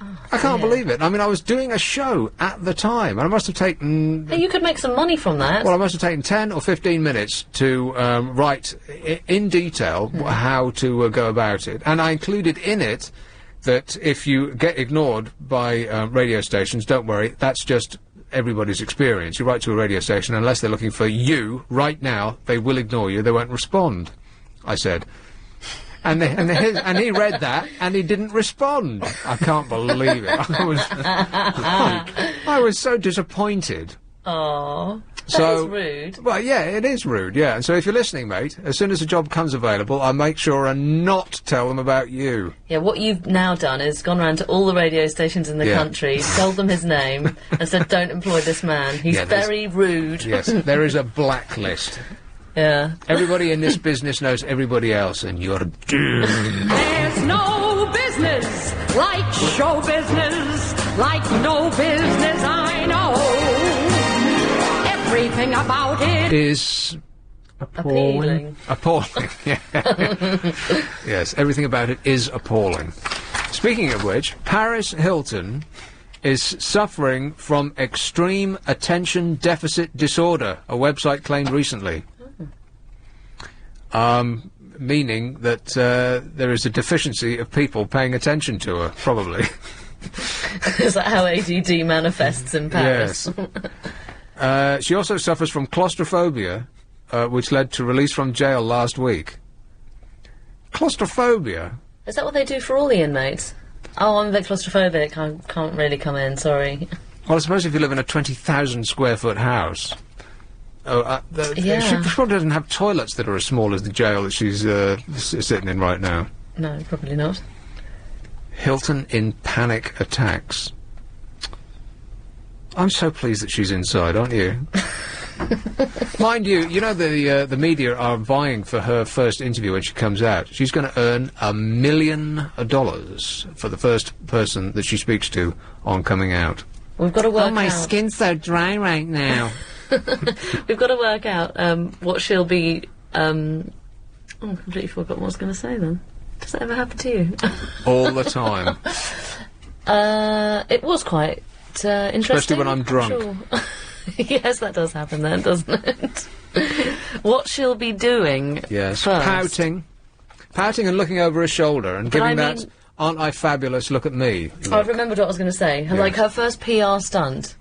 [SPEAKER 3] Oh,
[SPEAKER 2] I can't believe it. I mean, I was doing a show at the time, and I must have taken...
[SPEAKER 3] Hey, you could make some money from that.
[SPEAKER 2] Well, I must have taken 10 or 15 minutes to write in detail how to go about it. And I included in it that if you get ignored by radio stations, don't worry, that's just everybody's experience. You write to a radio station, unless they're looking for you right now, they will ignore you, they won't respond, I said. And he read that, and he didn't respond. I can't believe it. I was so disappointed.
[SPEAKER 3] Oh, that is rude.
[SPEAKER 2] Well, yeah, it is rude, yeah. And so if you're listening, mate, as soon as a job comes available, I make sure and not tell them about you.
[SPEAKER 3] Yeah, what you've now done is gone around to all the radio stations in the country, told them his name, and said, "Don't employ this man. He's very rude."
[SPEAKER 2] Yes, there is a blacklist.
[SPEAKER 3] Yeah.
[SPEAKER 2] Everybody in this business knows everybody else, and you're doomed.
[SPEAKER 19] There's no business like show business, like no business I know. Everything about it
[SPEAKER 2] is appalling. Appalling, yeah. Yes, everything about it is appalling. Speaking of which, Paris Hilton is suffering from extreme attention deficit disorder, a website claimed recently. Meaning that there is a deficiency of people paying attention to her, probably.
[SPEAKER 3] Is that how ADD manifests in Paris?
[SPEAKER 2] Yes. She also suffers from claustrophobia, which led to release from jail last week. Claustrophobia?
[SPEAKER 3] Is that what they do for all the inmates? Oh, I'm a bit claustrophobic, I can't really come in, sorry.
[SPEAKER 2] Well, I suppose if you live in a 20,000 square foot house... She probably doesn't have toilets that are as small as the jail that she's sitting in right now.
[SPEAKER 3] No, probably not.
[SPEAKER 2] Hilton in panic attacks. I'm so pleased that she's inside, aren't you? Mind you, the media are vying for her first interview when she comes out. She's going to earn $1 million for the first person that she speaks to on coming out.
[SPEAKER 3] We've got to work out...
[SPEAKER 2] Oh, my skin's so dry right now.
[SPEAKER 3] We've got to work out what she'll be... I completely forgot what I was going to say then. Does that ever happen to you?
[SPEAKER 2] All the time.
[SPEAKER 3] It was quite interesting.
[SPEAKER 2] Especially when I'm drunk.
[SPEAKER 3] Sure. Yes, that does happen then, doesn't it? What she'll be doing
[SPEAKER 2] Yes,
[SPEAKER 3] first.
[SPEAKER 2] pouting and looking over her shoulder and giving that "aren't I fabulous? Look at me."
[SPEAKER 3] I've remembered what I was going to say.
[SPEAKER 2] Yes.
[SPEAKER 3] Like her first PR stunt.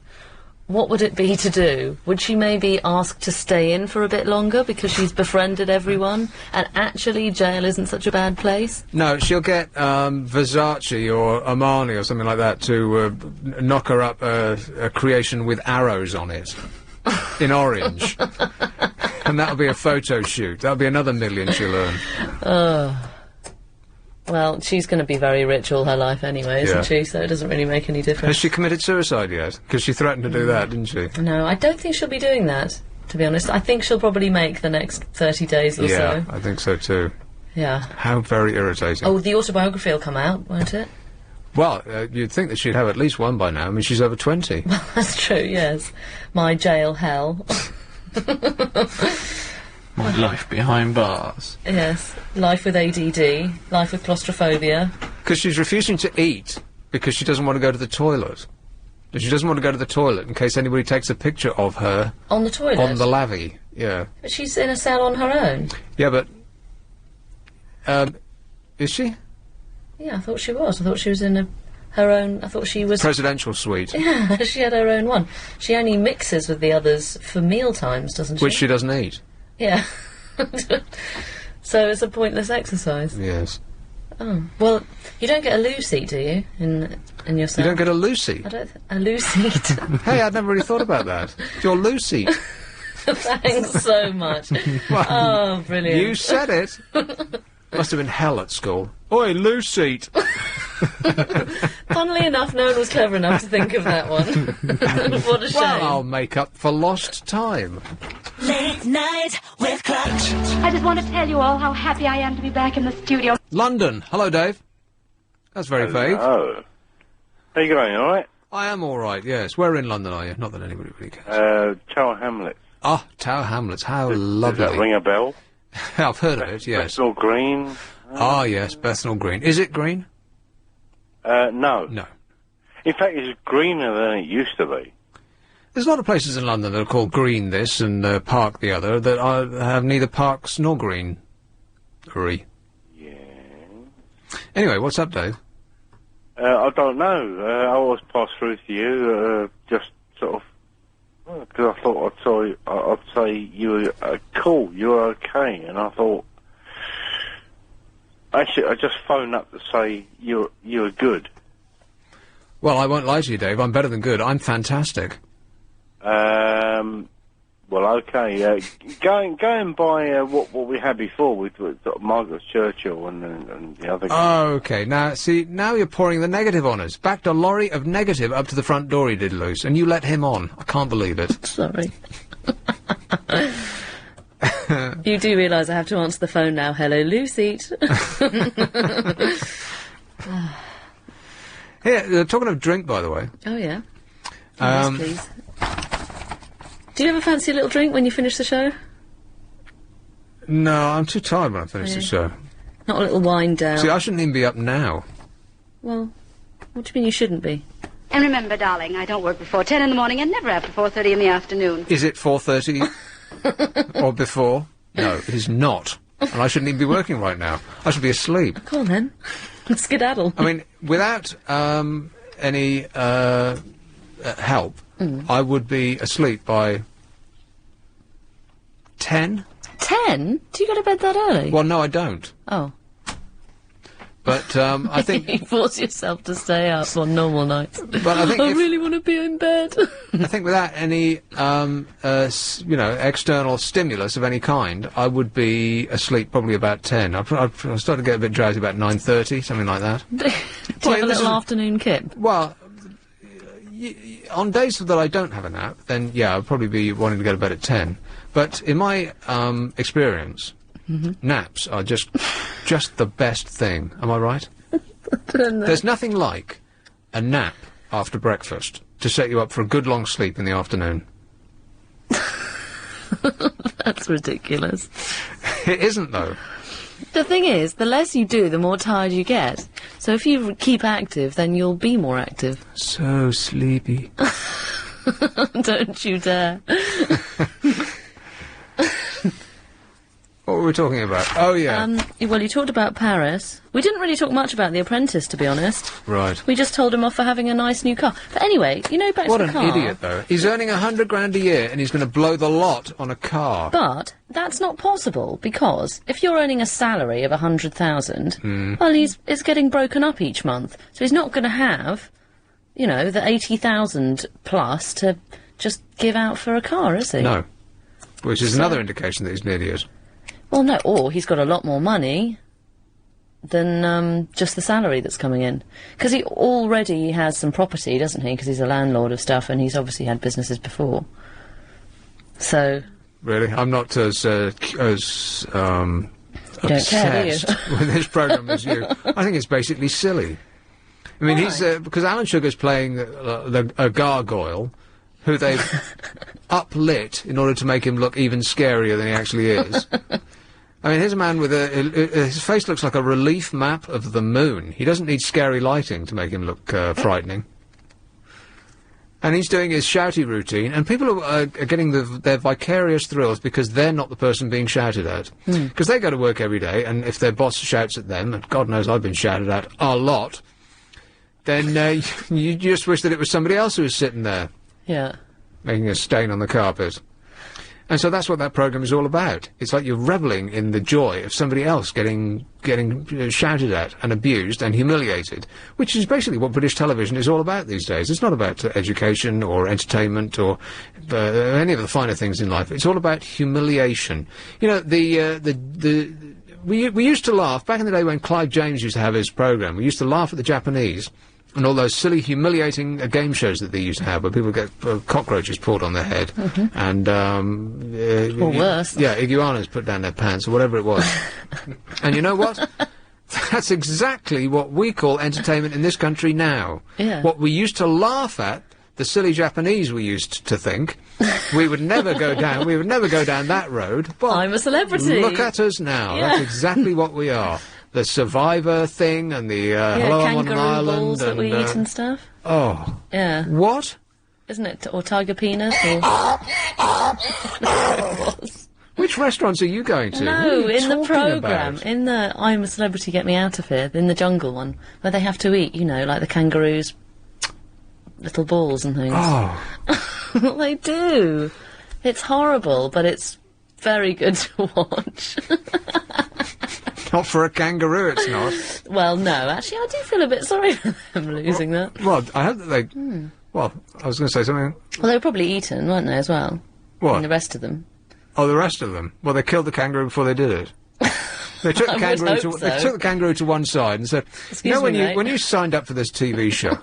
[SPEAKER 3] What would it be to do? Would she maybe ask to stay in for a bit longer because she's befriended everyone, and actually jail isn't such a bad place?
[SPEAKER 2] No, she'll get Versace or Armani or something like that to knock her up a creation with arrows on it in orange. And that'll be a photo shoot. That'll be another $1 million she'll earn.
[SPEAKER 3] Well, she's going to be very rich all her life anyway, isn't she? So it doesn't really make any difference.
[SPEAKER 2] Has she committed suicide yet? Because she threatened to do that, didn't she?
[SPEAKER 3] No, I don't think she'll be doing that, to be honest. I think she'll probably make the next 30 days or so.
[SPEAKER 2] Yeah, I think so too.
[SPEAKER 3] Yeah.
[SPEAKER 2] How very irritating.
[SPEAKER 3] Oh, the autobiography will come out, won't it?
[SPEAKER 2] Well, you'd think that she'd have at least one by now. I mean, she's over 20.
[SPEAKER 3] That's true, yes. My jail hell.
[SPEAKER 8] My life behind bars.
[SPEAKER 3] Yes. Life with ADD. Life with claustrophobia.
[SPEAKER 2] Because she's refusing to eat because she doesn't want to go to the toilet. She doesn't want to go to the toilet in case anybody takes a picture of her...
[SPEAKER 3] On the toilet?
[SPEAKER 2] On the lavvy, yeah.
[SPEAKER 3] But she's in a cell on her own.
[SPEAKER 2] Yeah, but... is she?
[SPEAKER 3] Yeah, I thought she was. I thought she was in her own... I thought she was...
[SPEAKER 2] Presidential suite.
[SPEAKER 3] Yeah, she had her own one. She only mixes with the others for meal times, doesn't she?
[SPEAKER 2] Which she doesn't eat.
[SPEAKER 3] Yeah. So it's a pointless exercise.
[SPEAKER 2] Yes.
[SPEAKER 3] Oh. Well, you don't get a loo seat, do you, in your cell?
[SPEAKER 2] You don't get a loo seat?
[SPEAKER 3] I don't... A loo seat?
[SPEAKER 2] Hey, I'd never really thought about that. Your loo seat.
[SPEAKER 3] Thanks so much.
[SPEAKER 2] Well,
[SPEAKER 3] oh, brilliant.
[SPEAKER 2] You said it. Must have been hell at school. Oi, loo seat.
[SPEAKER 3] Funnily enough, no one was clever enough to think of that one. What a shame.
[SPEAKER 2] Well, I'll make up for lost time.
[SPEAKER 20] Late night with Clutch.
[SPEAKER 21] I just want to tell you all how happy I am to be back in the studio.
[SPEAKER 2] London. Hello, Dave. That's very vague.
[SPEAKER 22] Oh. How you going, alright?
[SPEAKER 2] I am alright, yes. Where in London are you? Not that anybody really cares.
[SPEAKER 22] Tower Hamlets.
[SPEAKER 2] Ah, Tower Hamlets. How lovely.
[SPEAKER 22] Does that ring a bell?
[SPEAKER 2] I've heard of it, yes.
[SPEAKER 22] Bethnal Green.
[SPEAKER 2] Ah, yes, Bethnal Green. Is it green?
[SPEAKER 22] No.
[SPEAKER 2] No.
[SPEAKER 22] In fact, it's greener than it used to be.
[SPEAKER 2] There's a lot of places in London that are called Green this and Park the other that have neither parks nor greenery.
[SPEAKER 22] Yeah.
[SPEAKER 2] Anyway, what's up, Dave?
[SPEAKER 22] I don't know. I always pass through to you, just sort of, because I thought I'd say you were cool, you were okay, and I thought, actually, I just phoned up to say you were good.
[SPEAKER 2] Well, I won't lie to you, Dave. I'm better than good. I'm fantastic.
[SPEAKER 22] Well, okay. Go and buy what we had before with sort of Margaret Churchill and the other guy.
[SPEAKER 2] Oh, okay. Now, see, now you're pouring the negative on us. Backed a lorry of negative up to the front door he did loose, and you let him on. I can't believe it.
[SPEAKER 3] Sorry. You do realise I have to answer the phone now. Hello, loo seat.
[SPEAKER 2] Here, talking of drink, by the way.
[SPEAKER 3] Oh, yeah. Yes, please. Do you ever fancy a little drink when you finish the show?
[SPEAKER 2] No, I'm too tired when I finish the show.
[SPEAKER 3] Not a little wind down?
[SPEAKER 2] See, I shouldn't even be up now.
[SPEAKER 3] Well, what do you mean you shouldn't be?
[SPEAKER 21] And remember, darling, I don't work before 10 in the morning and never after 4:30 in the afternoon.
[SPEAKER 2] Is it 4:30 or before? No, it is not. And I shouldn't even be working right now. I should be asleep.
[SPEAKER 3] Come on, then. Skedaddle.
[SPEAKER 2] I mean, without any help, I would be asleep by 10.
[SPEAKER 3] 10? Do you go to bed that early?
[SPEAKER 2] Well, no, I don't.
[SPEAKER 3] Oh.
[SPEAKER 2] But I think
[SPEAKER 3] you force yourself to stay up on normal nights.
[SPEAKER 2] But I think
[SPEAKER 3] I really want to be in bed.
[SPEAKER 2] I think without any, external stimulus of any kind, I would be asleep probably about 10. I'll start to get a bit drowsy about 9:30, something like that.
[SPEAKER 3] Do you have a little afternoon kip?
[SPEAKER 2] Well, on days that I don't have a nap, then yeah, I'll probably be wanting to go to bed at 10. But in my experience, naps are just the best thing. Am I right? There's nothing like a nap after breakfast to set you up for a good long sleep in the afternoon.
[SPEAKER 3] That's ridiculous.
[SPEAKER 2] It isn't, though.
[SPEAKER 3] The thing is, the less you do, the more tired you get. So if you keep active, then you'll be more active.
[SPEAKER 2] So sleepy.
[SPEAKER 3] Don't you dare.
[SPEAKER 2] What were we talking about? Oh, yeah.
[SPEAKER 3] Well, you talked about Paris. We didn't really talk much about The Apprentice, to be honest.
[SPEAKER 2] Right.
[SPEAKER 3] We just told him off for having a nice new car. But anyway, you know, back
[SPEAKER 2] What
[SPEAKER 3] to the car.
[SPEAKER 2] an idiot, though. He's earning $100,000 a year, and he's going to blow the lot on a car.
[SPEAKER 3] But that's not possible, because if you're earning a salary of 100,000, well, it's getting broken up each month. So he's not going to have, you know, the 80,000 plus to just give out for a car, is he?
[SPEAKER 2] No. Which is another indication that he's an idiot.
[SPEAKER 3] Well, no, or he's got a lot more money than just the salary that's coming in. Because he already has some property, doesn't he? Because he's a landlord of stuff, and he's obviously had businesses before. So...
[SPEAKER 2] Really? I'm not as obsessed
[SPEAKER 3] care, do you?
[SPEAKER 2] with this programme as you. I think it's basically silly. I mean, he's... because Alan Sugar's playing a gargoyle, who they've uplit in order to make him look even scarier than he actually is. I mean, here's a man with his face looks like a relief map of the moon. He doesn't need scary lighting to make him look frightening. And he's doing his shouty routine, and people are getting their vicarious thrills because they're not the person being shouted at. Because they go to work every day, and if their boss shouts at them, and God knows I've been shouted at a lot, then you just wish that it was somebody else who was sitting there.
[SPEAKER 3] Yeah.
[SPEAKER 2] Making a stain on the carpet. And so that's what that programme is all about. It's like you're revelling in the joy of somebody else getting shouted at and abused and humiliated, which is basically what British television is all about these days. It's not about education or entertainment or any of the finer things in life. It's all about humiliation. You know, we used to laugh, back in the day when Clive James used to have his programme, we used to laugh at the Japanese and all those silly, humiliating game shows that they used to have, where people get cockroaches poured on their head, and
[SPEAKER 3] or worse.
[SPEAKER 2] Yeah, iguanas put down their pants, or whatever it was. And you know what? That's exactly what we call entertainment in this country now.
[SPEAKER 3] Yeah.
[SPEAKER 2] What we used to laugh at, the silly Japanese we used to think, we would never go down. We would never go down that road. But
[SPEAKER 3] I'm a celebrity.
[SPEAKER 2] Look at us now.
[SPEAKER 3] Yeah.
[SPEAKER 2] That's exactly what we are. The Survivor thing and the Hello I'm on an Island
[SPEAKER 3] balls that
[SPEAKER 2] and
[SPEAKER 3] we eat and stuff.
[SPEAKER 2] Oh.
[SPEAKER 3] Yeah.
[SPEAKER 2] What?
[SPEAKER 3] Isn't it? Or tiger penis? Or
[SPEAKER 2] Which restaurants are you going to?
[SPEAKER 3] No, in the
[SPEAKER 2] programme.
[SPEAKER 3] In the I'm a Celebrity, Get Me Out of Here, in the jungle one, where they have to eat, you know, like the kangaroos' little balls and things.
[SPEAKER 2] Oh.
[SPEAKER 3] They do. It's horrible, but it's very good to watch.
[SPEAKER 2] Not for a kangaroo, it's not.
[SPEAKER 3] Well, no, actually, I do feel a bit sorry for them losing that.
[SPEAKER 2] Well, I hope that they... Well, I was going to say something...
[SPEAKER 3] Well, they were probably eaten, weren't they, as well?
[SPEAKER 2] What?
[SPEAKER 3] And the rest of them.
[SPEAKER 2] Oh, the rest of them? Well, they killed the kangaroo before they did it. They took the kangaroo they took the kangaroo to one side and said,
[SPEAKER 3] Excuse me,
[SPEAKER 2] when you signed up for this TV show,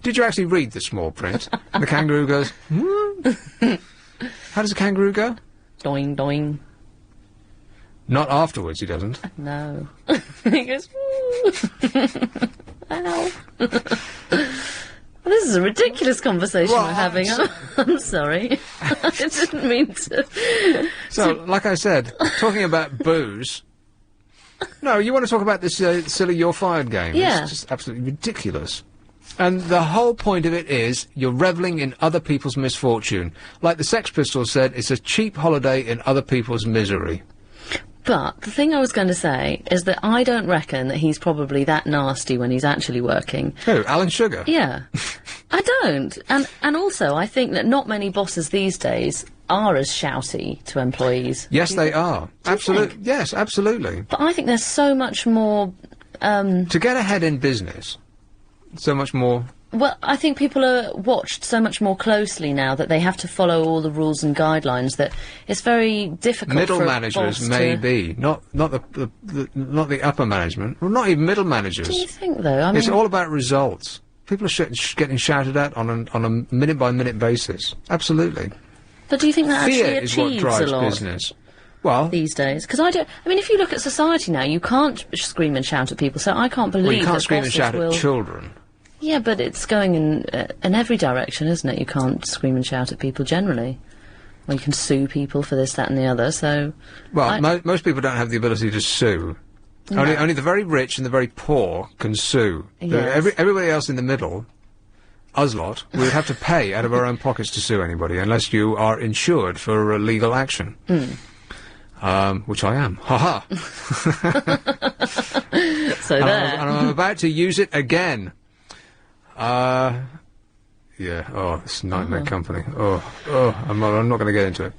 [SPEAKER 2] did you actually read the small print? And the kangaroo goes, How does a kangaroo go?
[SPEAKER 3] Doing, doing.
[SPEAKER 2] Not afterwards, he doesn't.
[SPEAKER 3] No. He goes, ow. This is a ridiculous conversation we're having. I'm sorry. I didn't mean to.
[SPEAKER 2] So, like I said, talking about booze. No, you want to talk about this silly You're Fired game.
[SPEAKER 3] Yeah.
[SPEAKER 2] It's just absolutely ridiculous. And the whole point of it is you're revelling in other people's misfortune. Like the Sex Pistols said, it's a cheap holiday in other people's misery.
[SPEAKER 3] But the thing I was going to say is that I don't reckon that he's probably that nasty when he's actually working.
[SPEAKER 2] Who, Alan Sugar?
[SPEAKER 3] Yeah. I don't. And also, I think that not many bosses these days are as shouty to employees.
[SPEAKER 2] Yes, they are. Absolutely. Yes, absolutely.
[SPEAKER 3] But I think there's so much more...
[SPEAKER 2] To get ahead in business, so much more...
[SPEAKER 3] Well, I think people are watched so much more closely now that they have to follow all the rules and guidelines that it's very difficult
[SPEAKER 2] middle
[SPEAKER 3] for a
[SPEAKER 2] managers
[SPEAKER 3] boss
[SPEAKER 2] maybe, not the upper management, well, not even middle managers.
[SPEAKER 3] Do you think, though? I mean...
[SPEAKER 2] It's all about results. People are getting shouted at on a minute-by-minute basis. Absolutely.
[SPEAKER 3] But do you think that
[SPEAKER 2] Fear
[SPEAKER 3] actually
[SPEAKER 2] is what
[SPEAKER 3] achieves
[SPEAKER 2] drives
[SPEAKER 3] a lot
[SPEAKER 2] business. Well,
[SPEAKER 3] these days? Because I mean, if you look at society now, you can't scream and shout at people, so I can't believe
[SPEAKER 2] well, you can't
[SPEAKER 3] that
[SPEAKER 2] scream and
[SPEAKER 3] bosses
[SPEAKER 2] shout
[SPEAKER 3] will...
[SPEAKER 2] at children.
[SPEAKER 3] Yeah, but it's going in every direction, isn't it? You can't scream and shout at people generally. Or you can sue people for this, that and the other, so...
[SPEAKER 2] Well, most people don't have the ability to sue.
[SPEAKER 3] No.
[SPEAKER 2] Only the very rich and the very poor can sue.
[SPEAKER 3] Yes.
[SPEAKER 2] Everybody else in the middle, us lot, we would have to pay out of our own pockets to sue anybody, unless you are insured for legal action. Which I am. Ha-ha!
[SPEAKER 3] So there.
[SPEAKER 2] And I'm about to use it again. Yeah, oh, it's Nightmare Company. I'm not going to get into it.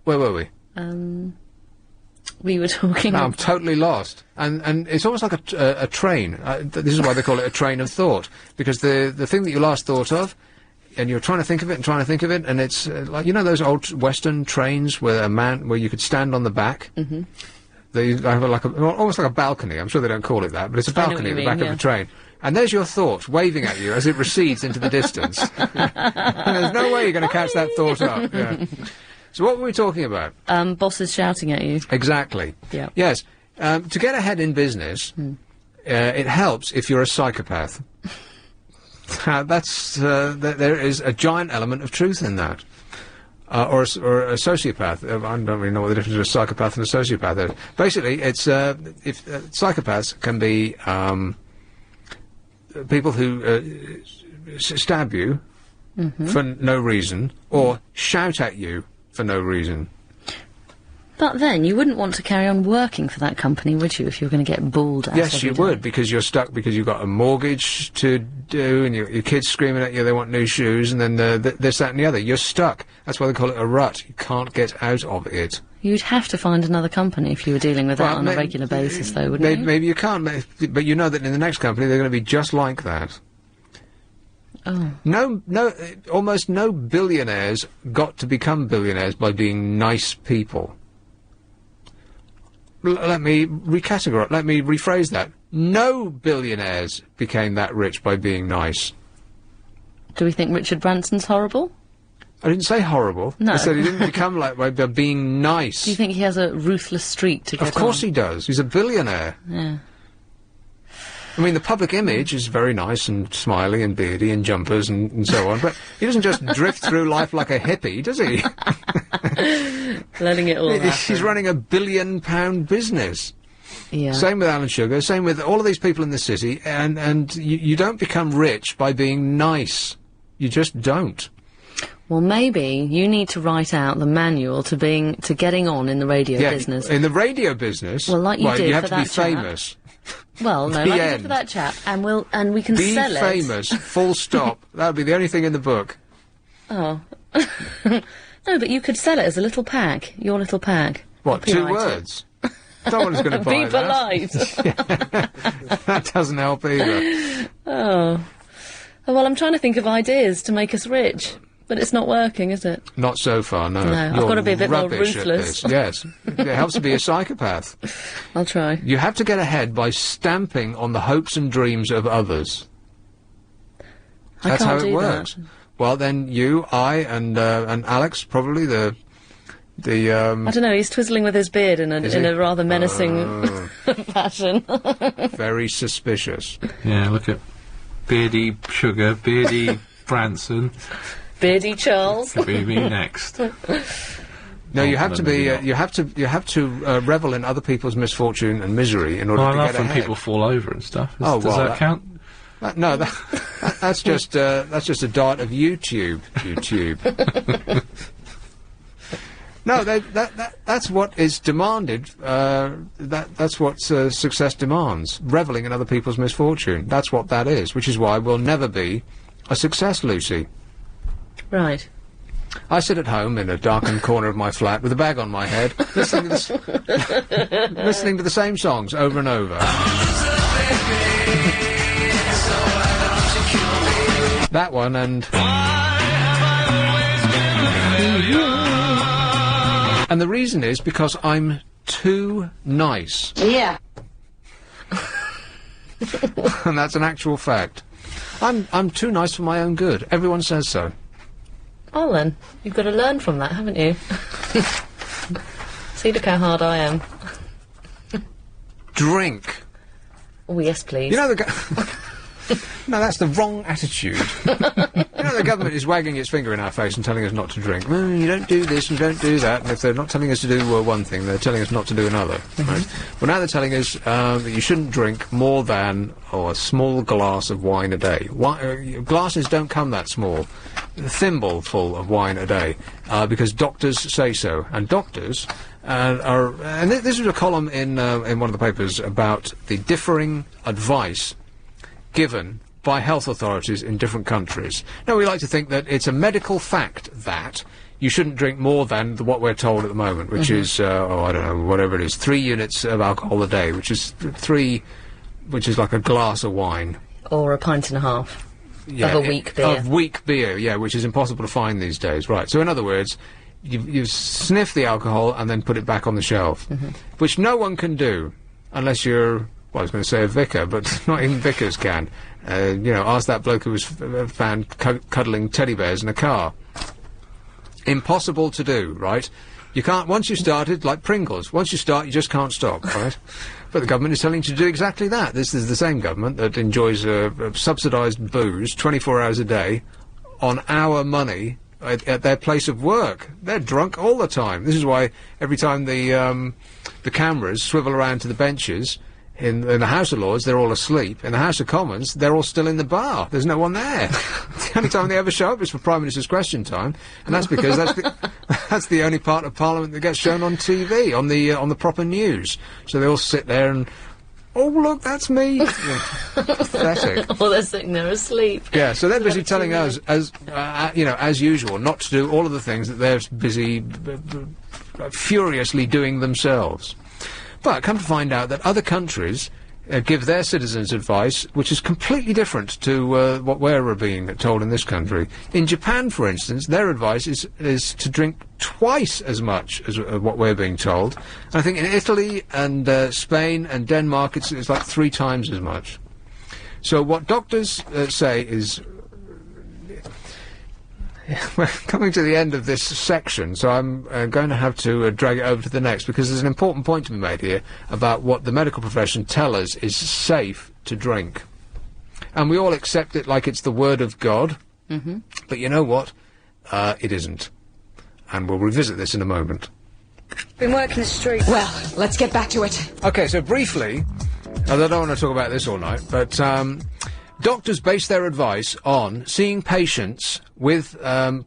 [SPEAKER 2] Where were we?
[SPEAKER 3] We were talking...
[SPEAKER 2] No, I'm totally lost. And it's almost like a train. This is why they call it a train of thought. Because the thing that you last thought of, and you're trying to think of it, and it's like, you know those old Western trains where you could stand on the back? Mm-hmm. They have almost like a balcony. I'm sure they don't call it that, but it's a balcony at the back of a train. And there's your thought waving at you as it recedes into the distance. And there's no way you're going to catch that thought up. Yeah. So what were we talking about?
[SPEAKER 3] Bosses shouting at you.
[SPEAKER 2] Exactly.
[SPEAKER 3] Yeah.
[SPEAKER 2] Yes. To get ahead in business, it helps if you're a psychopath. There is a giant element of truth in that. Or a sociopath. I don't really know what the difference between a psychopath and a sociopath is. Basically, it's if psychopaths can be people who stab you for no reason, or shout at you for no reason.
[SPEAKER 3] But then, you wouldn't want to carry on working for that company, would you, if you were going to get bawled at?
[SPEAKER 2] Yes, you would, because you're stuck, because you've got a mortgage to do, and your kids screaming at you they want new shoes, and then this, that and the other. You're stuck. That's why they call it a rut. You can't get out of it.
[SPEAKER 3] You'd have to find another company if you were dealing with that on a regular basis, though, wouldn't you?
[SPEAKER 2] Maybe you can't, but you know that in the next company they're going to be just like that.
[SPEAKER 3] Oh.
[SPEAKER 2] Almost no billionaires got to become billionaires by being nice people. Let me rephrase that. No billionaires became that rich by being nice.
[SPEAKER 3] Do we think Richard Branson's horrible?
[SPEAKER 2] I didn't say horrible.
[SPEAKER 3] No.
[SPEAKER 2] I said he didn't become like by being nice.
[SPEAKER 3] Do you think he has a ruthless streak to get on?
[SPEAKER 2] Of course he does. He's a billionaire.
[SPEAKER 3] Yeah.
[SPEAKER 2] I mean, the public image is very nice and smiley and beardy and jumpers and so on, but he doesn't just drift through life like a hippie, does he?
[SPEAKER 3] Letting it all happen.
[SPEAKER 2] He's running a £1 billion business.
[SPEAKER 3] Yeah.
[SPEAKER 2] Same with Alan Sugar, same with all of these people in the city, and you don't become rich by being nice. You just don't.
[SPEAKER 3] Well, maybe you need to write out the manual to getting on in the radio business.
[SPEAKER 2] In the radio business?
[SPEAKER 3] Well, like you did
[SPEAKER 2] you have
[SPEAKER 3] for
[SPEAKER 2] to
[SPEAKER 3] that
[SPEAKER 2] be famous.
[SPEAKER 3] Well, no, like you did for that chap, and we can sell it.
[SPEAKER 2] Be famous, full stop. That would be the only thing in the book.
[SPEAKER 3] Oh. No, but you could sell it as a little pack, your little pack.
[SPEAKER 2] What,
[SPEAKER 3] Copyright
[SPEAKER 2] 2 words? No one's going to buy
[SPEAKER 3] Be
[SPEAKER 2] that.
[SPEAKER 3] polite.
[SPEAKER 2] That doesn't help either.
[SPEAKER 3] Oh. Well, I'm trying to think of ideas to make us rich. But it's not working, is it?
[SPEAKER 2] Not so far, no.
[SPEAKER 3] No, I've got to be a bit more ruthless.
[SPEAKER 2] Yes. It helps to be a psychopath.
[SPEAKER 3] I'll try.
[SPEAKER 2] You have to get ahead by stamping on the hopes and dreams of others. That's how it works. That. Well, then you, I, and Alex, probably the
[SPEAKER 3] I don't know, he's twizzling with his beard in a rather menacing fashion.
[SPEAKER 2] Very suspicious.
[SPEAKER 8] Yeah, look at Beardy Sugar, Beardy Branson.
[SPEAKER 3] Beardy Charles.
[SPEAKER 8] Could be me next.
[SPEAKER 2] No, you have to be. You have to revel in other people's misfortune and misery in order to get ahead.
[SPEAKER 8] When people fall over and stuff.
[SPEAKER 2] Does
[SPEAKER 8] that count?
[SPEAKER 2] No, that's just a dart of YouTube. No, that's what is demanded. That's what success demands. Reveling in other people's misfortune. That's what that is. Which is why we'll never be a success, Lucy.
[SPEAKER 3] Right.
[SPEAKER 2] I sit at home in a darkened corner of my flat with a bag on my head, listening to the same songs over and over. That one and the reason is because I'm too nice.
[SPEAKER 7] Yeah.
[SPEAKER 2] And that's an actual fact. I'm too nice for my own good. Everyone says so.
[SPEAKER 3] Oh, then. You've got to learn from that, haven't you? See, look how hard I am.
[SPEAKER 2] Drink.
[SPEAKER 3] Oh, yes, please.
[SPEAKER 2] You know No, that's the wrong attitude. You know, the government is wagging its finger in our face and telling us not to drink. You don't do this, you don't do that, and if they're not telling us to do one thing, they're telling us not to do another. Right? Well, now they're telling us that you shouldn't drink more than a small glass of wine a day. Glasses don't come that small. A thimble full of wine a day, because doctors say so. And doctors and this was a column in one of the papers about the differing advice given by health authorities in different countries. Now, we like to think that it's a medical fact that you shouldn't drink more than what we're told at the moment, which is, I don't know, whatever it is, 3 units of alcohol a day, which is like a glass of wine.
[SPEAKER 3] Or a pint and a half of a weak beer.
[SPEAKER 2] Of weak beer, yeah, which is impossible to find these days. Right, so in other words, you sniff the alcohol and then put it back on the shelf, which no one can do unless you're, well, I was going to say a vicar, but not even vicars can. You know, ask that bloke who was found cuddling teddy bears in a car. Impossible to do, right? You can't, once you started, like Pringles, once you start, you just can't stop, right? But the government is telling you to do exactly that. This is the same government that enjoys subsidised booze 24 hours a day on our money at their place of work. They're drunk all the time. This is why every time the cameras swivel around to the benches in the House of Lords, they're all asleep. In the House of Commons, they're all still in the bar. There's no one there. The only time they ever show up is for Prime Minister's Question Time, and that's because that's the only part of Parliament that gets shown on TV, on the proper news. So they all sit there and, oh, look, that's me. Pathetic.
[SPEAKER 3] Or they're sitting there asleep.
[SPEAKER 2] Yeah, so they're busy telling us, as you know, as usual, not to do all of the things that they're busy furiously doing themselves. But come to find out that other countries give their citizens advice which is completely different to what we're being told in this country. In Japan, for instance, their advice is to drink twice as much as what we're being told. And I think in Italy and Spain and Denmark it's like 3 times as much. So what doctors say is... We're coming to the end of this section, so I'm going to have to drag it over to the next, because there's an important point to be made here about what the medical profession tell us is safe to drink. And we all accept it like it's the word of God, but you know what? It isn't. And we'll revisit this in a moment.
[SPEAKER 7] Been working the street. Well, let's get back to it.
[SPEAKER 2] Okay, so briefly, I don't want to talk about this all night, but doctors base their advice on seeing patients with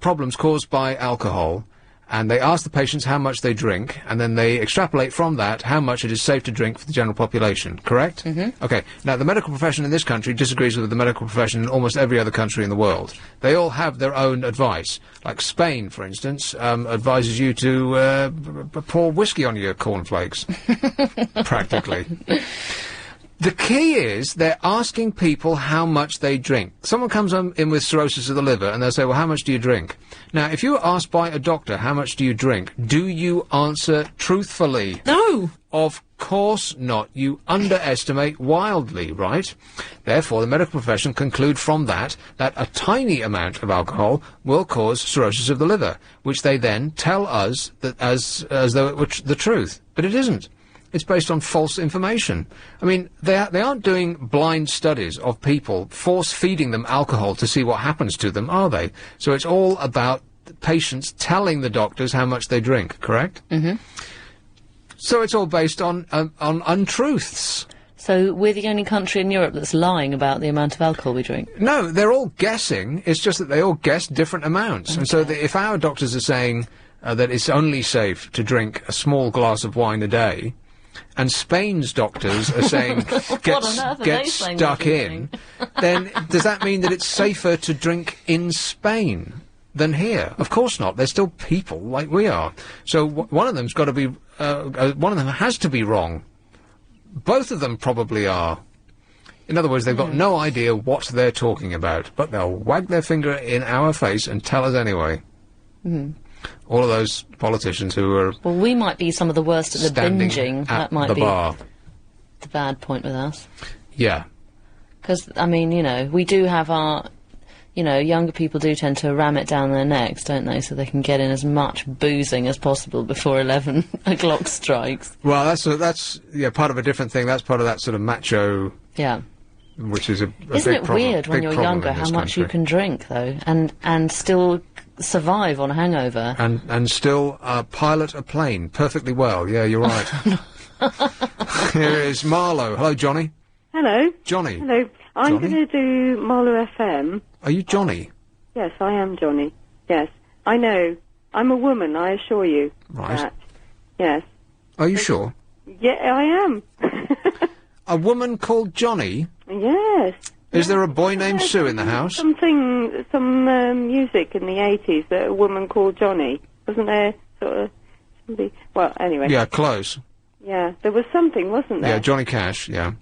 [SPEAKER 2] problems caused by alcohol, and they ask the patients how much they drink, and then they extrapolate from that how much it is safe to drink for the general population, correct? Okay, now the medical profession in this country disagrees with the medical profession in almost every other country in the world. They all have their own advice. Like Spain, for instance, advises you to pour whiskey on your cornflakes, practically. The key is they're asking people how much they drink. Someone comes in with cirrhosis of the liver and they'll say, well, how much do you drink? Now, if you were asked by a doctor, how much do you drink, do you answer truthfully?
[SPEAKER 3] No.
[SPEAKER 2] Of course not. You underestimate wildly, right? Therefore, the medical profession conclude from that a tiny amount of alcohol will cause cirrhosis of the liver, which they then tell us that as though it were the truth. But it isn't. It's based on false information. I mean, they aren't doing blind studies of people, force-feeding them alcohol to see what happens to them, are they? So it's all about the patients telling the doctors how much they drink, correct? So it's all based on untruths.
[SPEAKER 3] So we're the only country in Europe that's lying about the amount of alcohol we drink?
[SPEAKER 2] No, they're all guessing. It's just that they all guess different amounts. And so if our doctors are saying that it's only safe to drink a small glass of wine a day, and Spain's doctors are saying get stuck in, then does that mean that it's safer to drink in Spain than here? Of course not. They're still people like we are. So one of them's got to be, one of them has to be wrong. Both of them probably are. In other words, they've got no idea what they're talking about, but they'll wag their finger in our face and tell us anyway. All of those politicians who are...
[SPEAKER 3] Well, we might be some of the worst at the binging. That might be
[SPEAKER 2] bar.
[SPEAKER 3] the bad point with us.
[SPEAKER 2] Yeah.
[SPEAKER 3] Because, I mean, you know, we do have our... You know, younger people do tend to ram it down their necks, don't they, so they can get in as much boozing as possible before 11 o'clock strikes.
[SPEAKER 2] Well, that's part of a different thing. That's part of that sort of macho...
[SPEAKER 3] Yeah.
[SPEAKER 2] Which is a
[SPEAKER 3] Isn't
[SPEAKER 2] big
[SPEAKER 3] it
[SPEAKER 2] problem,
[SPEAKER 3] weird when
[SPEAKER 2] big
[SPEAKER 3] you're
[SPEAKER 2] problem
[SPEAKER 3] younger
[SPEAKER 2] in
[SPEAKER 3] how
[SPEAKER 2] this
[SPEAKER 3] much
[SPEAKER 2] country.
[SPEAKER 3] you can drink, though, and still survive on a hangover?
[SPEAKER 2] And still pilot a plane perfectly well. Yeah, you're right. Here is Marlowe. Hello, Johnny.
[SPEAKER 4] Hello.
[SPEAKER 2] Johnny.
[SPEAKER 4] Hello. I'm
[SPEAKER 2] Johnny?
[SPEAKER 4] going to do Marlowe FM.
[SPEAKER 2] Are you Johnny?
[SPEAKER 4] Yes, I am Johnny. Yes. I know. I'm a woman, I assure you.
[SPEAKER 2] Right.
[SPEAKER 4] That. Yes.
[SPEAKER 2] Are you sure?
[SPEAKER 4] Yeah, I am.
[SPEAKER 2] A woman called Johnny?
[SPEAKER 4] Yes.
[SPEAKER 2] Is there a boy named Sue in the house?
[SPEAKER 4] Some music in the 80s that a woman called Johnny. Wasn't there sort of somebody... Well, anyway.
[SPEAKER 2] Yeah, close.
[SPEAKER 4] Yeah, there was something, wasn't there?
[SPEAKER 2] Yeah, Johnny Cash, yeah.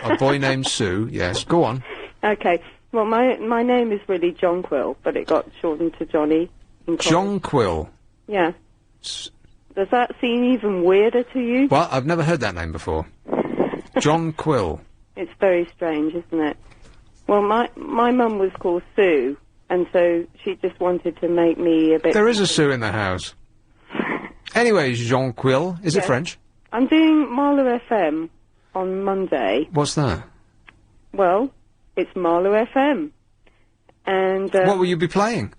[SPEAKER 2] A boy named Sue, yes. Go on.
[SPEAKER 4] Okay. Well, my name is really John Quill, but it got shortened to Johnny.
[SPEAKER 2] John Quill.
[SPEAKER 4] Yeah. Does that seem even weirder to you?
[SPEAKER 2] Well, I've never heard that name before. John Quill.
[SPEAKER 4] It's very strange, isn't it? Well, my mum was called Sue, and so she just wanted to make me a bit...
[SPEAKER 2] There is a Sue in the house. Anyway, Jean Quill. Is it French?
[SPEAKER 4] I'm doing Marlowe FM on Monday.
[SPEAKER 2] What's that?
[SPEAKER 4] Well, it's Marlowe FM. And...
[SPEAKER 2] what will you be playing?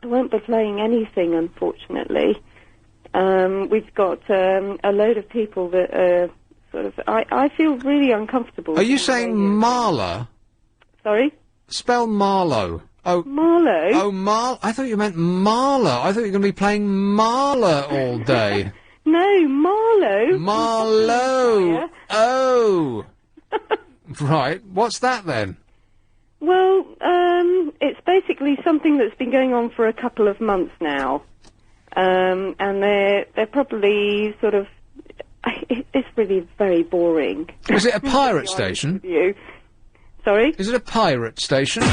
[SPEAKER 4] I won't be playing anything, unfortunately. We've got a load of people that are sort of... I feel really uncomfortable.
[SPEAKER 2] Are you saying Marla?
[SPEAKER 4] Sorry?
[SPEAKER 2] Spell Marlowe. Oh,
[SPEAKER 4] Marlowe?
[SPEAKER 2] Oh, I thought you meant Marla. I thought you were going to be playing Marla all day.
[SPEAKER 4] No, Marlowe.
[SPEAKER 2] Marlowe. Oh. Right. What's that then?
[SPEAKER 4] Well, it's basically something that's been going on for a couple of months now. And they're probably sort of... It's really very boring.
[SPEAKER 2] Is it a pirate station?
[SPEAKER 4] Sorry?
[SPEAKER 2] Is it a pirate station?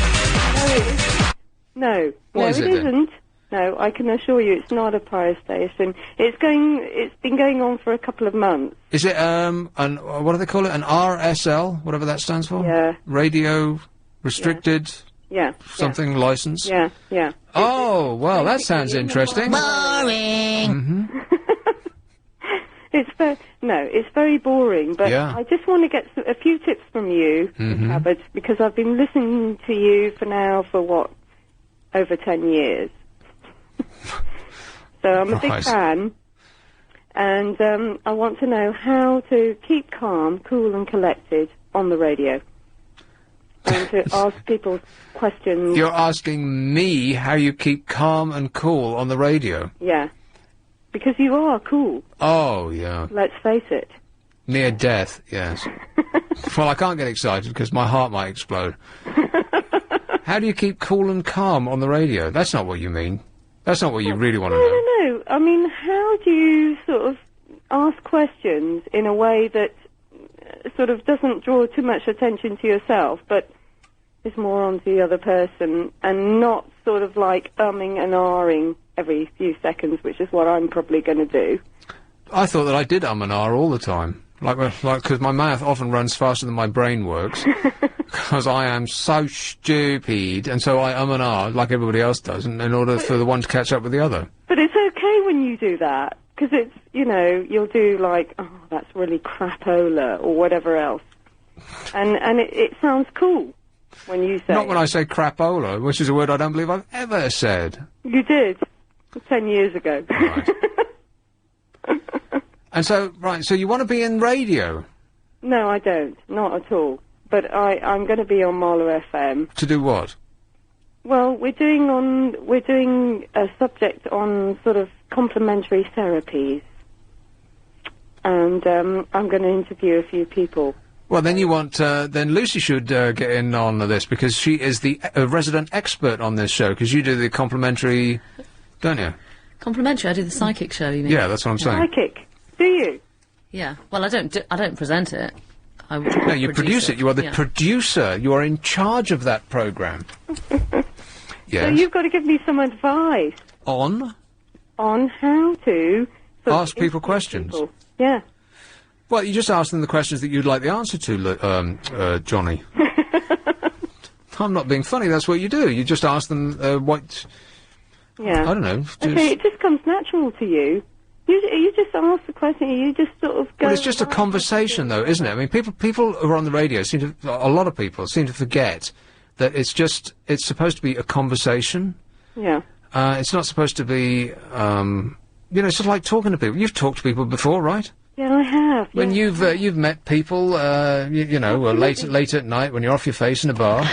[SPEAKER 4] No,
[SPEAKER 2] What is
[SPEAKER 4] it
[SPEAKER 2] it then?
[SPEAKER 4] isn't. No, I can assure you it's not a pirate station. It's been going on for a couple of months.
[SPEAKER 2] Is it, what do they call it? An RSL? Whatever that stands for?
[SPEAKER 4] Yeah.
[SPEAKER 2] Radio Restricted...
[SPEAKER 4] Yeah.
[SPEAKER 2] Something licensed?
[SPEAKER 4] Yeah, yeah.
[SPEAKER 2] Oh, well, that sounds interesting.
[SPEAKER 20] Boring.
[SPEAKER 4] It's very boring, but
[SPEAKER 2] Yeah.
[SPEAKER 4] I just want to get a few tips from you, Abbot, because I've been listening to you for over 10 years. So I'm a big
[SPEAKER 2] Right.
[SPEAKER 4] fan, and I want to know how to keep calm, cool and collected on the radio. And to ask people questions.
[SPEAKER 2] You're asking me how you keep calm and cool on the radio?
[SPEAKER 4] Yeah. Because you are cool.
[SPEAKER 2] Oh, yeah.
[SPEAKER 4] Let's face it.
[SPEAKER 2] Near death, yes. Well, I can't get excited because my heart might explode. How do you keep cool and calm on the radio? That's not what you mean. That's not what you really want to know.
[SPEAKER 4] No. I mean, how do you sort of ask questions in a way that sort of doesn't draw too much attention to yourself, but is more onto the other person, and not sort of like umming and ahhing every few seconds, which is what I'm probably going to do.
[SPEAKER 2] I thought that I did and ah all the time. Because my mouth often runs faster than my brain works. Because I am so stupid, and so I and ah like everybody else does, in order for the one to catch up with the other.
[SPEAKER 4] But it's okay when you do that, because it's, you know, you'll do like, oh, that's really crapola, or whatever else. And it sounds cool when you say
[SPEAKER 2] Not when
[SPEAKER 4] it.
[SPEAKER 2] I say crapola, which is a word I don't believe I've ever said.
[SPEAKER 4] You did. 10 years ago.
[SPEAKER 2] Right. And so, right, so you want to be in radio?
[SPEAKER 4] No, I don't. Not at all. But I'm going to be on Marlowe FM.
[SPEAKER 2] To do what?
[SPEAKER 4] Well, we're doing a subject on sort of complementary therapies. And I'm going to interview a few people.
[SPEAKER 2] Well, then you want, then Lucy should get in on this, because she is the resident expert on this show, because you do the complimentary, don't you?
[SPEAKER 3] Complimentary? I do the psychic show, you mean?
[SPEAKER 2] Yeah, that's what I'm saying.
[SPEAKER 4] Psychic? Do you?
[SPEAKER 3] Yeah. Well, I don't present it. I would
[SPEAKER 2] No, you produce it. You are the
[SPEAKER 3] yeah.
[SPEAKER 2] producer. You are in charge of that programme. Yes.
[SPEAKER 4] So you've got to give me some advice
[SPEAKER 2] On?
[SPEAKER 4] on how to... sort of
[SPEAKER 2] Ask people questions.
[SPEAKER 4] people. Yeah.
[SPEAKER 2] Well, you just ask them the questions that you'd like the answer to, Johnny. I'm not being funny, that's what you do. You just ask them, what...
[SPEAKER 4] Yeah.
[SPEAKER 2] I don't know.
[SPEAKER 4] Okay, it just comes natural to you. You just ask the question, you just sort of go...
[SPEAKER 2] Well, it's just a conversation, though, isn't it? I mean, people who are on the radio a lot of people seem to forget that it's supposed to be a conversation.
[SPEAKER 4] Yeah.
[SPEAKER 2] It's not supposed to be, it's sort of like talking to people. You've talked to people before, right?
[SPEAKER 4] Yeah, I have.
[SPEAKER 2] When you've met people, late at night when you're off your face in a bar.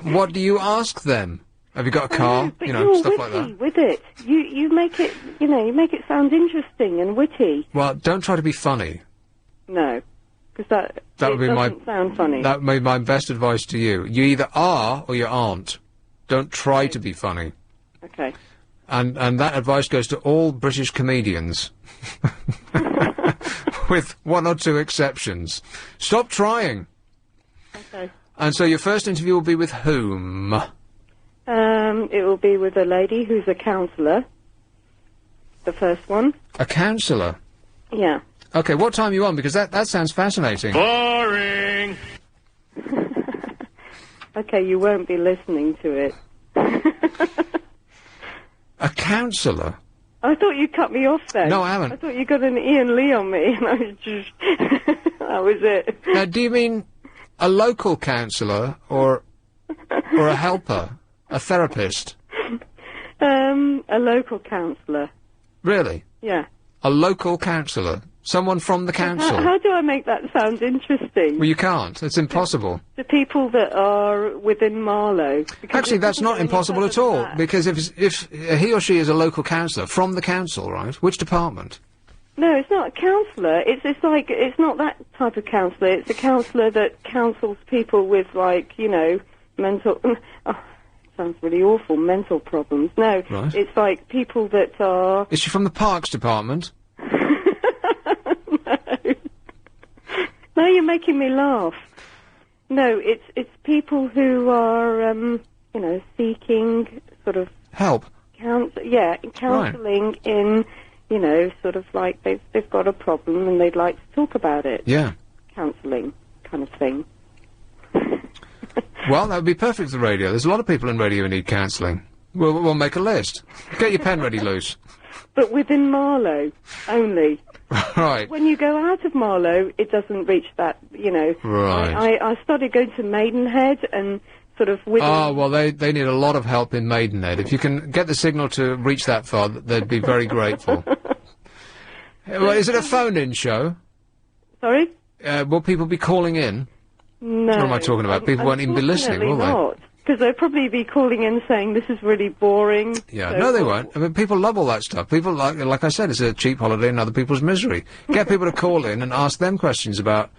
[SPEAKER 2] What do you ask them? Have you got a car?
[SPEAKER 4] But
[SPEAKER 2] stuff like that.
[SPEAKER 4] With it, you make it, you make it sound interesting and witty.
[SPEAKER 2] Well, don't try to be funny.
[SPEAKER 4] No, because that
[SPEAKER 2] would be
[SPEAKER 4] doesn't sound funny.
[SPEAKER 2] That would be my best advice to you. You either are or you aren't. Don't try to be funny.
[SPEAKER 4] Okay.
[SPEAKER 2] And that advice goes to all British comedians. With one or two exceptions. Stop trying.
[SPEAKER 4] Okay.
[SPEAKER 2] And so your first interview will be with whom?
[SPEAKER 4] It will be with a lady who's a counsellor. The first one.
[SPEAKER 2] A counsellor?
[SPEAKER 4] Yeah.
[SPEAKER 2] Okay, what time are you on? Because that sounds fascinating.
[SPEAKER 16] Boring!
[SPEAKER 4] Okay, you won't be listening to it.
[SPEAKER 2] A counsellor?
[SPEAKER 4] I thought you cut me off then.
[SPEAKER 2] No, I haven't.
[SPEAKER 4] I thought you got an Ian Lee on me, and I was just... that was it.
[SPEAKER 2] Now, do you mean a local counsellor or a helper? A therapist?
[SPEAKER 4] A local counsellor.
[SPEAKER 2] Really?
[SPEAKER 4] Yeah.
[SPEAKER 2] A local counsellor? Someone from the council?
[SPEAKER 4] How do I make that sound interesting?
[SPEAKER 2] Well, you can't. It's impossible.
[SPEAKER 4] The people that are within Marlow.
[SPEAKER 2] Actually, that's not impossible at all, because if he or she is a local councillor from the council, right? Which department?
[SPEAKER 4] No, it's not a counsellor. It's not that type of counsellor. It's a counsellor that counsels people with, mental... Oh, sounds really awful, mental problems. No,
[SPEAKER 2] right.
[SPEAKER 4] It's like people that are...
[SPEAKER 2] Is she from the Parks Department?
[SPEAKER 4] No, you're making me laugh. No, it's people who are, seeking sort of...
[SPEAKER 2] Help?
[SPEAKER 4] Counselling in, sort of like they've got a problem and they'd like to talk about it.
[SPEAKER 2] Yeah.
[SPEAKER 4] Counselling kind of thing.
[SPEAKER 2] Well, that would be perfect for the radio. There's a lot of people in radio who need counselling. We'll make a list. Get your pen ready, Luce.
[SPEAKER 4] But within Marlow only.
[SPEAKER 2] Right.
[SPEAKER 4] When you go out of Marlow, it doesn't reach that,
[SPEAKER 2] Right.
[SPEAKER 4] I started going to Maidenhead and sort of within...
[SPEAKER 2] Oh, well, they need a lot of help in Maidenhead. If you can get the signal to reach that far, they'd be very grateful. Well, is it a phone-in show?
[SPEAKER 4] Sorry?
[SPEAKER 2] Will people be calling in?
[SPEAKER 4] No.
[SPEAKER 2] What am I talking about? People won't even be listening, will they?
[SPEAKER 4] Because they'll probably be calling in saying, this is really boring.
[SPEAKER 2] Yeah,
[SPEAKER 4] so
[SPEAKER 2] no, they won't. I mean, people love all that stuff. People, like I said, it's a cheap holiday in other people's misery. Get people to call in and ask them questions about,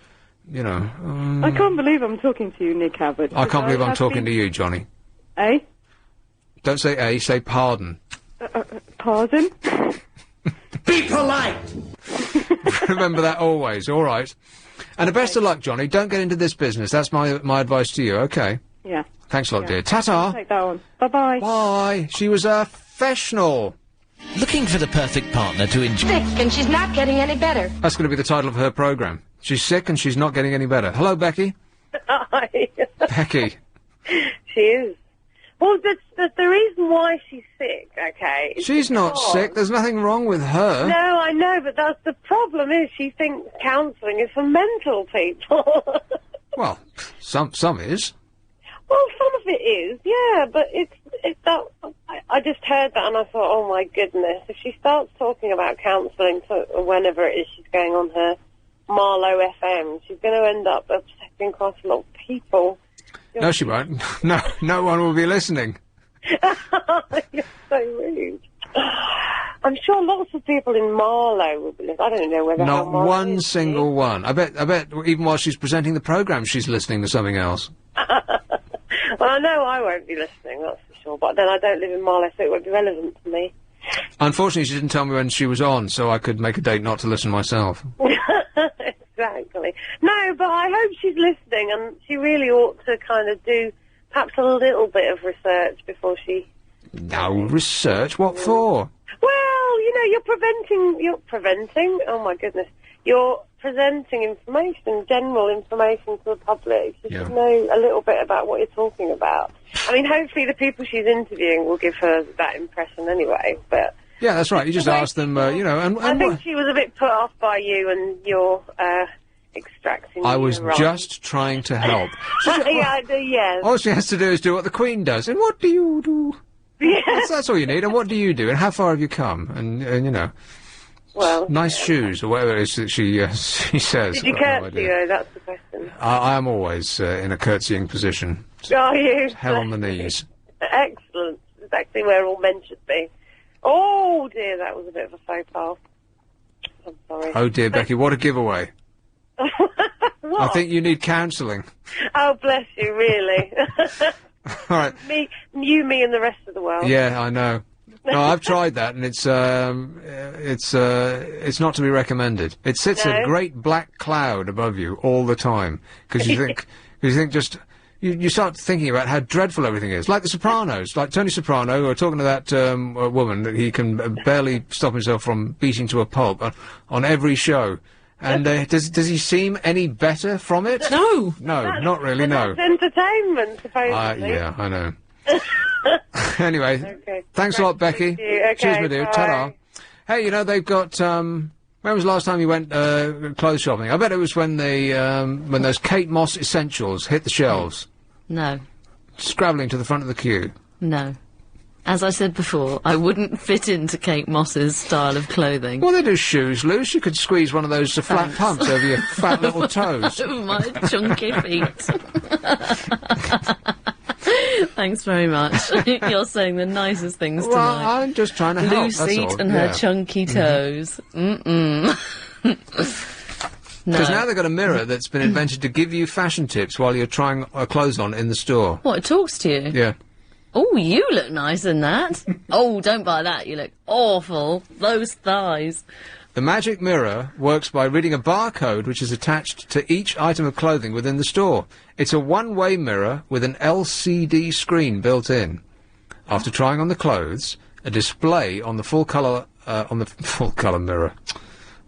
[SPEAKER 4] I can't believe I'm talking to you, Nick Abbott.
[SPEAKER 2] I can't believe I'm talking to you, Johnny.
[SPEAKER 4] Eh?
[SPEAKER 2] Don't say say pardon.
[SPEAKER 4] Pardon?
[SPEAKER 6] Be polite!
[SPEAKER 2] Remember that always, all right. And the best of luck, Johnny. Don't get into this business. That's my advice to you, okay?
[SPEAKER 4] Yeah.
[SPEAKER 2] Thanks a lot, dear. Ta-ta!
[SPEAKER 4] Take that one. Bye-bye.
[SPEAKER 2] Bye! She was a professional!
[SPEAKER 6] Looking for the perfect partner to enjoy...
[SPEAKER 7] Sick, and she's not getting any better.
[SPEAKER 2] That's going to be the title of her programme. She's sick and she's not getting any better. Hello, Becky.
[SPEAKER 1] Hi.
[SPEAKER 2] Becky.
[SPEAKER 1] She is. Well, the reason why she's sick, okay... is
[SPEAKER 2] She's not
[SPEAKER 1] because-
[SPEAKER 2] sick. There's nothing wrong with her.
[SPEAKER 1] No, I know, but that's the problem is she thinks counselling is for mental people.
[SPEAKER 2] Well, some is.
[SPEAKER 1] Well, some of it is, yeah, but it's that... I just heard that and I thought, oh my goodness, if she starts talking about counselling whenever it is she's going on her Marlow FM, she's going to end up upsetting quite a lot of people.
[SPEAKER 2] No, she won't. No one will be listening.
[SPEAKER 1] You're so rude. I'm sure lots of people in Marlow will be listening. I don't know whether...
[SPEAKER 2] Not
[SPEAKER 1] how Marlow
[SPEAKER 2] one
[SPEAKER 1] is,
[SPEAKER 2] single one. I bet even while she's presenting the programme, she's listening to something else.
[SPEAKER 1] Well, I know I won't be listening, that's for sure, but then I don't live in Marlow, so it won't be relevant to me.
[SPEAKER 2] Unfortunately, she didn't tell me when she was on, so I could make a date not to listen myself.
[SPEAKER 1] Exactly. No, but I hope she's listening, and she really ought to kind of do perhaps a little bit of research before she...
[SPEAKER 2] No research? What for?
[SPEAKER 1] Well, you're preventing, oh my goodness, you're presenting information, general information to the public. You should know a little bit about what you're talking about. I mean, hopefully the people she's interviewing will give her that impression anyway, but...
[SPEAKER 2] Yeah, that's right. You just ask them, you know, and
[SPEAKER 1] I think she was a bit put off by you and your, extracting.
[SPEAKER 2] I was just trying to help.
[SPEAKER 1] Yes.
[SPEAKER 2] All she has to do is do what the Queen does. And what do you do?
[SPEAKER 1] Yes.
[SPEAKER 2] That's all you need. And what do you do? And how far have you come? And you know.
[SPEAKER 1] Well.
[SPEAKER 2] Nice shoes, or whatever it is that she says.
[SPEAKER 1] Did you curtsy, though? That's the question.
[SPEAKER 2] I am always in a curtsying position.
[SPEAKER 1] Are you?
[SPEAKER 2] Head on the knees.
[SPEAKER 1] Excellent. Exactly where all men should be. Oh, dear, that was a bit of a faux pas. I'm sorry.
[SPEAKER 2] Oh, dear, Becky, what a giveaway.
[SPEAKER 1] What?
[SPEAKER 2] I think you need counselling.
[SPEAKER 1] Oh, bless you, really.
[SPEAKER 2] All right.
[SPEAKER 1] Me, and the rest of the world.
[SPEAKER 2] Yeah, I know. No, I've tried that, and it's not to be recommended. It sits a great black cloud above you all the time, because you think just... You start thinking about how dreadful everything is. Like The Sopranos, like Tony Soprano, or talking to that woman that he can barely stop himself from beating to a pulp on every show. And does he seem any better from it?
[SPEAKER 3] No.
[SPEAKER 2] No, not really, no.
[SPEAKER 1] It's entertainment, supposedly.
[SPEAKER 2] Yeah, I know. Anyway,
[SPEAKER 1] okay.
[SPEAKER 2] Thanks a lot, Becky.
[SPEAKER 1] Okay,
[SPEAKER 2] cheers, my dear.
[SPEAKER 1] bye.
[SPEAKER 2] Ta-da. Hey, you know, they've got... when was the last time you went clothes shopping? I bet it was when when those Kate Moss essentials hit the shelves.
[SPEAKER 3] No.
[SPEAKER 2] Scrabbling to the front of the queue.
[SPEAKER 3] No. As I said before, I wouldn't fit into Kate Moss's style of clothing.
[SPEAKER 2] Well, they do shoes loose. You could squeeze one of those flat pumps over your fat little toes.
[SPEAKER 3] My chunky feet. Thanks very much. You're saying the nicest things tonight.
[SPEAKER 2] Well, I'm just trying to help,
[SPEAKER 3] Loose
[SPEAKER 2] that's
[SPEAKER 3] feet
[SPEAKER 2] all.
[SPEAKER 3] and her chunky toes.
[SPEAKER 2] Because now they've got a mirror that's been invented to give you fashion tips while you're trying clothes on in the store.
[SPEAKER 3] What, it talks to you?
[SPEAKER 2] Yeah.
[SPEAKER 3] Oh, you look nice in that. Oh, don't buy that. You look awful. Those thighs.
[SPEAKER 2] The magic mirror works by reading a barcode which is attached to each item of clothing within the store. It's a one-way mirror with an LCD screen built in. After trying on the clothes, a display on the full colour mirror,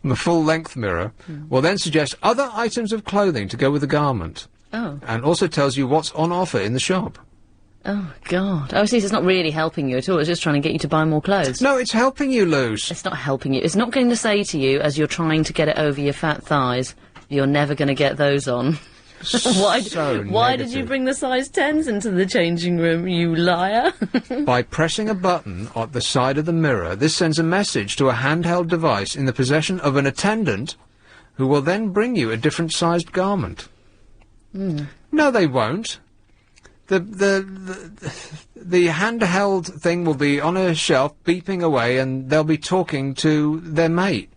[SPEAKER 2] on the full-length mirror, will then suggest other items of clothing to go with the garment.
[SPEAKER 3] Oh.
[SPEAKER 2] And also tells you what's on offer in the shop.
[SPEAKER 3] Oh, God. Oh, see, it's not really helping you at all. It's just trying to get you to buy more clothes.
[SPEAKER 2] No, it's helping you, Luce.
[SPEAKER 3] It's not helping you. It's not going to say to you, as you're trying to get it over your fat thighs, you're never going to get those on. Why did you bring the size 10s into the changing room, you liar?
[SPEAKER 2] By pressing a button at the side of the mirror, this sends a message to a handheld device in the possession of an attendant who will then bring you a different-sized garment. No, they won't. The handheld thing will be on a shelf, beeping away, and they'll be talking to their mate.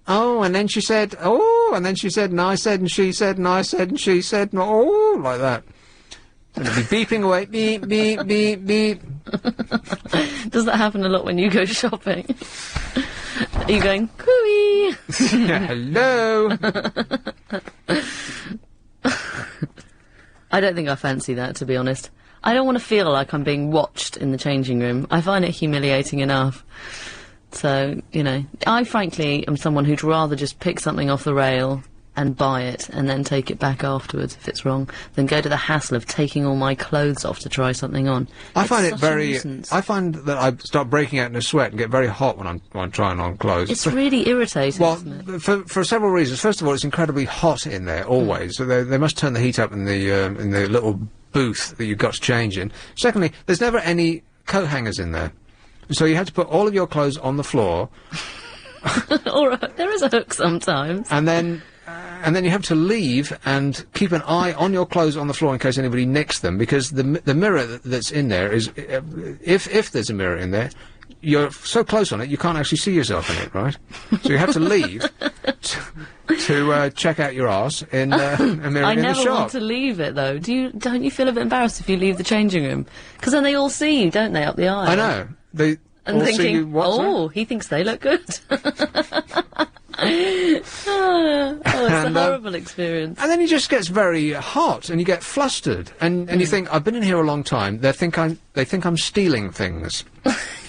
[SPEAKER 2] Oh, and then she said, oh, and then she said, and I said, and she said, and I said, and she said, and oh, like that. And it'll be beeping away, beep, beep, beep, beep.
[SPEAKER 3] Does that happen a lot when you go shopping? Are you going, cooey?
[SPEAKER 2] Hello?
[SPEAKER 3] I don't think I fancy that, to be honest. I don't want to feel like I'm being watched in the changing room. I find it humiliating enough. So, you know, I frankly am someone who'd rather just pick something off the rail and buy it and then take it back afterwards if it's wrong than go to the hassle of taking all my clothes off to try something on.
[SPEAKER 2] I find it very... I find that I start breaking out in a sweat and get very hot when I'm trying on clothes.
[SPEAKER 3] It's really irritating,
[SPEAKER 2] well,
[SPEAKER 3] isn't it?
[SPEAKER 2] for several reasons. First of all, it's incredibly hot in there, always. So they must turn the heat up in the little booth that you've got to change in. Secondly, there's never any coat hangers in there. So you had to put all of your clothes on the floor.
[SPEAKER 3] All right, there is a hook sometimes.
[SPEAKER 2] And then you have to leave and keep an eye on your clothes on the floor in case anybody nicks them, because the mirror that's in there is, if there's a mirror in there, you're so close on it you can't actually see yourself in it, right? So you have to leave to check out your arse in a mirror
[SPEAKER 3] I
[SPEAKER 2] in the
[SPEAKER 3] never
[SPEAKER 2] shop.
[SPEAKER 3] want to leave it, though. Don't you feel a bit embarrassed if you leave the changing room? Because then they all see you, don't they, up the aisle?
[SPEAKER 2] I know. They
[SPEAKER 3] and
[SPEAKER 2] all
[SPEAKER 3] thinking,
[SPEAKER 2] see you,
[SPEAKER 3] he thinks they look good. It's a horrible experience.
[SPEAKER 2] And then he just gets very hot, and you get flustered, and you think, I've been in here a long time. They think I'm stealing things.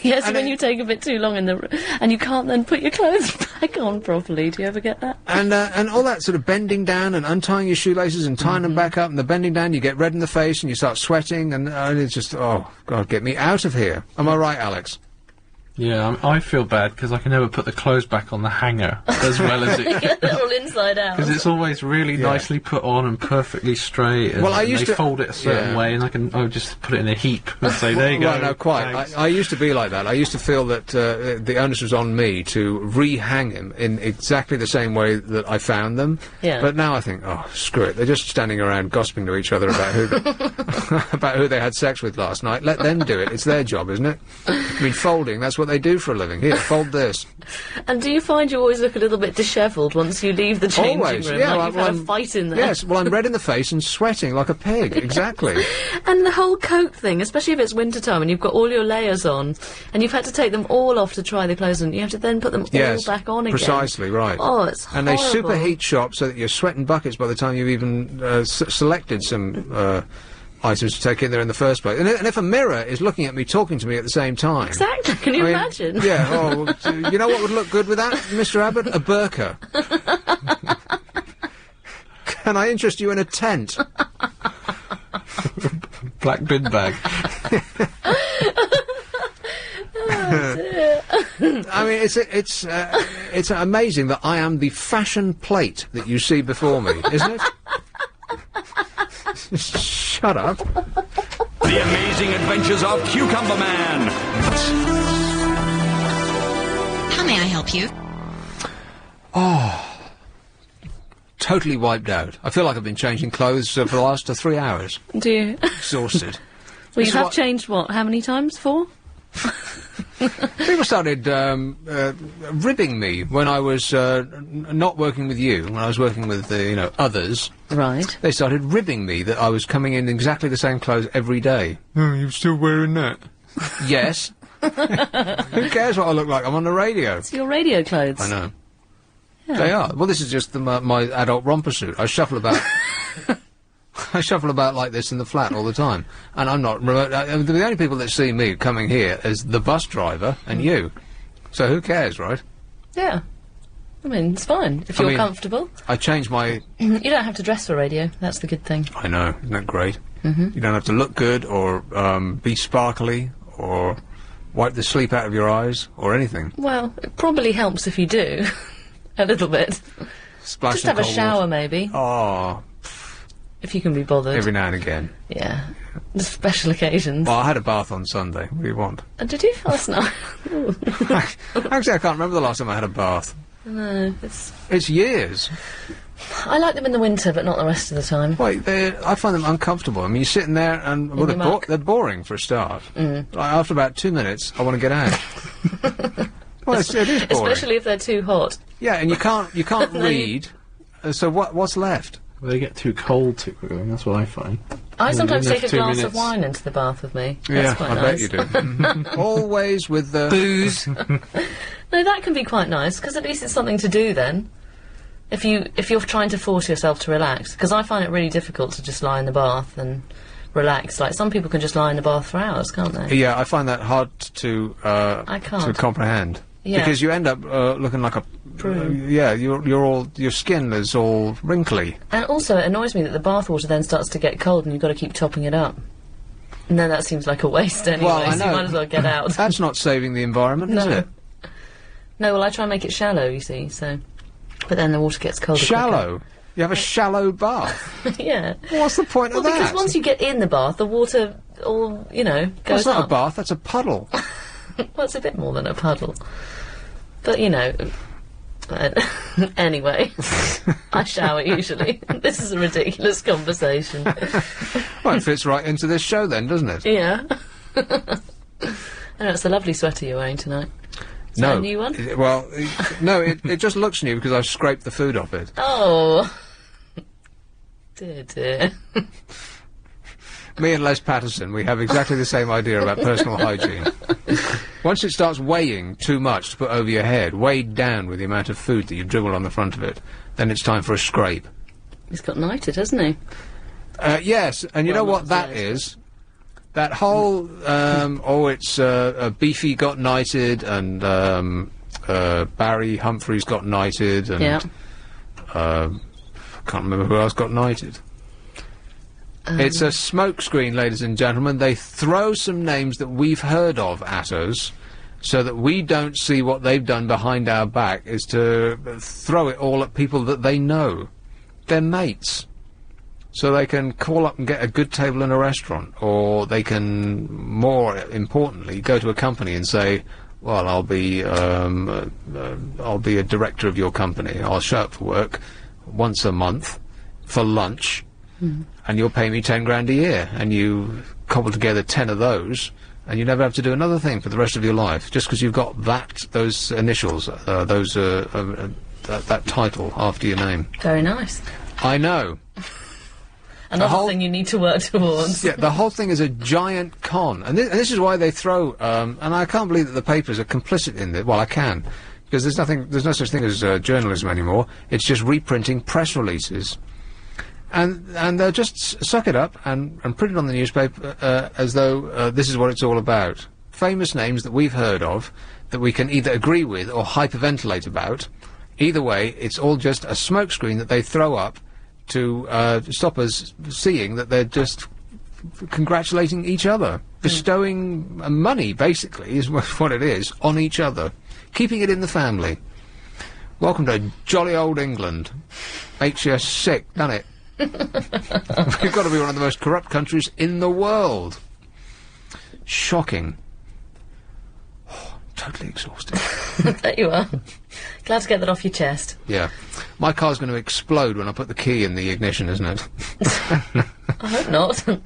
[SPEAKER 3] Yes, when you take a bit too long and you can't then put your clothes back on properly. Do you ever get that?
[SPEAKER 2] And all that sort of bending down and untying your shoelaces and tying them back up, and the bending down, you get red in the face and you start sweating, and it's just, oh, God, get me out of here. Am I right, Alex?
[SPEAKER 8] Yeah, I feel bad because I can never put the clothes back on the hanger as well as it.
[SPEAKER 3] They're all inside out.
[SPEAKER 8] Because it's always really nicely put on and perfectly straight. And,
[SPEAKER 2] well, I used
[SPEAKER 8] to fold it a certain way, and I would just put it in a heap and say, "There you go."
[SPEAKER 2] Well, no, quite. I used to be like that. I used to feel that the onus was on me to re-hang him in exactly the same way that I found them.
[SPEAKER 3] Yeah.
[SPEAKER 2] But now I think, oh, screw it. They're just standing around gossiping to each other about who they had sex with last night. Let them do it. It's their job, isn't it? I mean, folding. That's what they do for a living. Here, fold this.
[SPEAKER 3] And do you find you always look a little bit dishevelled once you leave the changing room?
[SPEAKER 2] Yeah,
[SPEAKER 3] like you've had a fight in there?
[SPEAKER 2] Yes, well, I'm red in the face and sweating like a pig, exactly.
[SPEAKER 3] And the whole coat thing, especially if it's winter time and you've got all your layers on, and you've had to take them all off to try the clothes on, you have to then put them all back on again.
[SPEAKER 2] Precisely, right.
[SPEAKER 3] Oh, it's horrible.
[SPEAKER 2] And they superheat shop so that you're sweating buckets by the time you've even selected some items to take in there in the first place. And if a mirror is looking at me, talking to me at the same time...
[SPEAKER 3] Exactly, can you imagine?
[SPEAKER 2] Yeah, oh, you know what would look good with that, Mr. Abbott? A burqa. Can I interest you in a tent?
[SPEAKER 8] Black bin bag.
[SPEAKER 3] Oh, dear.
[SPEAKER 2] I mean, it's amazing that I am the fashion plate that you see before me, isn't it? Shut up.
[SPEAKER 5] The Amazing Adventures of Cucumber Man.
[SPEAKER 7] How may I help you?
[SPEAKER 2] Oh, totally wiped out. I feel like I've been changing clothes for the last 3 hours.
[SPEAKER 3] Do you?
[SPEAKER 2] Exhausted.
[SPEAKER 3] Well, you have changed, what, how many times? 4?
[SPEAKER 2] People started ribbing me when I was not working with you, when I was working with, others.
[SPEAKER 3] Right.
[SPEAKER 2] They started ribbing me that I was coming in exactly the same clothes every day. Oh, you're still wearing that? Yes. Who cares what I look like? I'm on the radio.
[SPEAKER 3] It's your radio clothes.
[SPEAKER 2] I know.
[SPEAKER 3] Yeah.
[SPEAKER 2] They are. Well, this is just my adult romper suit. I shuffle about... I shuffle about like this in the flat all the time, and I'm not remote. The only people that see me coming here is the bus driver and you. So who cares, right?
[SPEAKER 3] Yeah. I mean, it's fine if you're comfortable.
[SPEAKER 2] I change my...
[SPEAKER 3] You don't have to dress for radio. That's the good thing.
[SPEAKER 2] I know. Isn't that great? You don't have to look good or be sparkly or wipe the sleep out of your eyes or anything.
[SPEAKER 3] Well, it probably helps if you do. A little bit.
[SPEAKER 2] Splash
[SPEAKER 3] Just have a shower, maybe.
[SPEAKER 2] Oh...
[SPEAKER 3] If you can be bothered.
[SPEAKER 2] Every now and again.
[SPEAKER 3] Yeah. The special occasions.
[SPEAKER 2] Well, I had a bath on Sunday. What do you want?
[SPEAKER 3] Did you last night?
[SPEAKER 2] Actually, I can't remember the last time I had a bath.
[SPEAKER 3] No,
[SPEAKER 2] It's years.
[SPEAKER 3] I like them in the winter, but not the rest of the time.
[SPEAKER 2] Wait, I find them uncomfortable. I mean, you're sitting there and... Well, they're boring for a start. Like, after about 2 minutes, I want to get out. Well, it is boring.
[SPEAKER 3] Especially if they're too hot.
[SPEAKER 2] Yeah, and you can't read. So what's left?
[SPEAKER 8] Well, they get too cold too quickly, that's what I find.
[SPEAKER 3] I sometimes take a glass of wine into the bath with me. That's quite
[SPEAKER 2] I
[SPEAKER 3] nice.
[SPEAKER 2] bet you do. Always with the...
[SPEAKER 3] booze. No, that can be quite nice, because at least it's something to do then. If you're trying to force yourself to relax. Because I find it really difficult to just lie in the bath and relax. Like, some people can just lie in the bath for hours, can't they?
[SPEAKER 2] Yeah, I find that hard to...
[SPEAKER 3] I can't.
[SPEAKER 2] to comprehend.
[SPEAKER 3] Yeah.
[SPEAKER 2] Because you end up looking like a... your skin is all wrinkly.
[SPEAKER 3] And also, it annoys me that the bathwater then starts to get cold and you've got to keep topping it up. And then that seems like a waste anyway,
[SPEAKER 2] well, I know.
[SPEAKER 3] so you might as well get out.
[SPEAKER 2] That's not saving the environment, is it?
[SPEAKER 3] No, well, I try and make it shallow, you see, so... But then the water gets colder
[SPEAKER 2] Shallow? You have a shallow bath?
[SPEAKER 3] Yeah.
[SPEAKER 2] What's the point of that?
[SPEAKER 3] Because once you get in the bath, the water all, goes up.
[SPEAKER 2] That's not a bath, that's a puddle.
[SPEAKER 3] Well, it's a bit more than a puddle. But, anyway, I shower usually. This is a ridiculous conversation.
[SPEAKER 2] Well, it fits right into this show then, doesn't it?
[SPEAKER 3] Yeah. I know, it's a lovely sweater you're wearing tonight. Is that a new one?
[SPEAKER 2] No, it just looks new because I've scraped the food off it.
[SPEAKER 3] Oh. Dear.
[SPEAKER 2] Me and Les Patterson, we have exactly the same idea about personal hygiene. Once it starts weighing too much to put over your head, weighed down with the amount of food that you've dribbled on the front of it, then it's time for a scrape.
[SPEAKER 3] He's got knighted, hasn't he?
[SPEAKER 2] Yes, and you know what that is? That whole, it's Beefy got knighted, and Barry Humphries got knighted, and I can't remember who else got knighted. It's a smokescreen, ladies and gentlemen. They throw some names that we've heard of at us, so that we don't see what they've done behind our back, is to throw it all at people that they know. They're mates. So they can call up and get a good table in a restaurant, or they can, more importantly, go to a company and say, well, I'll be a director of your company. I'll show up for work once a month for lunch, and you'll pay me 10 grand a year, and you cobble together 10 of those, and you never have to do another thing for the rest of your life, just because you've got those initials, that title after your name.
[SPEAKER 3] Very nice.
[SPEAKER 2] I know.
[SPEAKER 3] Another thing you need to work towards.
[SPEAKER 2] Yeah, the whole thing is a giant con, and this is why they throw. And I can't believe that the papers are complicit in this. Well, I can, because there's no such thing as journalism anymore. It's just reprinting press releases, and they'll just suck it up and print it on the newspaper as though this is what it's all about. Famous names that we've heard of, that we can either agree with or hyperventilate about. Either way, it's all just a smokescreen that they throw up to stop us seeing that they're just congratulating each other. Bestowing money, basically, is what it is, on each other. Keeping it in the family. Welcome to jolly old England. Makes you sick, doesn't it? We've got to be one of the most corrupt countries in the world. Shocking. Oh, totally exhausted.
[SPEAKER 3] I bet you are. Glad to get that off your chest.
[SPEAKER 2] Yeah. My car's going to explode when I put the key in the ignition, isn't it?
[SPEAKER 3] I hope not. I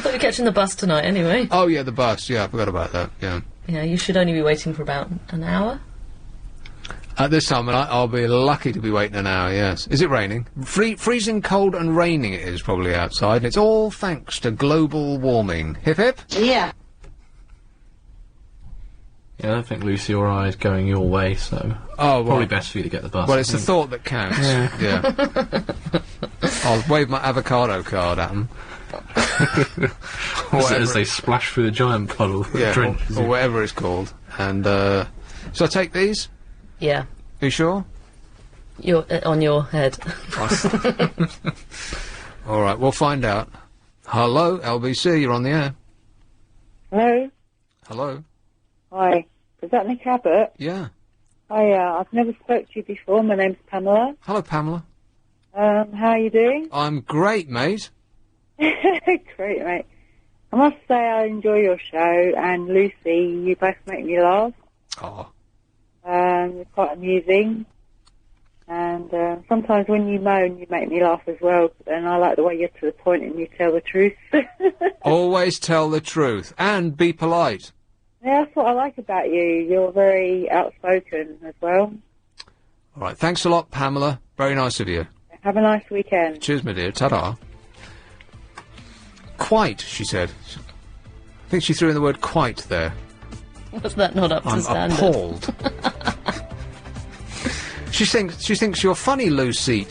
[SPEAKER 3] thought you were catching the bus tonight anyway.
[SPEAKER 2] Oh, yeah, the bus. Yeah, I forgot about that. Yeah.
[SPEAKER 3] Yeah, you should only be waiting for about an hour.
[SPEAKER 2] At this time, I'll be lucky to be waiting an hour, yes. Is it raining? Freezing cold and raining it is probably outside, and it's all thanks to global warming. Hip hip?
[SPEAKER 21] Yeah.
[SPEAKER 8] Yeah, I don't think Lucy or I is going your way, so probably best for you to get the bus.
[SPEAKER 2] Well, it's the thought that counts. Yeah. I'll wave my avocado card at them.
[SPEAKER 8] As they splash through the giant puddle.
[SPEAKER 2] Yeah, or whatever it's called. And, so I take these?
[SPEAKER 3] Yeah.
[SPEAKER 2] Are you sure?
[SPEAKER 3] You're on your head.
[SPEAKER 2] All right, we'll find out. Hello, LBC, you're on the air.
[SPEAKER 10] Hello?
[SPEAKER 2] Hello?
[SPEAKER 10] Hi. Is that Nick Abbott?
[SPEAKER 2] Yeah.
[SPEAKER 10] Hi, I've never spoke to you before. My name's Pamela.
[SPEAKER 2] Hello, Pamela.
[SPEAKER 10] How are you doing?
[SPEAKER 2] I'm great, mate.
[SPEAKER 10] Great, mate. I must say I enjoy your show, and Lucy, you both make me laugh.
[SPEAKER 2] Oh.
[SPEAKER 10] You're quite amusing. And sometimes when you moan, you make me laugh as well. And I like the way you're to the point and you tell the truth.
[SPEAKER 2] Always tell the truth. And be polite.
[SPEAKER 10] Yeah, that's what I like about you. You're very outspoken as well.
[SPEAKER 2] All right, thanks a lot, Pamela. Very nice of you.
[SPEAKER 10] Have a nice weekend.
[SPEAKER 2] Cheers, my dear. Ta-da. Quite, she said. I think she threw in the word quite there.
[SPEAKER 3] Was that not up to standard?
[SPEAKER 2] I'm appalled. She thinks you're funny, Lucy.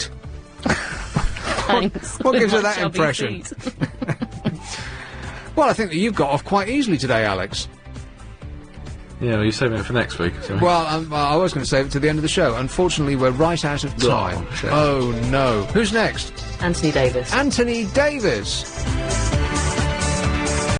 [SPEAKER 3] Thanks.
[SPEAKER 2] What gives her that impression? Well, I think that you've got off quite easily today, Alex.
[SPEAKER 8] Yeah, well, you're saving it for next week, so.
[SPEAKER 2] Well, I was going to save it to the end of the show. Unfortunately, we're right out of time. Oh, no. Who's next?
[SPEAKER 3] Anthony Davis.
[SPEAKER 2] Anthony Davis.